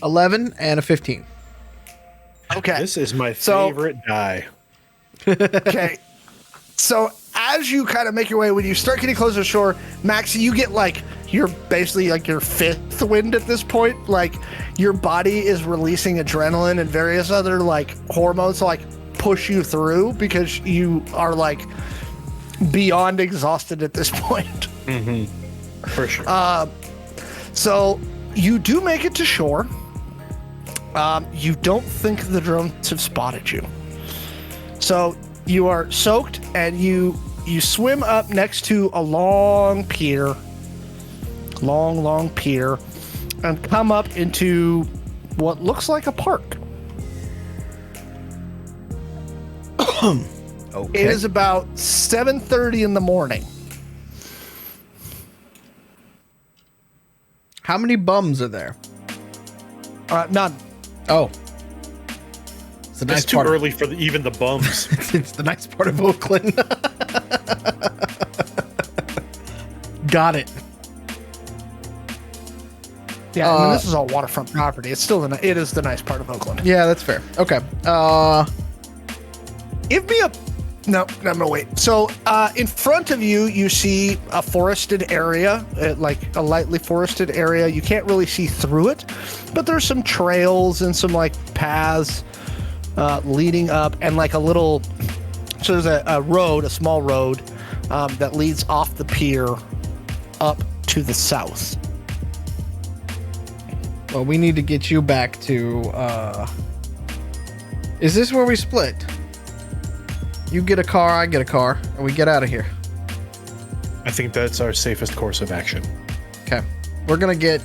11 and a 15. Okay. This is my favorite die. Okay. So as you kind of make your way, when you start getting closer to shore, Maxi, you get like, you're basically like your 5th wind at this point. Like your body is releasing adrenaline and various other like hormones to like push you through, because you are like beyond exhausted at this point. For sure. So you do make it to shore. You don't think the drones have spotted you. So you are soaked, and you swim up next to a long pier, long pier, and come up into what looks like a park. Okay. It is about 7:30 in the morning. How many bums are there? None. Oh. It's the nice It's too part early for even the bums. It's the nice part of Oakland. Got it. Yeah, I mean, this is all waterfront property. It's still it is the nice part of Oakland. Yeah, that's fair. Okay. Give me a. No, I'm gonna wait. So, in front of you, you see a forested area, like a lightly forested area. You can't really see through it, but there's some trails and some like paths leading up, and like a little. So there's a road, a small road, that leads off the pier up to the south. Well, we need to get you back to. Is this where we split? You get a car, I get a car, and we get out of here. I think that's our safest course of action. Okay. We're going to get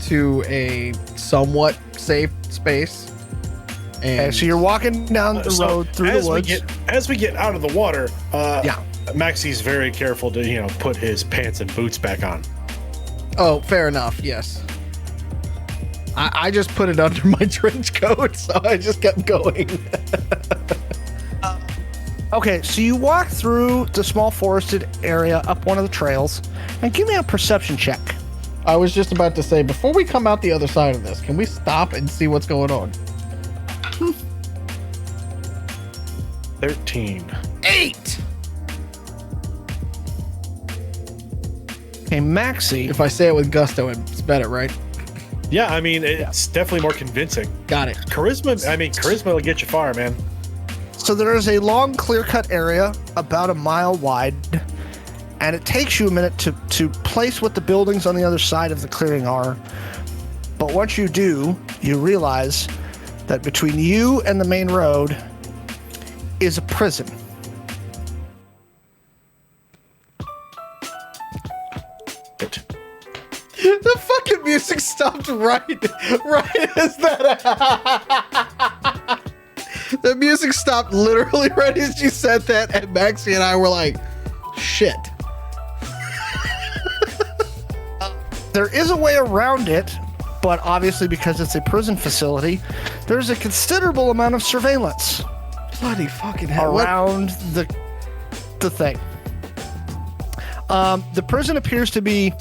to a somewhat safe space. And Okay, so you're walking down the road through the woods. As we get out of the water, Yeah. Maxi's very careful to, put his pants and boots back on. Oh, fair enough. Yes. I just put it under my trench coat, so I just kept going. Okay, so you walk through the small forested area up one of the trails, and give me a perception check. I was just about to say, before we come out the other side of this, can we stop and see what's going on? 13. 8! Okay, Maxi. If I say it with gusto, it's better, right? Yeah, I mean, it's definitely more convincing. Got it. Charisma will get you far, man. So there is a long, clear-cut area about a mile wide, and it takes you a minute to place what the buildings on the other side of the clearing are. But once you do, you realize that between you and the main road is a prison. The fucking music stopped right as that. The music stopped literally right as you said that, and Maxi and I were like, shit. There is a way around it, but obviously because it's a prison facility, there's a considerable amount of surveillance Bloody fucking hell. around the thing. The prison appears to be,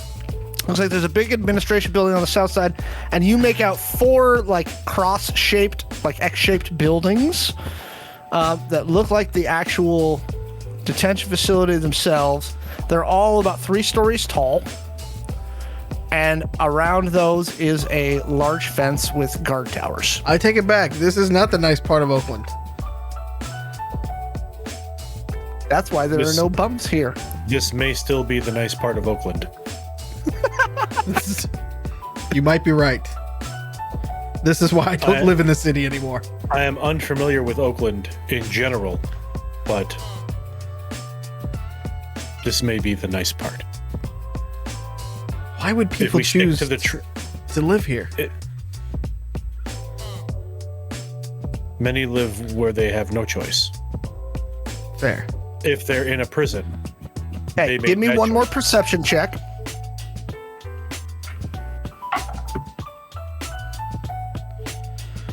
looks like there's a big administration building on the south side, and you make out 4 like cross-shaped, like X-shaped buildings that look like the actual detention facility themselves. They're all about 3 stories tall. And around those is a large fence with guard towers. I take it back. This is not the nice part of Oakland. That's why there are no bums here. This may still be the nice part of Oakland. You might be right. This is why I don't live in the city anymore. I am unfamiliar with Oakland in general, but this may be the nice part. Why would people choose to live here? Many live where they have no choice. Fair. If they're in a prison. Hey, give me one more perception check.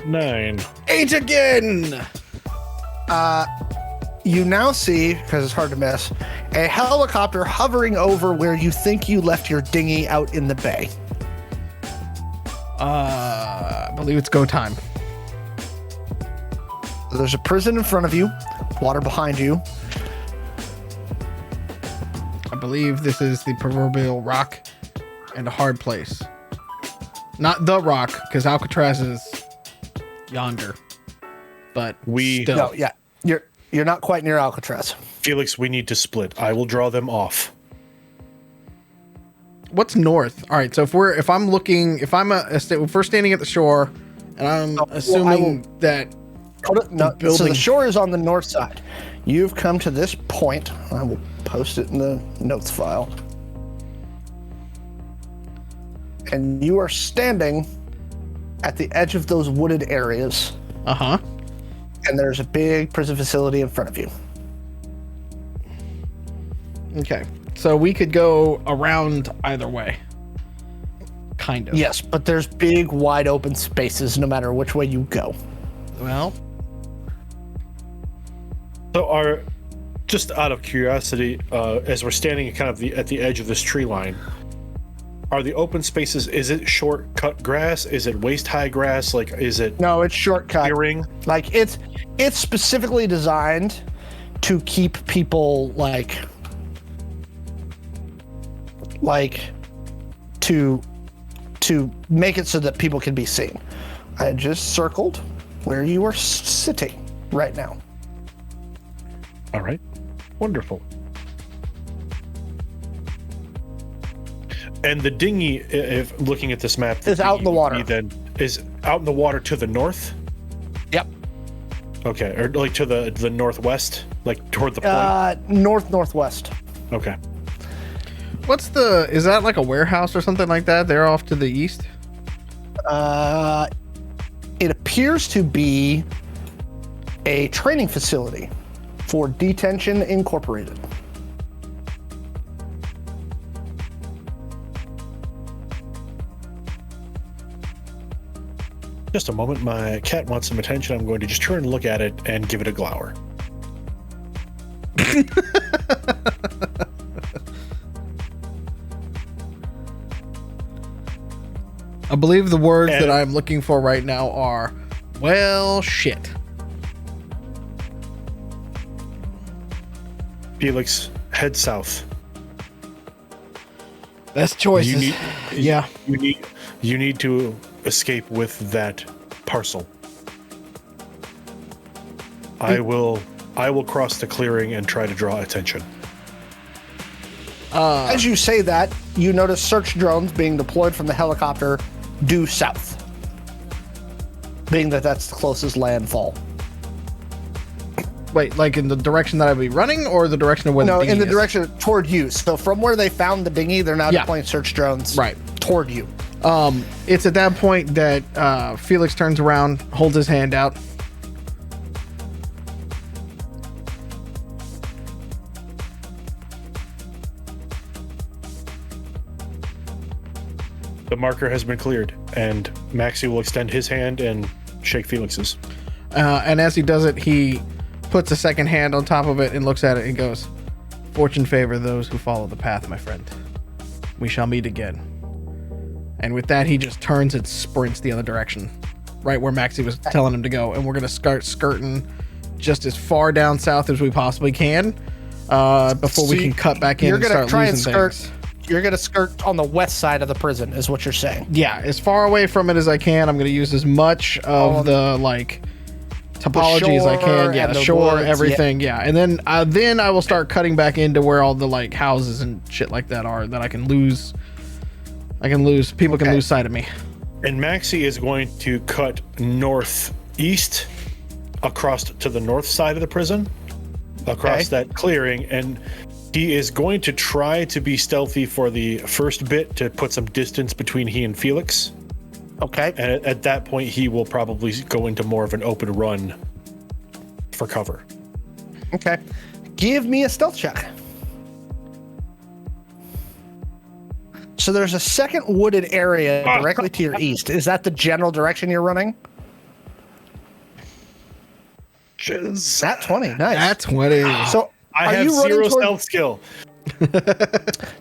Nine. 8 again! You now see, because it's hard to miss, a helicopter hovering over where you think you left your dinghy out in the bay. I believe it's go time. There's a prison in front of you, water behind you. I believe this is the proverbial rock and a hard place. Not the rock, because Alcatraz is yonder. But still. No, yeah. You're not quite near Alcatraz. Felix, we need to split. I will draw them off. What's north? All right, so if we're standing at the shore, and I'm assuming that so the shore is on the north side. You've come to this point. I will post it in the notes file. And you are standing at the edge of those wooded areas. Uh-huh. And there's a big prison facility in front of you. Okay. So we could go around either way. Kind of. Yes, but there's big, wide open spaces no matter which way you go. Well. So just out of curiosity, as we're standing kind of at the edge of this tree line, are the open spaces, is it short-cut grass? Is it waist-high grass? Like, is it... No, it's shortcut. Clearing? Like, it's specifically designed to keep people, to make it so that people can be seen. I just circled where you are sitting right now. All right. Wonderful. And the dinghy, if looking at this map, is out in the water. Then is out in the water to the north. Yep. Okay, or like to the northwest, like toward the point. Northwest. Okay. Is that like a warehouse or something like that? They're off to the east. It appears to be a training facility for Detention Incorporated. Just a moment, my cat wants some attention. I'm going to just turn and look at it and give it a glower. I believe the words that I'm looking for right now are, well, shit. Felix, head south. That's choices. You need to escape with that parcel. I will cross the clearing and try to draw attention. As you say that, you notice search drones being deployed from the helicopter due south, being that that's the closest landfall. Wait, like in the direction that I'd be running, or the direction of where the dinghy in the is? direction toward you. So from where they found the dinghy, they're now deploying search drones toward you. It's at that point that Felix turns around, holds his hand out. The marker has been cleared, and Maxi will extend his hand and shake Felix's. And as he does it, he puts a second hand on top of it and looks at it and goes, "Fortune favor those who follow the path, my friend. We shall meet again." And with that, he just turns and sprints the other direction, right where Maxi was telling him to go. And we're going to start skirting just as far down south as we possibly can. before we can cut back in and start losing things. You're going to skirt on the west side of the prison, is what you're saying. Yeah, as far away from it as I can. I'm going to use as much of the like topology as I can. Yeah, the shore, woods, everything. Yeah, and then I will start cutting back into where all the like houses and shit like that are that I can lose. People can lose sight of me. And Maxi is going to cut northeast across to the north side of the prison, across that clearing, and he is going to try to be stealthy for the first bit to put some distance between he and Felix. Okay. And at that point, he will probably go into more of an open run for cover. Okay. Give me a stealth check. So there's a second wooded area directly to your east. Is that the general direction you're running? That 20. Nice. That 20. So I have 0 stealth skill.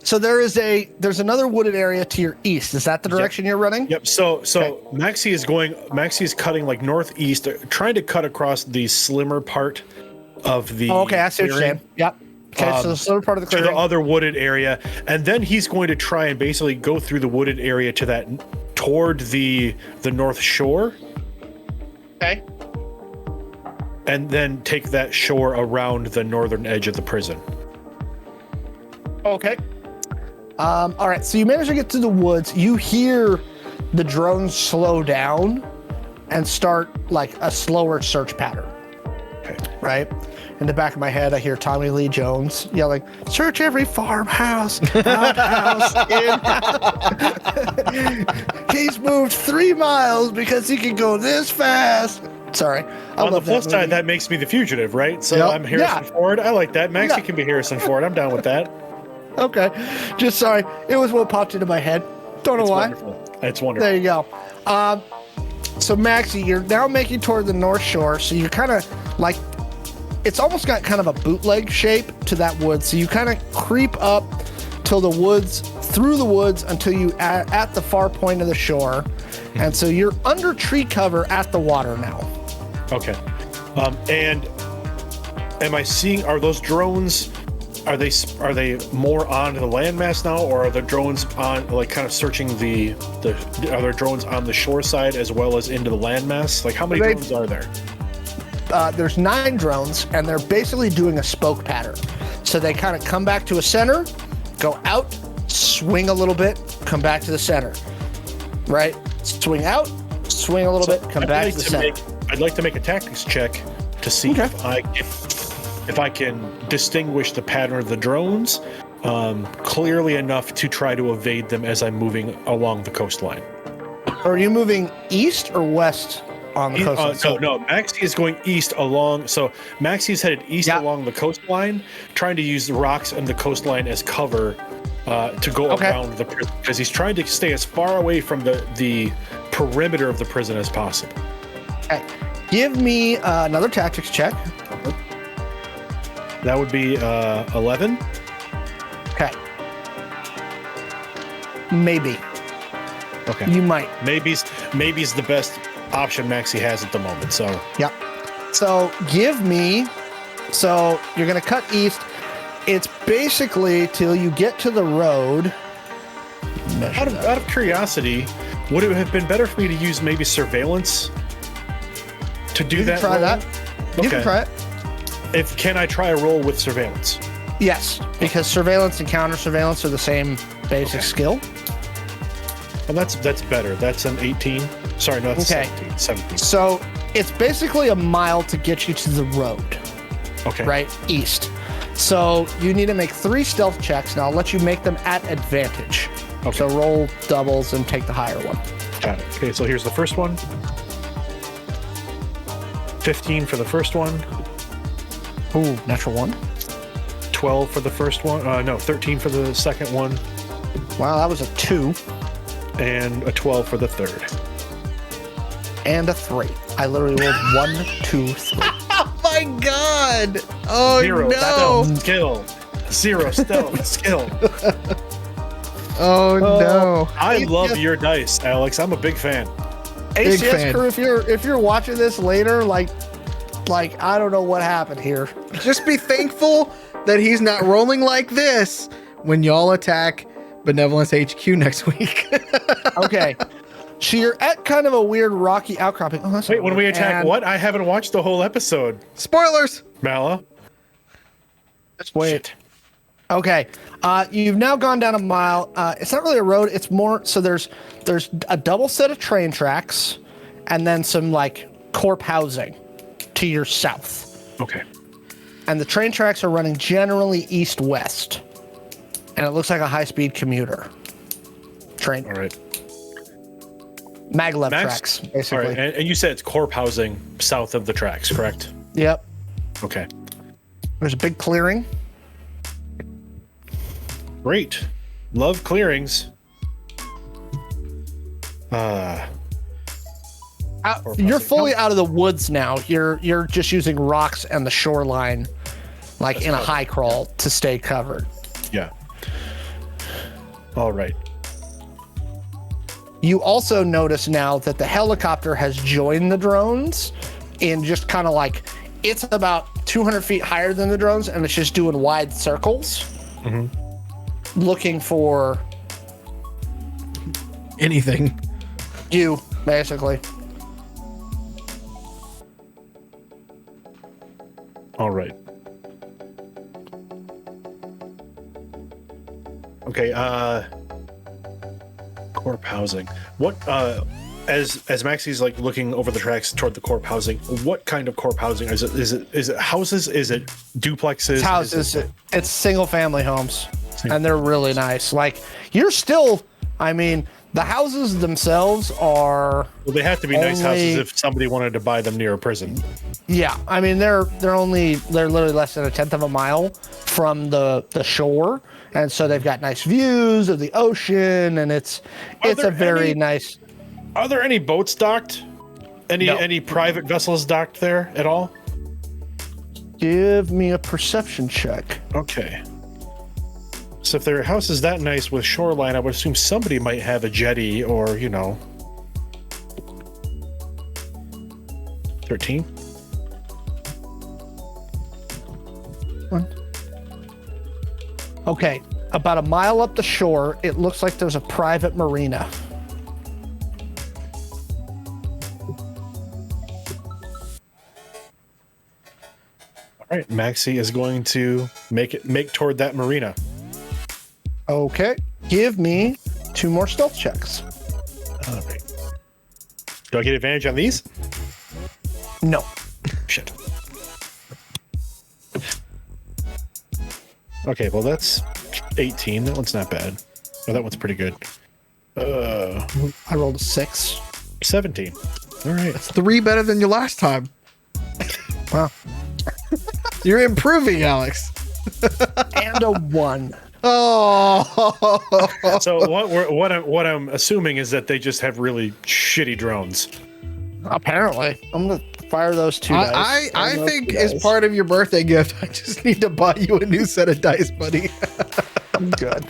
So there's another wooded area to your east. Is that the direction you're running? Yep. So Maxi is cutting like northeast, trying to cut across the slimmer part of the okay, I see what you're saying. Yep. Okay, so the slimmer part of the clearing. To the other wooded area, and then he's going to try and basically go through the wooded area to that toward the north shore. Okay. And then take that shore around the northern edge of the prison. Okay. All right. So you manage to get to the woods. You hear the drones slow down and start like a slower search pattern. Okay. Right. In the back of my head, I hear Tommy Lee Jones yelling, "Search every farmhouse, outhouse, in." He's moved 3 miles because he can go this fast. Sorry. On the plus side, that makes me the fugitive, right? So I'm Harrison Ford. I like that. Maxi can be Harrison Ford. I'm down with that. Okay. Just sorry. It was what popped into my head. Don't know why. Wonderful. It's wonderful. There you go. So Maxi, you're now making toward the north shore. So you're kind of like, it's almost got kind of a bootleg shape to that wood. So you kind of creep up through the woods until you at the far point of the shore. And so you're under tree cover at the water now. Okay. And am I seeing, are those drones, are they more on the landmass now, or are the drones on like kind of searching are there drones on the shore side as well as into the landmass? Like how many drones are there? There's 9 drones, and they're basically doing a spoke pattern. So they kind of come back to a center, go out, swing a little bit, come back to the center. Right? Swing out, swing a little bit, come back to the center. I'd like to make a tactics check to see if I can distinguish the pattern of the drones clearly enough to try to evade them as I'm moving along the coastline. Are you moving east or west on the coastline? No, Maxi is going east along. So Maxi is headed east along the coastline, trying to use the rocks and the coastline as cover to go around the prison, because he's trying to stay as far away from the perimeter of the prison as possible. Okay. Give me another tactics check. That would be 11. Okay. Maybe. Okay. You might. Maybe's the best option Maxi has at the moment. So. Yep. So give me. So you're gonna cut east. It's basically till you get to the road. Out of curiosity, would it have been better for me to use maybe surveillance to do that? Try that. You can try it. Can I try a roll with surveillance? Yes, because surveillance and counter surveillance are the same basic skill. Well, that's better. That's an 18. Sorry, no, that's 17. So it's basically a mile to get you to the road. Okay. Right? East. So you need to make 3 stealth checks. Now I'll let you make them at advantage. Okay. So roll doubles and take the higher one. Got it. Okay, so here's the first one. 15 for the first one. Ooh, natural 1. 12 for the first one. No, 13 for the second one. Wow, that was a 2. And a 12 for the third. And a 3. I literally rolled 1, 2, 3. Oh my god! Oh 0 no! Stealth skill. 0 stealth skill. Oh no! I love your dice, Alex. I'm a big fan. ACS crew, if you're watching this later, like, Like, I don't know what happened here. Just be thankful that he's not rolling like this when y'all attack Benevolence HQ next week. Okay. So you're at kind of a weird rocky outcropping. Oh, Wait, when we attack what? I haven't watched the whole episode. Spoilers. Mallo. Wait. Okay. You've now gone down a mile. It's not really a road. It's more, so there's a double set of train tracks and then some like corp housing to your south. Okay. And the train tracks are running generally east-west. And it looks like a high-speed commuter train. All right. Maglev tracks, basically. All right. And you said it's corp housing south of the tracks, correct? Yep. Okay. There's a big clearing. Great. Love clearings. You're fully out of the woods now. You're just using rocks and the shoreline, like in a high crawl, to stay covered. Yeah. All right. You also notice now that the helicopter has joined the drones in just kind of like, it's about 200 feet higher than the drones, and it's just doing wide circles, looking for Anything. you, basically. All right. Okay, corp housing. What as Maxi's like looking over the tracks toward the corp housing, what kind of corp housing is it? Is it houses? Is it duplexes? It's houses. It's single family homes, and they're really nice. Like, you're still, I mean, the houses themselves are, Well, they have to be nice only- houses if somebody wanted to buy them near a prison. yeah, I mean, they're literally less than a tenth of a mile from the shore, and so they've got nice views of the ocean, and it's there a very any- nice. Are there any boats docked? Any private vessels docked there at all? Give me a perception check. Okay. So if their house is that nice with shoreline, I would assume somebody might have a jetty or, 13? Okay, about a mile up the shore, it looks like there's a private marina. All right, Maxi is going to make toward that marina. Okay, give me 2 more stealth checks. All right. Do I get advantage on these? No. Shit. Okay, well that's 18. That one's not bad. Oh, that one's pretty good. I rolled a 6. 17. All right. 3 better than your last time. Wow. You're improving, Alex. And a 1. Oh. So what I'm assuming is that they just have really shitty drones. Apparently. I'm going to fire those 2 dice. I think as part of your birthday gift, I just need to buy you a new set of dice, buddy. Good.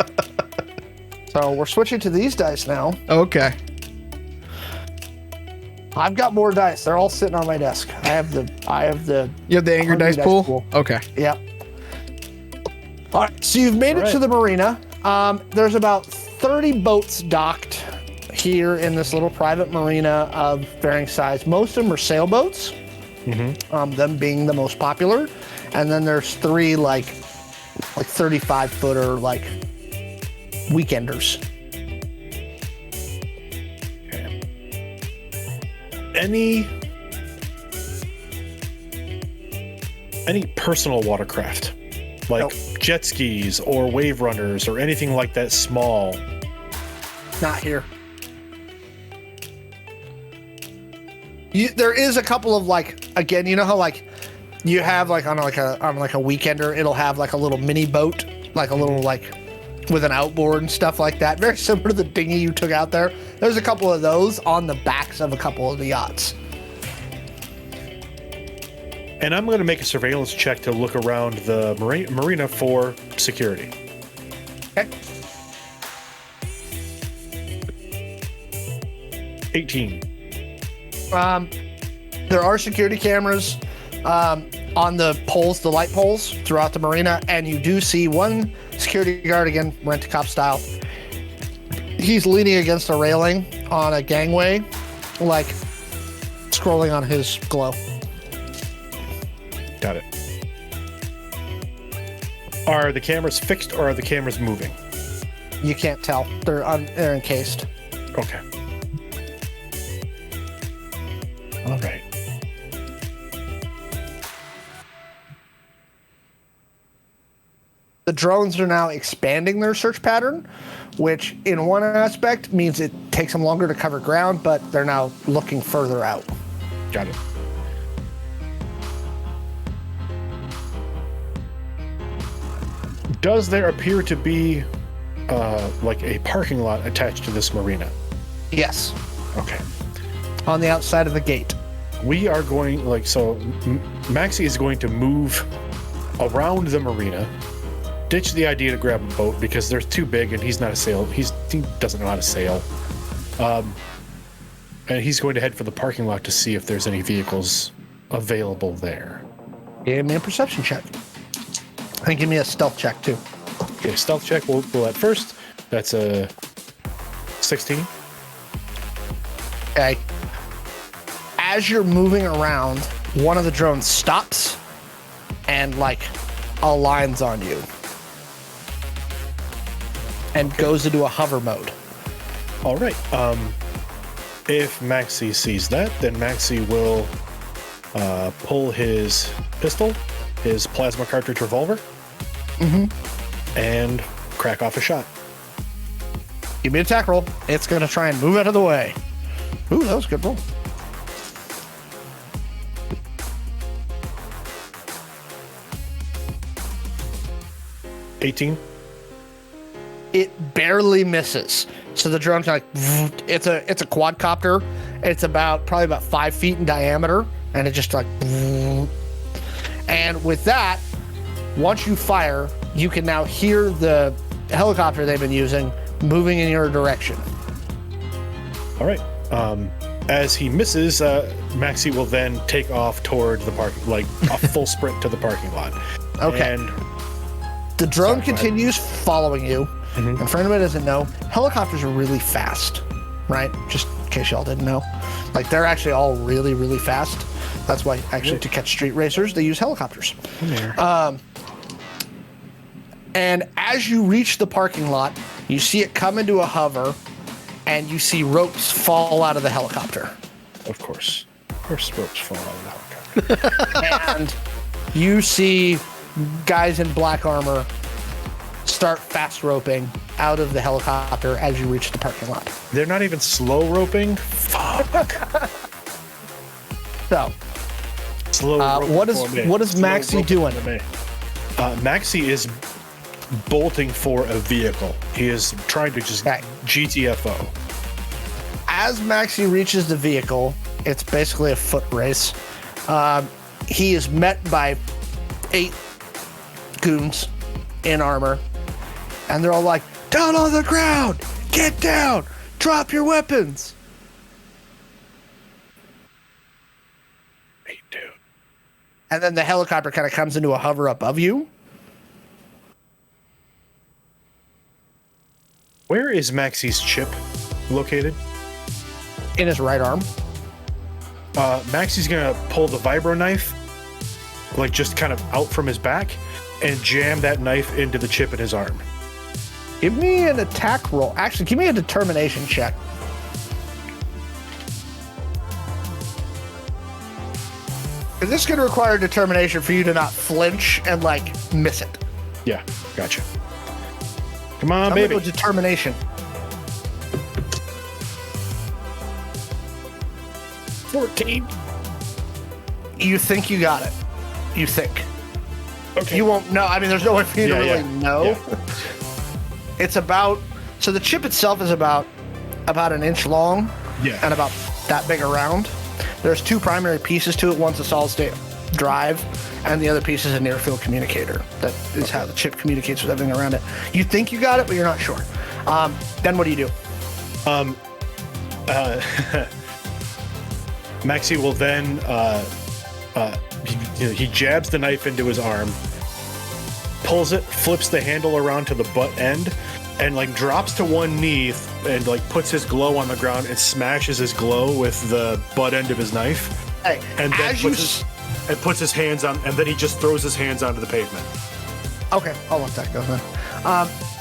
So we're switching to these dice now. Okay. I've got more dice. They're all sitting on my desk. I have the You have the anger Hungry dice pool? Okay. Yep. All right, so you've made it to the marina. There's about 30 boats docked here in this little private marina of varying size. Most of them are sailboats, them being the most popular. And then there's 3 like 35-footer like weekenders. Any personal watercraft, like jet skis or wave runners or anything like that small? Not here. There is a couple of like, again, you know how like you have like on a weekender, it'll have like a little mini boat, like a little like with an outboard and stuff like that. Very similar to the dinghy you took out there. There's a couple of those on the backs of a couple of the yachts. And I'm going to make a surveillance check to look around the marina for security. Okay. 18. There are security cameras on the poles, the light poles throughout the marina, and you do see one security guard, again, rent-a-cop style. He's leaning against a railing on a gangway, like scrolling on his glow. Got it. Are the cameras fixed or are the cameras moving? You can't tell. They're encased. Okay. All right. The drones are now expanding their search pattern, which in one aspect means it takes them longer to cover ground, but they're now looking further out. Got it. Does there appear to be like a parking lot attached to this marina? Yes. Okay. On the outside of the gate. We are going, Maxi is going to move around the marina, ditch the idea to grab a boat because they're too big and he's not a sail. He doesn't know how to sail. And he's going to head for the parking lot to see if there's any vehicles available there. Give me a perception check. And give me a stealth check, too. Okay, stealth check. We'll at first. That's a 16. Okay. As you're moving around, one of the drones stops and, aligns on you. And goes into a hover mode. All right. If Maxi sees that, then Maxi will pull his pistol, his plasma cartridge revolver, and crack off a shot. Give me an attack roll. It's going to try and move out of the way. Ooh, that was a good roll. $18. It barely misses. So the drone's it's a quadcopter. It's probably about 5 feet in diameter, and it just and with that, once you fire, you can now hear the helicopter they've been using moving in your direction. All right. As he misses, Maxi will then take off toward the parking, a full sprint to the parking lot. Okay. And the drone continues following you. Mm-hmm. And for anybody who doesn't know, helicopters are really fast, right? Just in case y'all didn't know. They're actually all really, really fast. That's why, actually, to catch street racers, they use helicopters. And as you reach the parking lot, you see it come into a hover, and you see ropes fall out of the helicopter. Of course. Of course ropes fall out of the helicopter. And you see guys in black armor start fast roping out of the helicopter as you reach the parking lot. They're not even slow roping? Fuck. So, slow roping what is Maxi doing? Maxi is bolting for a vehicle. He is trying to just GTFO. As Maxi reaches the vehicle, it's basically a foot race. He is met by 8 goons in armor, and they're all like, "Down on the ground! Get down! Drop your weapons!" Hey, dude. And then the helicopter kind of comes into a hover above you. Where is Maxi's chip located? In his right arm. Maxi's gonna pull the vibro knife, just kind of out from his back, and jam that knife into the chip in his arm. Give me an attack roll. Actually, give me a determination check. Because this is going to require determination for you to not flinch and, miss it. Yeah, gotcha. Come on, I'm baby. Go determination. 14. You think you got it. You think. Okay. You won't know. I mean, there's no way for you to really know. Yeah. It's so the chip itself is about an inch long and about that big around. There's 2 primary pieces to it. One's a solid state drive, and the other piece is a near field communicator. That is how the chip communicates with everything around it. You think you got it, but you're not sure. Then what do you do? Maxi will then he jabs the knife into his arm, pulls it, flips the handle around to the butt end, and like drops to one knee and like puts his glow on the ground and smashes his glow with the butt end of his knife. Hey, and then puts his hands on, and then he just throws his hands onto the pavement. Okay, I'll let that go then.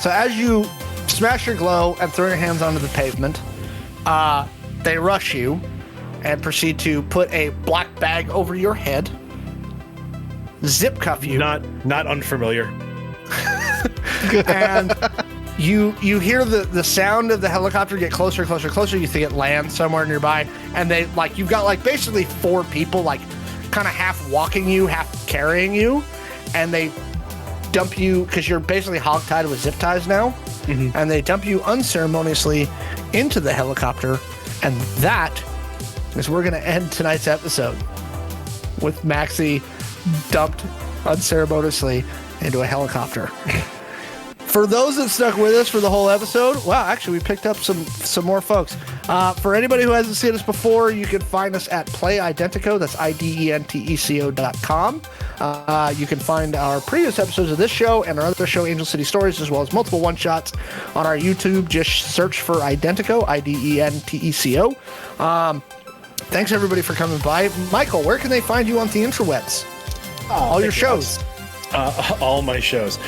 So as you smash your glow and throw your hands onto the pavement, they rush you and proceed to put a black bag over your head, zip cuff you. Not unfamiliar. And you hear the sound of the helicopter get closer, closer, closer. You think it lands somewhere nearby, and they like you've got like basically 4 people like kind of half walking you, half carrying you, and they dump you because you're basically hogtied with zip ties now, and they dump you unceremoniously into the helicopter, and that is we're gonna end tonight's episode with Maxi dumped unceremoniously into a helicopter. For those that stuck with us for the whole episode, wow, actually we picked up some more folks. For anybody who hasn't seen us before, you can find us at Play Identico. That's IDENTECO.com. You can find our previous episodes of this show and our other show, Angel City Stories, as well as multiple one-shots on our YouTube. Just search for Identico, IDENTECO. Thanks everybody for coming by. Michael, where can they find you on the interwebs? All your shows. All my shows.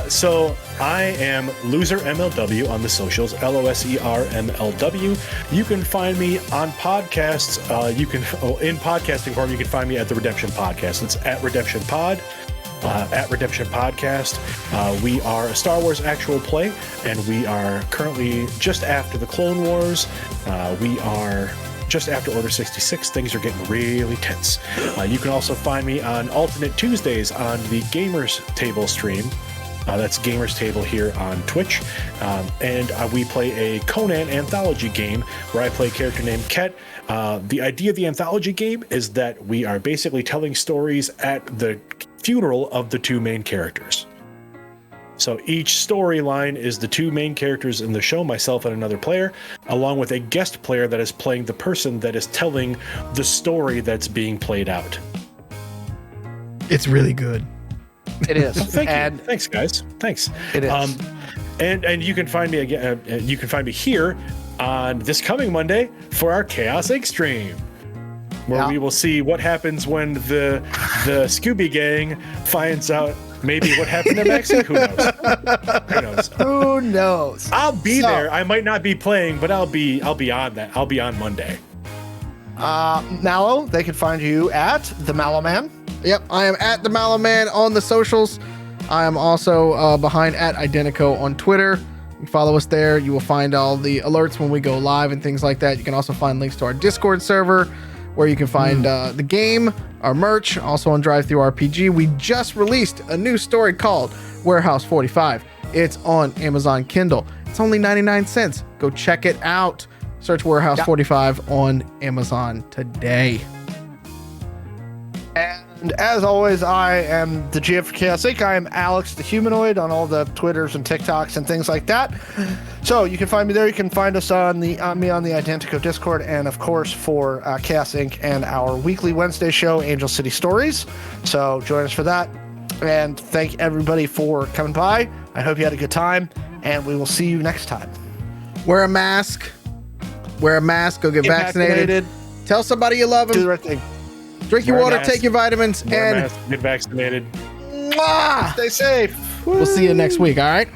So I am Loser MLW on the socials, LOSERMLW. You can find me on podcasts. In podcasting form, you can find me at the Redemption Podcast. It's at Redemption Pod. At Redemption Podcast. We are a Star Wars actual play, and we are currently just after the Clone Wars. We are just after Order 66. Things are getting really tense. You can also find me on alternate Tuesdays on the Gamers Table stream. That's Gamers Table here on Twitch. And we play a Conan anthology game where I play a character named Ket. The idea of the anthology game is that we are basically telling stories at the funeral of the 2 main characters. So each storyline is the 2 main characters in the show, myself and another player, along with a guest player that is playing the person that is telling the story that's being played out. It's really good. It is. Thank you. Thanks, guys. Thanks. It is. And you can find me again. You can find me here on this coming Monday for our Chaos Inc. stream, where we will see what happens when the Scooby Gang finds out. Maybe what happened to Maxi? Who knows? Who knows? I'll be there. I might not be playing, but I'll be on that. I'll be on Monday. Mallo, they can find you at the Mallo Man. Yep, I am at the Mallo Man on the socials. I am also behind at Identico on Twitter. You can follow us there. You will find all the alerts when we go live and things like that. You can also find links to our Discord server, where you can find the game, our merch, also on DriveThruRPG. We just released a new story called Warehouse 45. It's on Amazon Kindle. It's only 99 cents. Go check it out. Search Warehouse 45 on Amazon today. And as always, I am the GM for Chaos Inc. I am Alex the Humanoid on all the Twitters and TikToks and things like that. So you can find me there. You can find us on the Identico Discord, and of course for Chaos Inc. and our weekly Wednesday show, Angel City Stories. So join us for that. And thank everybody for coming by. I hope you had a good time, and we will see you next time. Wear a mask. Go get vaccinated. Tell somebody you love them. Do the right thing. Drink your water, take your vitamins, and get vaccinated. Stay safe. We'll see you next week, all right?